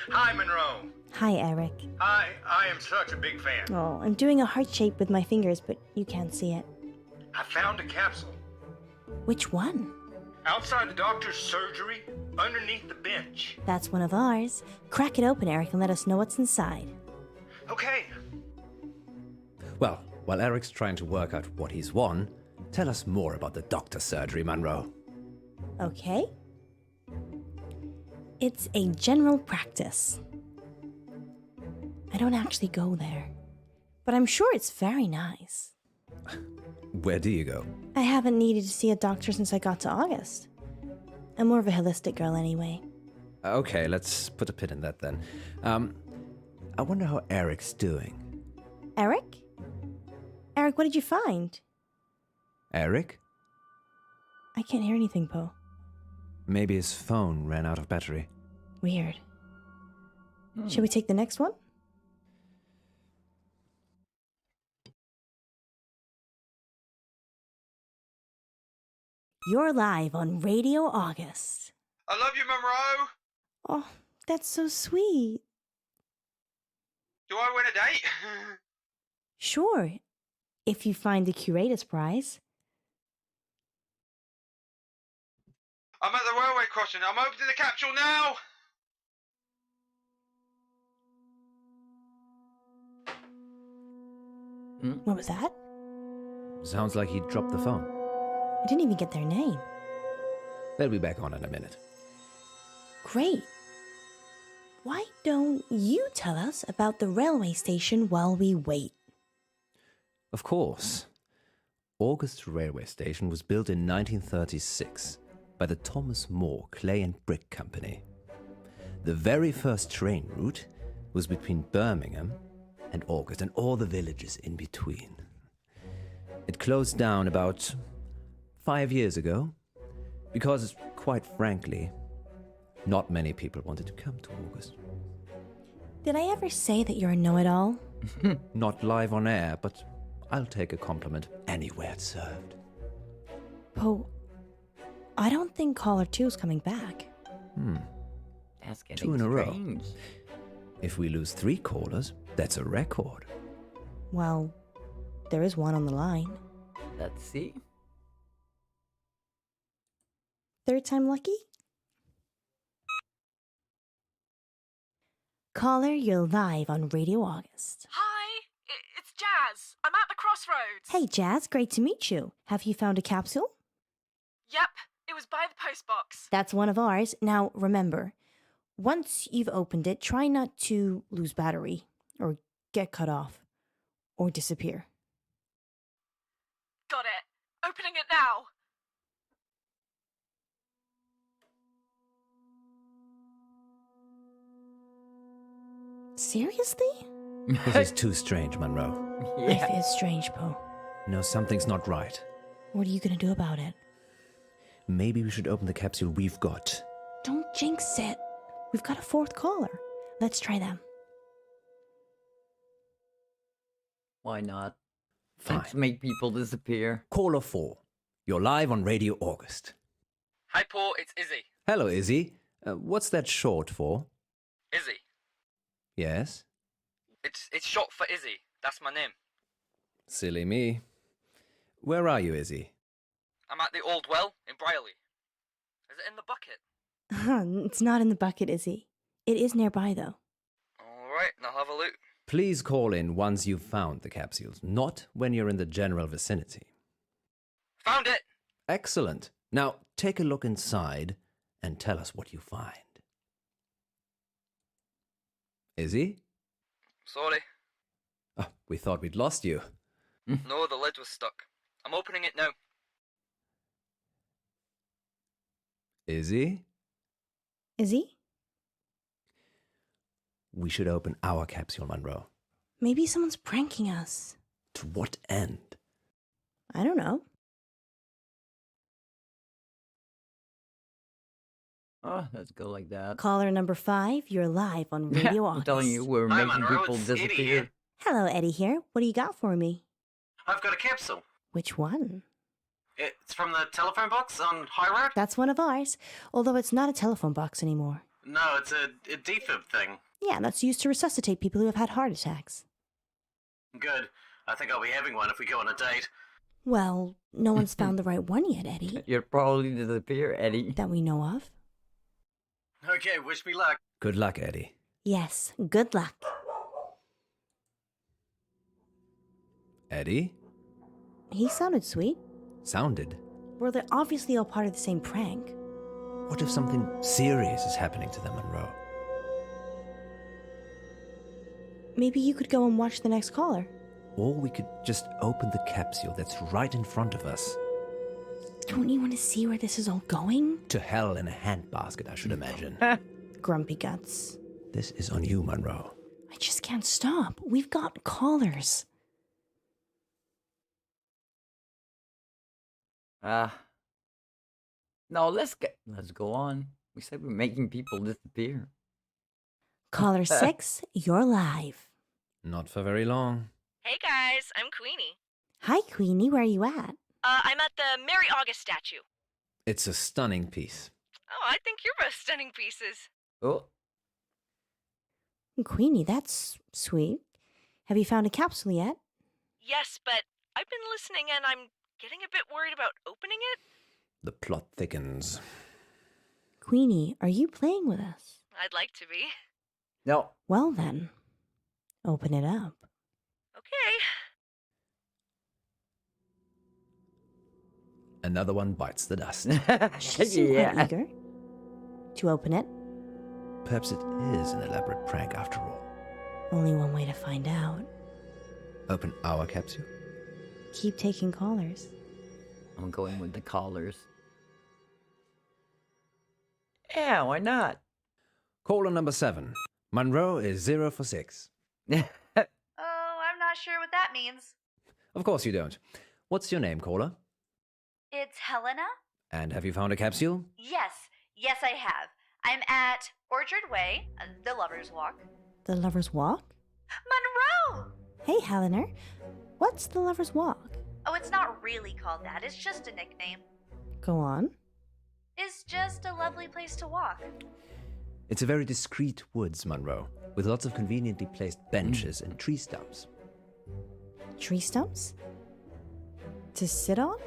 Hi, Monroe. Hi, Eric. I am such a big fan. Oh, I'm doing a heart shape with my fingers, but you can't see it. I found a capsule. Which one? Outside the doctor's surgery, underneath the bench. That's one of ours. Crack it open, Eric, and let us know what's inside. Okay. Well, while Eric's trying to work out what he's won, tell us more about the doctor's surgery, Munro. Okay. It's a general practice. I don't actually go there, but I'm sure it's very nice. Where do you go? I haven't needed to see a doctor since I got to August. I'm more of a holistic girl anyway. Okay, let's put a pin in that then. I wonder how Eric's doing. Eric? Eric, what did you find? Eric? I can't hear anything, Poe. Maybe his phone ran out of battery. Weird. Shall we take the next one? You're live on Radio August. I love you, Monroe. Oh, that's so sweet. Do I win a date? Sure, if you find the curator's prize. I'm at the railway crossing. I'm opening the capsule now. What was that? Sounds like he dropped the phone. I didn't even get their name. They'll be back on in a minute. Great. Why don't you tell us about the railway station while we wait? Of course. August Railway Station was built in 1936 by the Thomas More Clay and Brick Company. The very first train route was between Birmingham and August and all the villages in between. It closed down about 5 years ago, Because, quite frankly, not many people wanted to come to August. Did I ever say that you're a know-it-all? Not live on air, but I'll take a compliment anywhere it's served. Poe, I don't think caller 2's coming back. That's getting 2 in a row. strange. If we lose 3 callers, that's a record. Well, there is one on the line. Let's see. Third time lucky? Caller, you're live on Radio August. Hi, it's Jazz. I'm at the crossroads. Hey, Jazz, great to meet you. Have you found a capsule? Yep, it was by the postbox. That's one of ours. Now, remember, once you've opened it, try not to lose battery, or get cut off, or disappear. Got it. Opening it now. Seriously? This is too strange, Munro. Life is strange, Poe. No, something's not right. What are you gonna do about it? Maybe we should open the capsule we've got. Don't jinx it. We've got a 4th caller. Let's try them. Why not? Fine. Let's make people disappear. Caller 4. You're live on Radio August. Hi, Paul. It's Izzy. Hello, Izzy. What's that short for? Izzy. Yes? It's short for Izzy. That's my name. Silly me. Where are you, Izzy? I'm at the Old Well in Brierley. Is it in the bucket? It's not in the bucket, Izzy. It is nearby, though. All right, now have a look. Please call in once you've found the capsules, not when you're in the general vicinity. Found it! Excellent. Now, take a look inside and tell us what you find. Izzy? Sorry. Oh, we thought we'd lost you. No, the lid was stuck. I'm opening it now. Izzy? Izzy? We should open our capsule, Munro. Maybe someone's pranking us. To what end? I don't know. Oh, let's go like that. Caller number 5, you're live on Radio I'm August. telling you, we're Hi, making Munro, people it's Eddie disappear. here. Hello, Eddie here. What do you got for me? I've got a capsule. Which one? It's from the telephone box on High Road. That's one of ours, although it's not a telephone box anymore. No, it's a defib thing. Yeah, that's used to resuscitate people who have had heart attacks. Good. I think I'll be having one if we go on a date. Well, no one's found the right one yet, Eddie. You'll probably disappear, Eddie. That we know of. Okay, wish me luck. Good luck, Eddie. Yes, good luck. Eddie? He sounded sweet. Sounded. Well, they're obviously all part of the same prank. What if something serious is happening to them, Munro? Maybe you could go and watch the next caller. Or we could just open the capsule that's right in front of us. Don't you want to see where this is all going? To hell in a handbasket, I should imagine. Grumpy guts. This is on you, Munro. I just can't stop. We've got callers. No, let's go on. We said we're making people disappear. Caller 6, you're live. Not for very long. Hey guys, I'm Queenie. Hi, Queenie. Where are you at? I'm at the Mary August statue. It's a stunning piece. Oh, I think you're both stunning pieces. Oh. Queenie, that's sweet. Have you found a capsule yet? Yes, but I've been listening and I'm getting a bit worried about opening it. The plot thickens. Queenie, are you playing with us? I'd like to be. No. Well then, open it up. Okay. Another one bites the dust. She seemed quite eager to open it. Perhaps it is an elaborate prank after all. Only one way to find out. Open our capsule? Keep taking callers. I'm going with the callers. Yeah, why not? Caller number 7. Munro is 0 for 6. Oh, I'm not sure what that means. Of course you don't. What's your name, caller? It's Helena? And have you found a capsule? Yes, I have. I'm at Orchard Way, the Lover's Walk. The Lover's Walk? Munro! Hey, Helena. What's the Lover's Walk? Oh, it's not really called that. It's just a nickname. Go on. It's just a lovely place to walk. It's a very discreet woods, Munro, with lots of conveniently placed benches and tree stumps. Tree stumps? To sit on?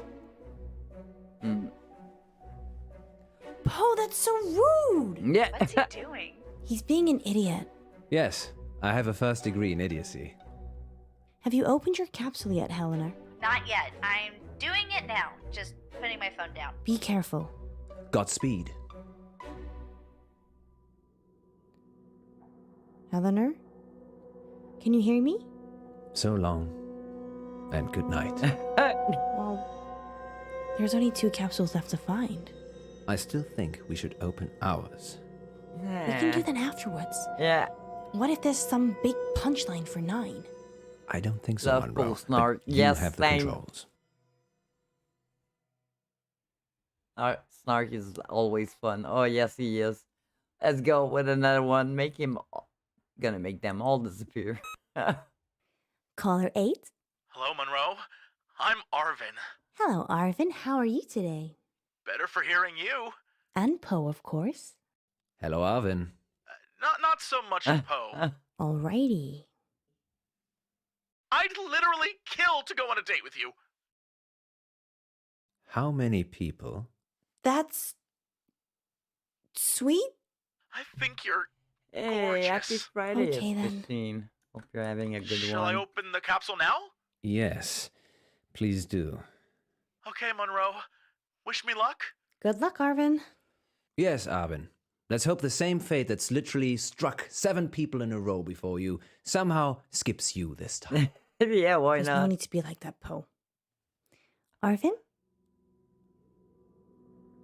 Poe, that's so rude! Yeah. What's he doing? He's being an idiot. Yes, I have a first degree in idiocy. Have you opened your capsule yet, Helena? Not yet. I'm doing it now. Just putting my phone down. Be careful. Godspeed. Helena? Can you hear me? So long, and good night. Well, there's only 2 capsules left to find. I still think we should open ours. We can do that afterwards. Yeah. What if there's some big punchline for 9? I don't think so, Love Munro. full snark. But Yes, you have the same. controls. Snark is always fun. Oh, yes, he is. Let's go with another one. Make him... Gonna make them all disappear. Caller 8? Hello, Monroe. I'm Arvin. Hello, Arvin. How are you today? Better for hearing you. And Poe, of course. Hello, Arvin. Not so much Poe. Alrighty. I'd literally kill to go on a date with you. How many people? That's... sweet? I think you're Hey, happy gorgeous. Friday, Okay, it's then. 15. Hope you're having a good Shall one. I open the capsule now? Yes, please do. Okay, Monroe. Wish me luck. Good luck, Arvin. Yes, Arvin. Let's hope the same fate that's literally struck 7 people in a row before you somehow skips you this time. Yeah, why There's not? no need to be like that, Poe. Arvin?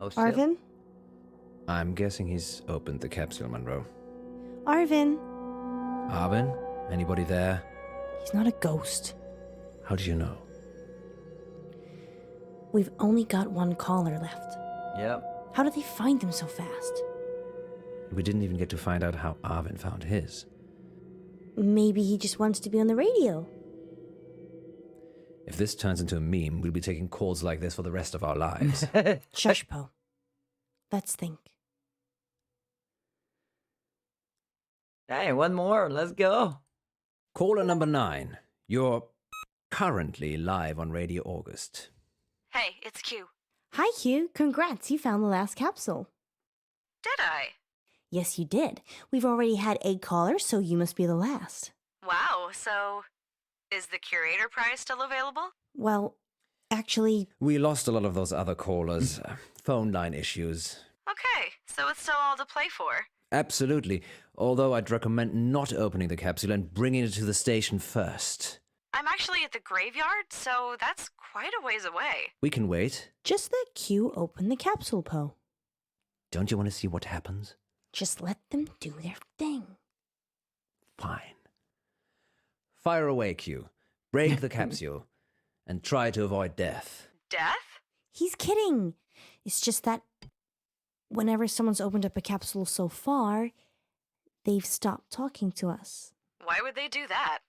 Oh, shit. Arvin? I'm guessing he's opened the capsule, Munro. Arvin? Arvin? Anybody there? He's not a ghost. How do you know? We've only got 1 caller left. Yep. How did they find them so fast? We didn't even get to find out how Arvin found his. Maybe he just wants to be on the radio. If this turns into a meme, we'll be taking calls like this for the rest of our lives. Shush, Poe. Let's think. Hey, one more. Let's go. Caller number 9. You're currently live on Radio August. Hey, it's Q. Hi, Hugh. Congrats, you found the last capsule. Did I? Yes, you did. We've already had 8 callers, so you must be the last. Wow, so is the curator prize still available? Well, actually... We lost a lot of those other callers. Phone line issues. Okay, so it's still all to play for. Absolutely. Although I'd recommend not opening the capsule and bringing it to the station first. I'm actually at the graveyard, so that's quite a ways away. We can wait. Just let Q open the capsule, Poe. Don't you want to see what happens? Just let them do their thing. Fine. Fire away, Q. Break the capsule. And try to avoid death. Death? He's kidding. It's just that whenever someone's opened up a capsule so far, they've stopped talking to us. Why would they do that?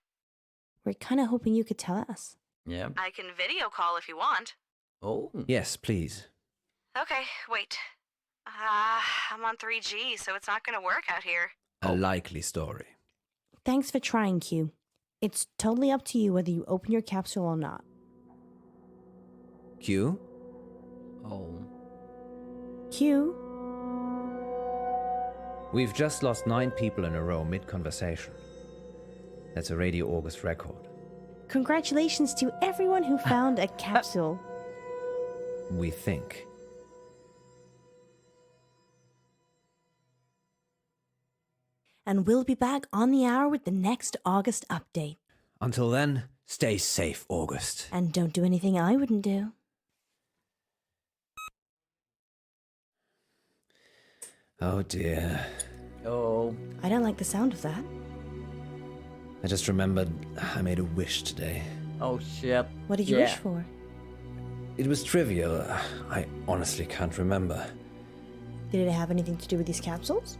We're kind of hoping you could tell us. Yeah. I can video call if you want. Oh. Yes, please. Okay, wait. I'm on 3G, so it's not going to work out here. A likely story. Thanks for trying, Q. It's totally up to you whether you open your capsule or not. Q? Oh. Q? We've just lost 9 people in a row mid-conversation. That's a Radio August record. Congratulations to everyone who found a capsule. We think. And we'll be back on the hour with the next August update. Until then, stay safe, August. And don't do anything I wouldn't do. Oh dear. Oh. I don't like the sound of that. I just remembered I made a wish today. Oh shit. What did you wish for? It was trivial. I honestly can't remember. Did it have anything to do with these capsules?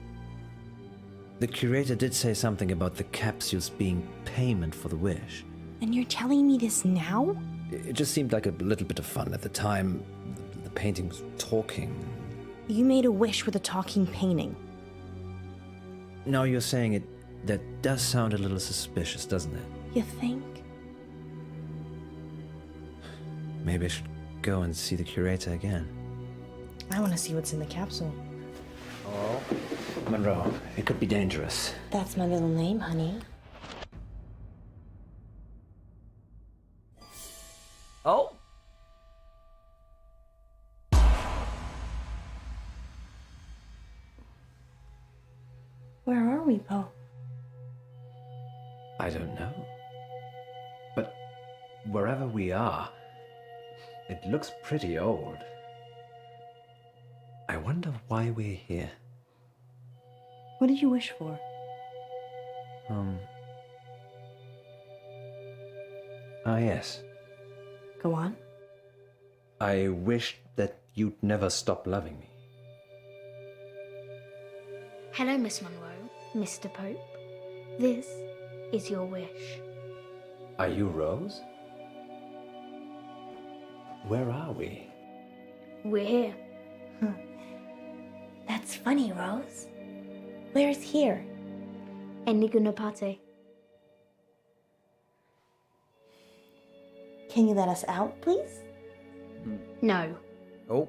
The curator did say something about the capsules being payment for the wish. And you're telling me this now? It just seemed like a little bit of fun at the time. The painting was talking. You made a wish with a talking painting. Now you're saying it, that does sound a little suspicious, doesn't it? You think? Maybe I should go and see the curator again. I want to see what's in the capsule. Oh, Munro, it could be dangerous. That's my middle name, honey. Oh! Where are we, Poe? I don't know. But wherever we are, it looks pretty old. I wonder why we're here. What did you wish for? Yes. Go on. I wished that you'd never stop loving me. Hello, Miss Munro, Mr. Pope. This is your wish. Are you Rose? Where are we? We're here. That's funny, Rose. Where's here? Enigunapate. Can you let us out, please? No. Oh.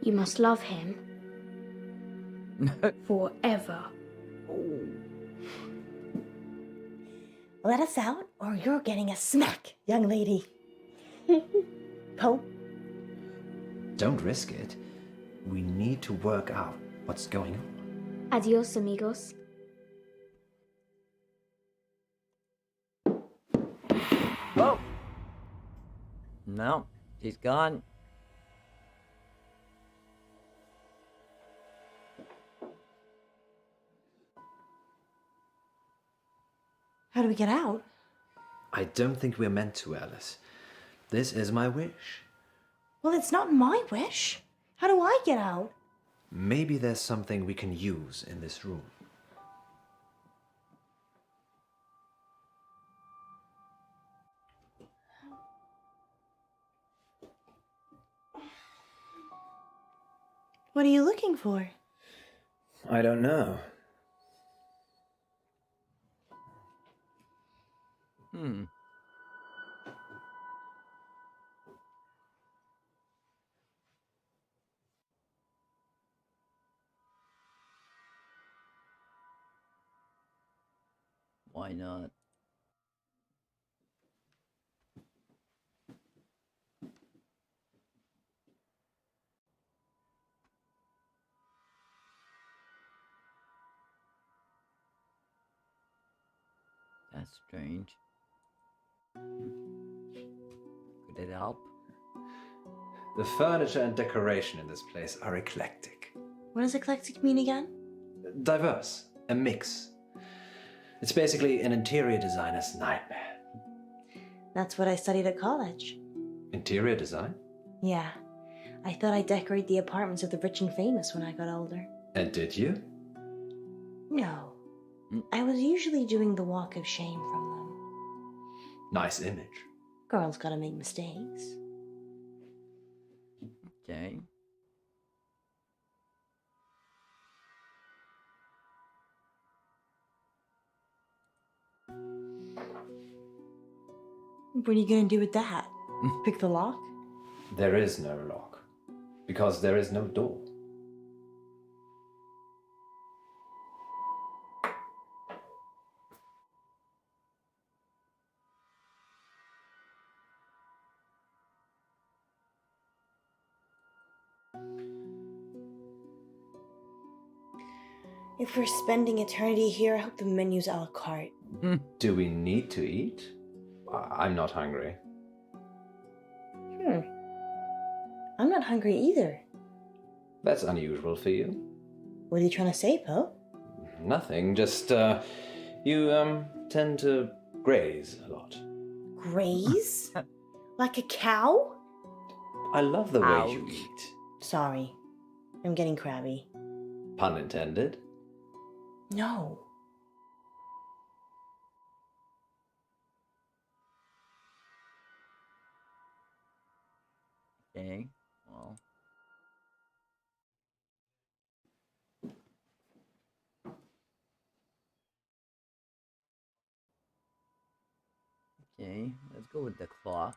You must love him. Forever. Let us out, or you're getting a smack, young lady. Poe? Don't risk it. We need to work out what's going on. Adios, amigos. Oh! No, he's gone. How do we get out? I don't think we're meant to, Alice. This is my wish. Well, it's not my wish. How do I get out? Maybe there's something we can use in this room. What are you looking for? I don't know. Why not? That's strange. Could it help? The furniture and decoration in this place are eclectic. What does eclectic mean again? Diverse. A mix. It's basically an interior designer's nightmare. That's what I studied at college. Interior design? Yeah. I thought I'd decorate the apartments of the rich and famous when I got older. And did you? No. I was usually doing the walk of shame from them. Nice image. Girls gotta make mistakes. Okay. What are you gonna do with that? Pick the lock? There is no lock. Because there is no door. If we're spending eternity here, I hope the menu's a la carte. Do we need to eat? I'm not hungry. I'm not hungry either. That's unusual for you. What are you trying to say, Poe? Nothing, just, you, tend to graze a lot. Graze? Like a cow? I love the way you Ouch. eat. Sorry. I'm getting crabby. Pun intended. No. Okay, well. Okay, let's go with the clock.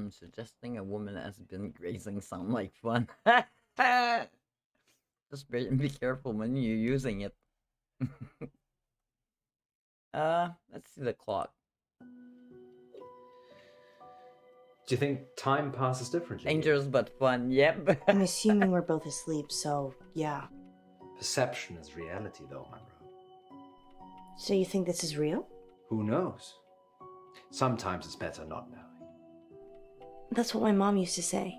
Suggesting a woman has been grazing sound like fun. Just be careful when you're using it. Let's see the clock. Do you think time passes differently? Dangerous but fun, yep. I'm assuming we're both asleep, so yeah. Perception is reality, though, Munro. So you think this is real? Who knows? Sometimes it's better not knowing. That's what my mom used to say.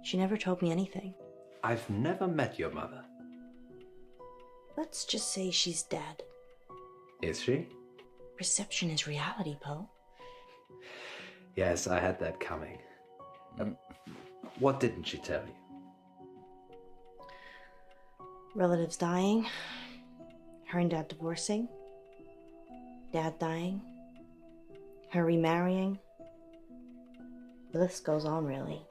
She never told me anything. I've never met your mother. Let's just say she's dead. Is she? Perception is reality, Poe. Yes, I had that coming. What didn't she tell you? Relatives dying. Her and Dad divorcing. Dad dying. Her remarrying. The list goes on, really.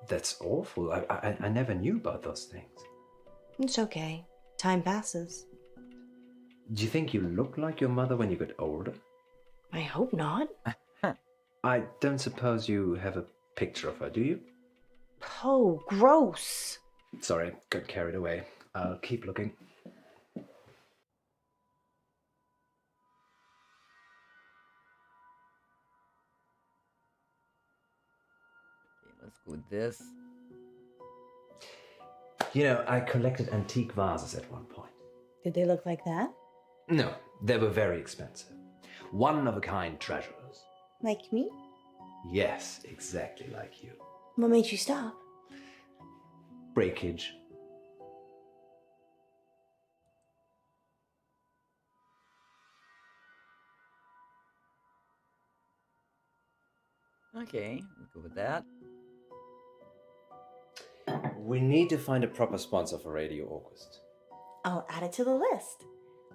That's awful. I never knew about those things. It's okay. Time passes. Do you think you look like your mother when you get older? I hope not. I don't suppose you have a picture of her, do you? Oh, gross. Sorry, got carried away. I'll keep looking. Let's go with this. You know, I collected antique vases at one point. Did they look like that? No, they were very expensive. One-of-a-kind treasures. Like me? Yes, exactly like you. What made you stop? Breakage. Okay, let's go with that. We need to find a proper sponsor for Radio August. I'll add it to the list,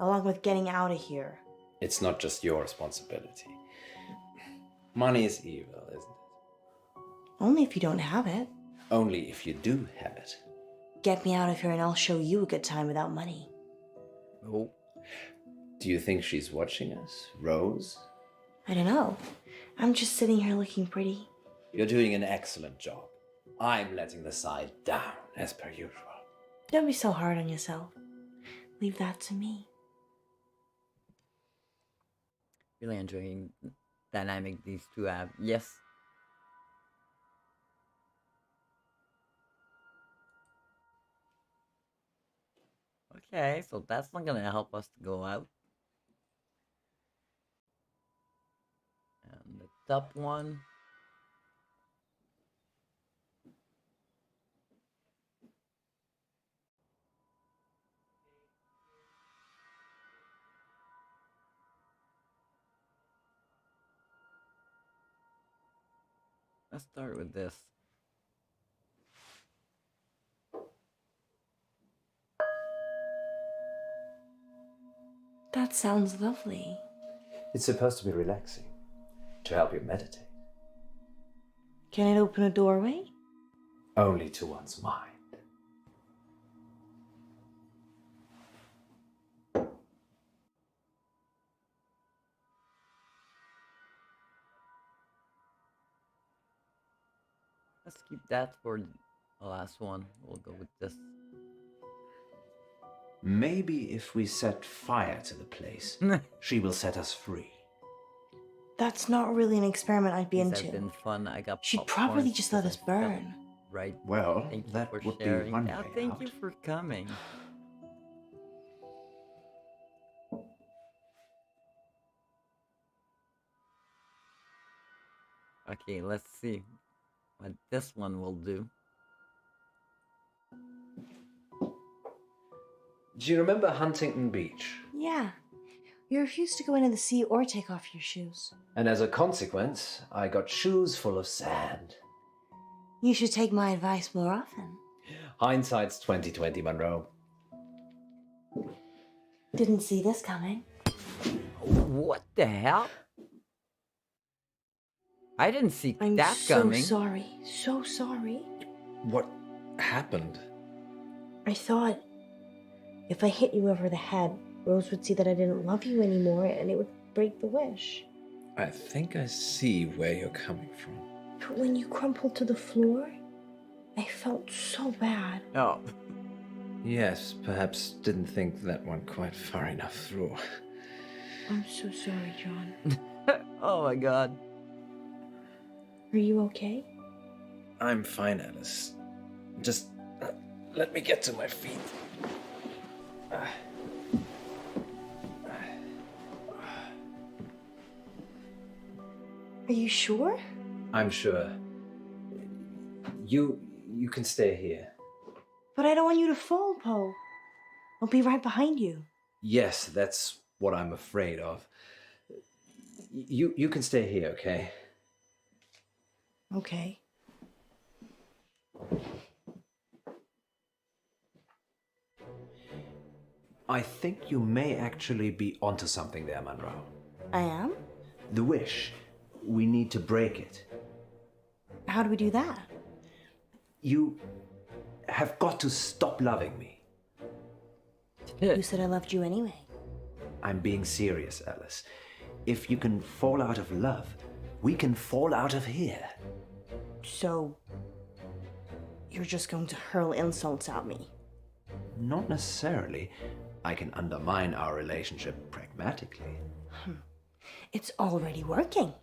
along with getting out of here. It's not just your responsibility. Money is evil, isn't it? Only if you don't have it. Only if you do have it. Get me out of here and I'll show you a good time without money. Oh. Do you think she's watching us, Rose? I don't know. I'm just sitting here looking pretty. You're doing an excellent job. I'm letting the side down, as per usual. Don't be so hard on yourself. Leave that to me. Really enjoying the dynamic these two have. Yes. Okay, so that's not gonna help us to go out. And the top one. Let's start with this. That sounds lovely. It's supposed to be relaxing, to help you meditate. Can it open a doorway? Only to one's mind. Let's keep that for the last one. We'll go with this. Maybe if we set fire to the place, she will set us free. That's not really an experiment I'd be These into. have been fun. I got She'd popcorn probably just let us because I felt burn. Right. Well, Thank you that for would be sharing. one Yeah, way thank out. you for coming. Okay, let's see But this one will do. Do you remember Huntington Beach? Yeah. You refused to go into the sea or take off your shoes. And as a consequence, I got shoes full of sand. You should take my advice more often. Hindsight's 20/20, Munro. Didn't see this coming. What the hell? I didn't see that coming. I'm so sorry. So sorry. What happened? I thought if I hit you over the head, Rose would see that I didn't love you anymore and it would break the wish. I think I see where you're coming from. But when you crumpled to the floor, I felt so bad. Oh. Yes, perhaps didn't think that went quite far enough through. I'm so sorry, John. Oh my god. Are you okay? I'm fine, Alice. Just let me get to my feet. Are you sure? I'm sure. You can stay here. But I don't want you to fall, Poe. I'll be right behind you. Yes, that's what I'm afraid of. You can stay here, okay? Okay. I think you may actually be onto something there, Munro. I am? The wish. We need to break it. How do we do that? You have got to stop loving me. You said I loved you anyway. I'm being serious, Alice. If you can fall out of love, we can fall out of here. So, you're just going to hurl insults at me? Not necessarily. I can undermine our relationship pragmatically. It's already working.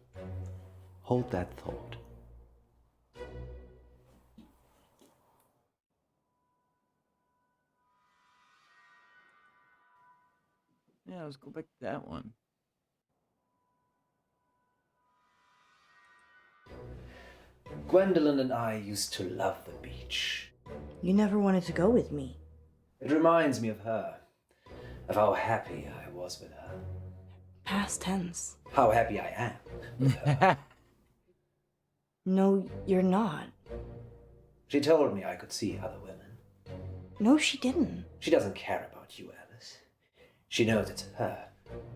Hold that thought. Yeah, let's go back to that one. Gwendolyn and I used to love the beach. You never wanted to go with me. It reminds me of her, of how happy I was with her. Past tense. How happy I am with her. No, you're not. She told me I could see other women. No, she didn't. She doesn't care about you, Alice. She knows it's her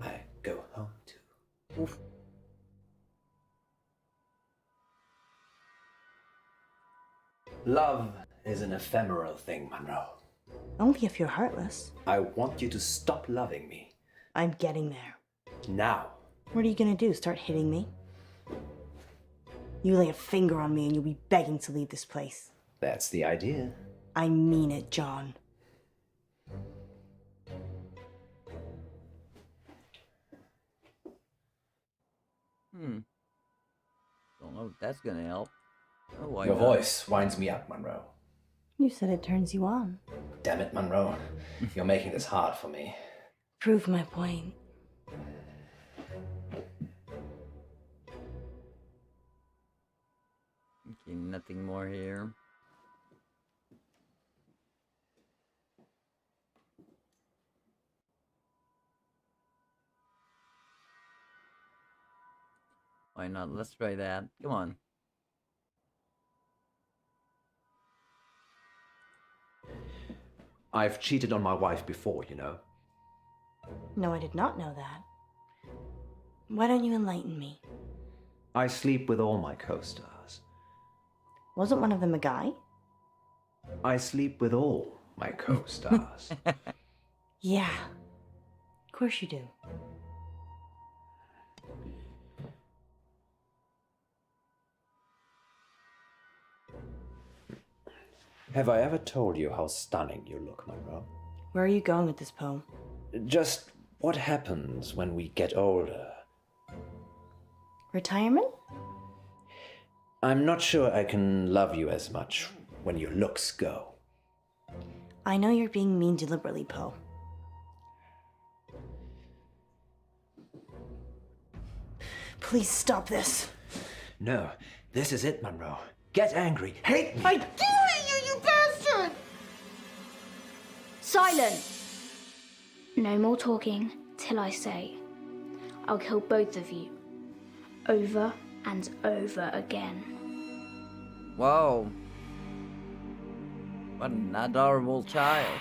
I go home to. Oof. Love is an ephemeral thing, Munro. Only if you're heartless. I want you to stop loving me. I'm getting there. Now. What are you gonna do? Start hitting me? You lay a finger on me and you'll be begging to leave this place. That's the idea. I mean it, John. Don't know if that's gonna help. Oh, why Your not? voice winds me up, Munro. You said it turns you on. Damn it, Munro. You're making this hard for me. Prove my point. Okay, nothing more here. Why not? Let's try that. Come on. I've cheated on my wife before, you know. No, I did not know that. Why don't you enlighten me? I sleep with all my co-stars. Wasn't one of them a guy? I sleep with all my co-stars. Yeah. Of course you do. Have I ever told you how stunning you look, Munro? Where are you going with this poem? Just what happens when we get older. Retirement? I'm not sure I can love you as much when your looks go. I know you're being mean deliberately, Poe. Please stop this. No, this is it, Munro. get angry, hate me. I do hate you, you bastard! Silence! No more talking till I say. I'll kill both of you. Over and over again. Whoa. What an adorable child.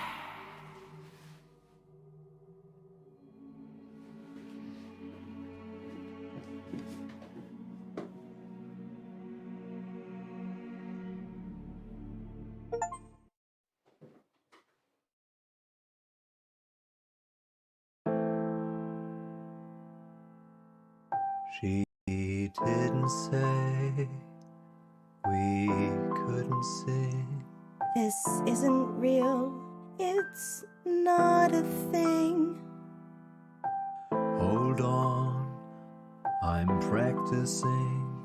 She didn't say we couldn't sing. This isn't real. It's not a thing. Hold on, I'm practicing.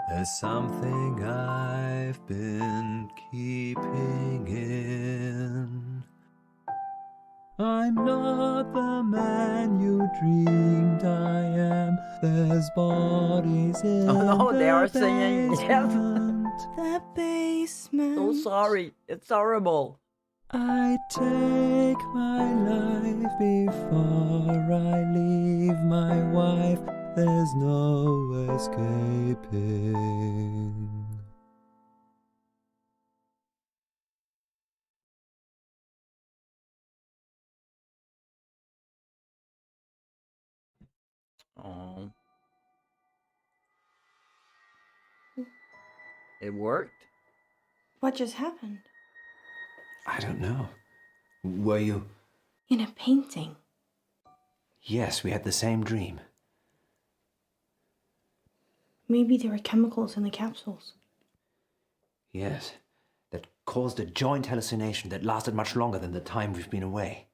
There's something I've been keeping in. I'm not the man you dreamed I am. There's bodies in Oh no, they are the singing. Yes. The basement. So sorry. It's horrible. I take my life before I leave my wife. There's no escaping. Oh. It worked? What just happened? I don't know. Were you? In a painting. Yes, we had the same dream. Maybe there were chemicals in the capsules. Yes, that caused a joint hallucination that lasted much longer than the time we've been away.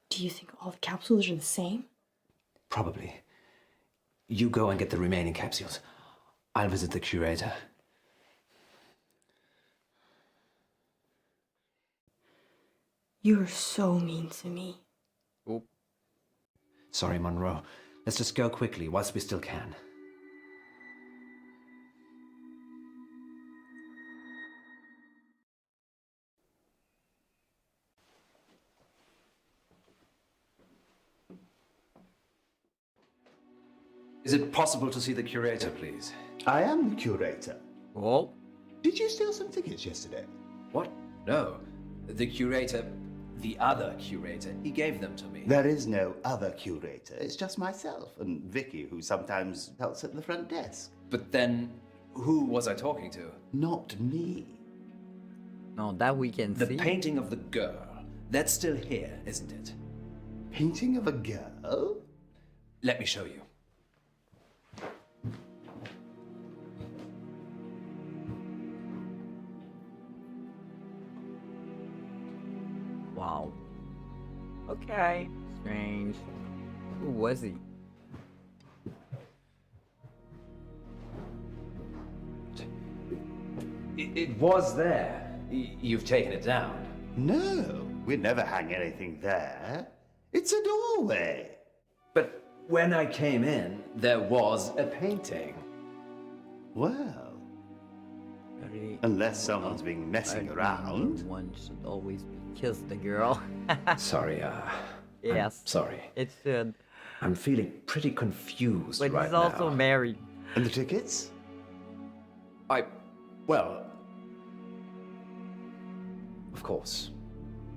Do you think all the capsules are the same? Probably. You go and get the remaining capsules. I'll visit the curator. You're so mean to me. Oh. Sorry, Munro. Let's just go quickly whilst we still can. Is it possible to see the curator, please? I am the curator. Oh. Did you steal some tickets yesterday? What? No. The curator, the other curator, he gave them to me. There is no other curator. It's just myself and Vicky, who sometimes helps at the front desk. But then, who was I talking to? Not me. No, that we can see. The painting of the girl. That's still here, isn't it? Painting of a girl? Let me show you. Wow. Okay. Strange. Who was he? It was there. You've taken it down. No, we never hang anything there. It's a doorway. But when I came in, there was a painting. Well, unless someone's been messing around. One should always kiss the girl. Sorry, yes. I'm sorry. It should. I'm feeling pretty confused But right he's also now. married. And the tickets? Well, of course.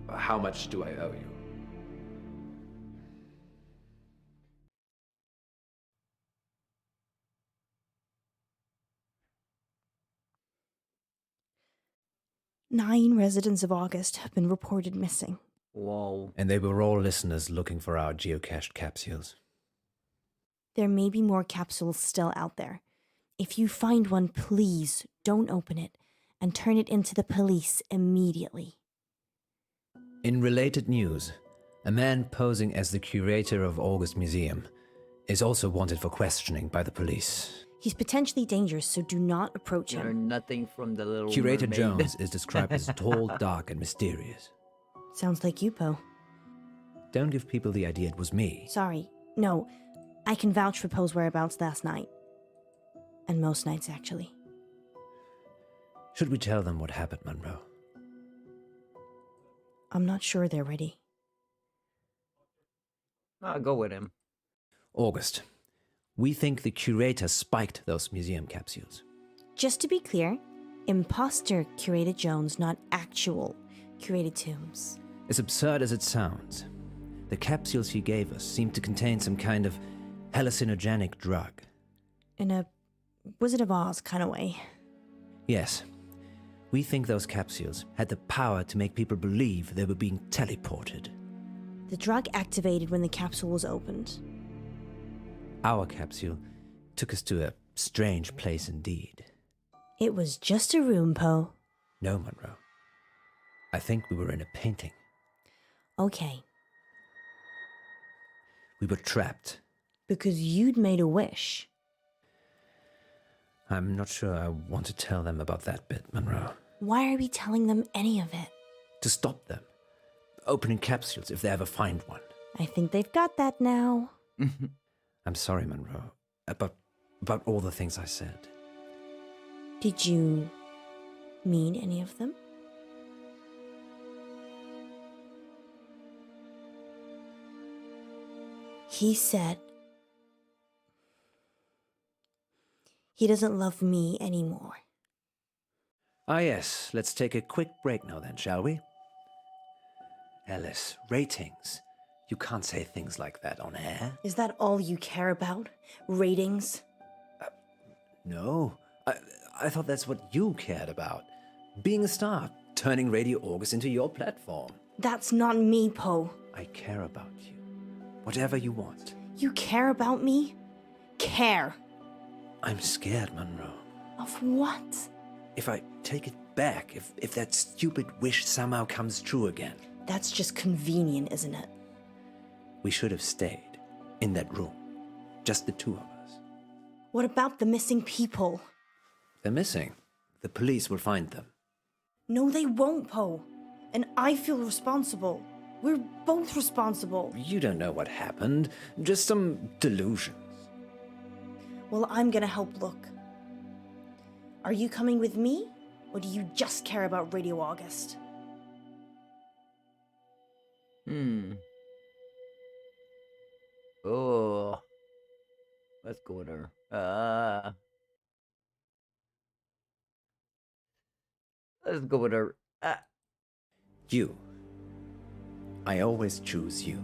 How much do I owe you? Nine residents of August have been reported missing. Whoa. And they were all listeners looking for our geocached capsules. There may be more capsules still out there. If you find one, please don't open it and turn it into the police immediately. In related news, a man posing as the curator of August Museum is also wanted for questioning by the police. He's potentially dangerous, so do not approach him. Learn nothing from the little Curator mermaid. Jones is described as tall, dark, and mysterious. Sounds like you, Poe. Don't give people the idea it was me. Sorry. No, I can vouch for Poe's whereabouts last night. And most nights, actually. Should we tell them what happened, Munro? I'm not sure they're ready. I'll go with him. August, we think the curator spiked those museum capsules. Just to be clear, imposter curated Jones, not actual curated Tombs. As absurd as it sounds, the capsules he gave us seemed to contain some kind of hallucinogenic drug. In a Wizard of Oz kind of way. Yes. We think those capsules had the power to make people believe they were being teleported. The drug activated when the capsule was opened. Our capsule took us to a strange place indeed. It was just a room, Poe. No, Munro. I think we were in a painting. Okay. We were trapped. Because you'd made a wish. I'm not sure I want to tell them about that bit, Munro. Why are we telling them any of it? To stop them. Opening capsules if they ever find one. I think they've got that now. I'm sorry, Munro, about all the things I said. Did you mean any of them? He said he doesn't love me anymore. Ah yes, let's take a quick break now then, shall we? Alice, ratings. You can't say things like that on air. Is that all you care about? Ratings? No. I thought that's what you cared about. Being a star, turning Radio August into your platform. That's not me, Poe. I care about you. Whatever you want. You care about me? Care. I'm scared, Munro. Of what? If I take it back, if that stupid wish somehow comes true again. That's just convenient, isn't it? We should have stayed in that room. Just the two of us. What about the missing people? They're missing. The police will find them. No, they won't, Poe. And I feel responsible. We're both responsible. You don't know what happened. Just some delusions. Well, I'm gonna help look. Are you coming with me? Or do you just care about Radio August? Oh. Let's go with her. Let's go with her. You. I always choose you.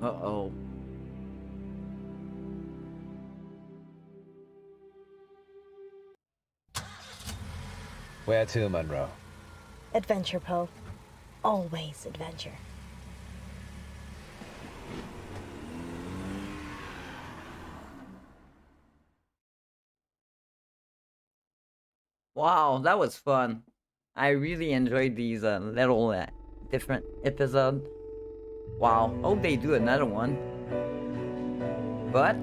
Uh-oh. Where to, Munro? Adventure, Poe. Always adventure. Wow, that was fun. I really enjoyed these little different episodes. Wow, hope they do another one. But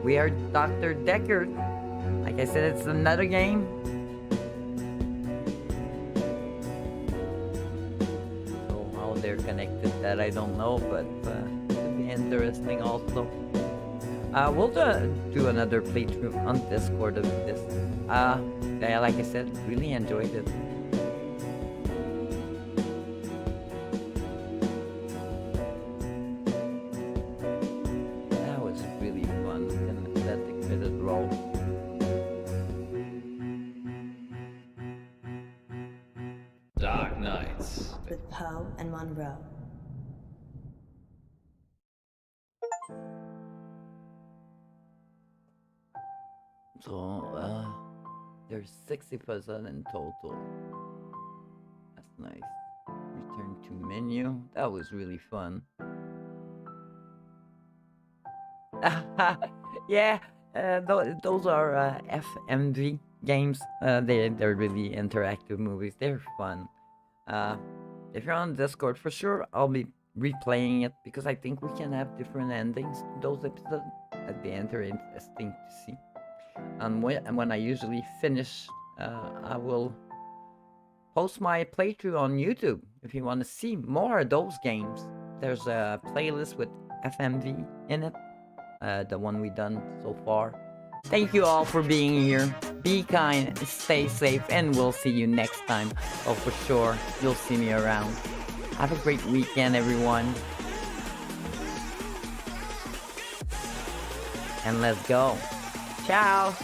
we are Dr. Deckard. Like I said, it's another game. So how they're connected, that I don't know, but it'll be interesting also. We'll do another playthrough on Discord of this. Yeah, like I said, really enjoyed it. That was really fun. That credit roll. Dark Nights. With Poe and Munro. So, there's 60% in total. That's nice. Return to menu. That was really fun. Yeah, those are FMV games. They're really interactive movies. They're fun. If you're on Discord, for sure, I'll be replaying it because I think we can have different endings to those episodes. That'd be interesting to see. And when I usually finish, I will post my playthrough on YouTube if you want to see more of those games. There's a playlist with FMV in it, the one we done so far. Thank you all for being here. Be kind, stay safe, and we'll see you next time. Oh, for sure, you'll see me around. Have a great weekend, everyone. And let's go. Ciao.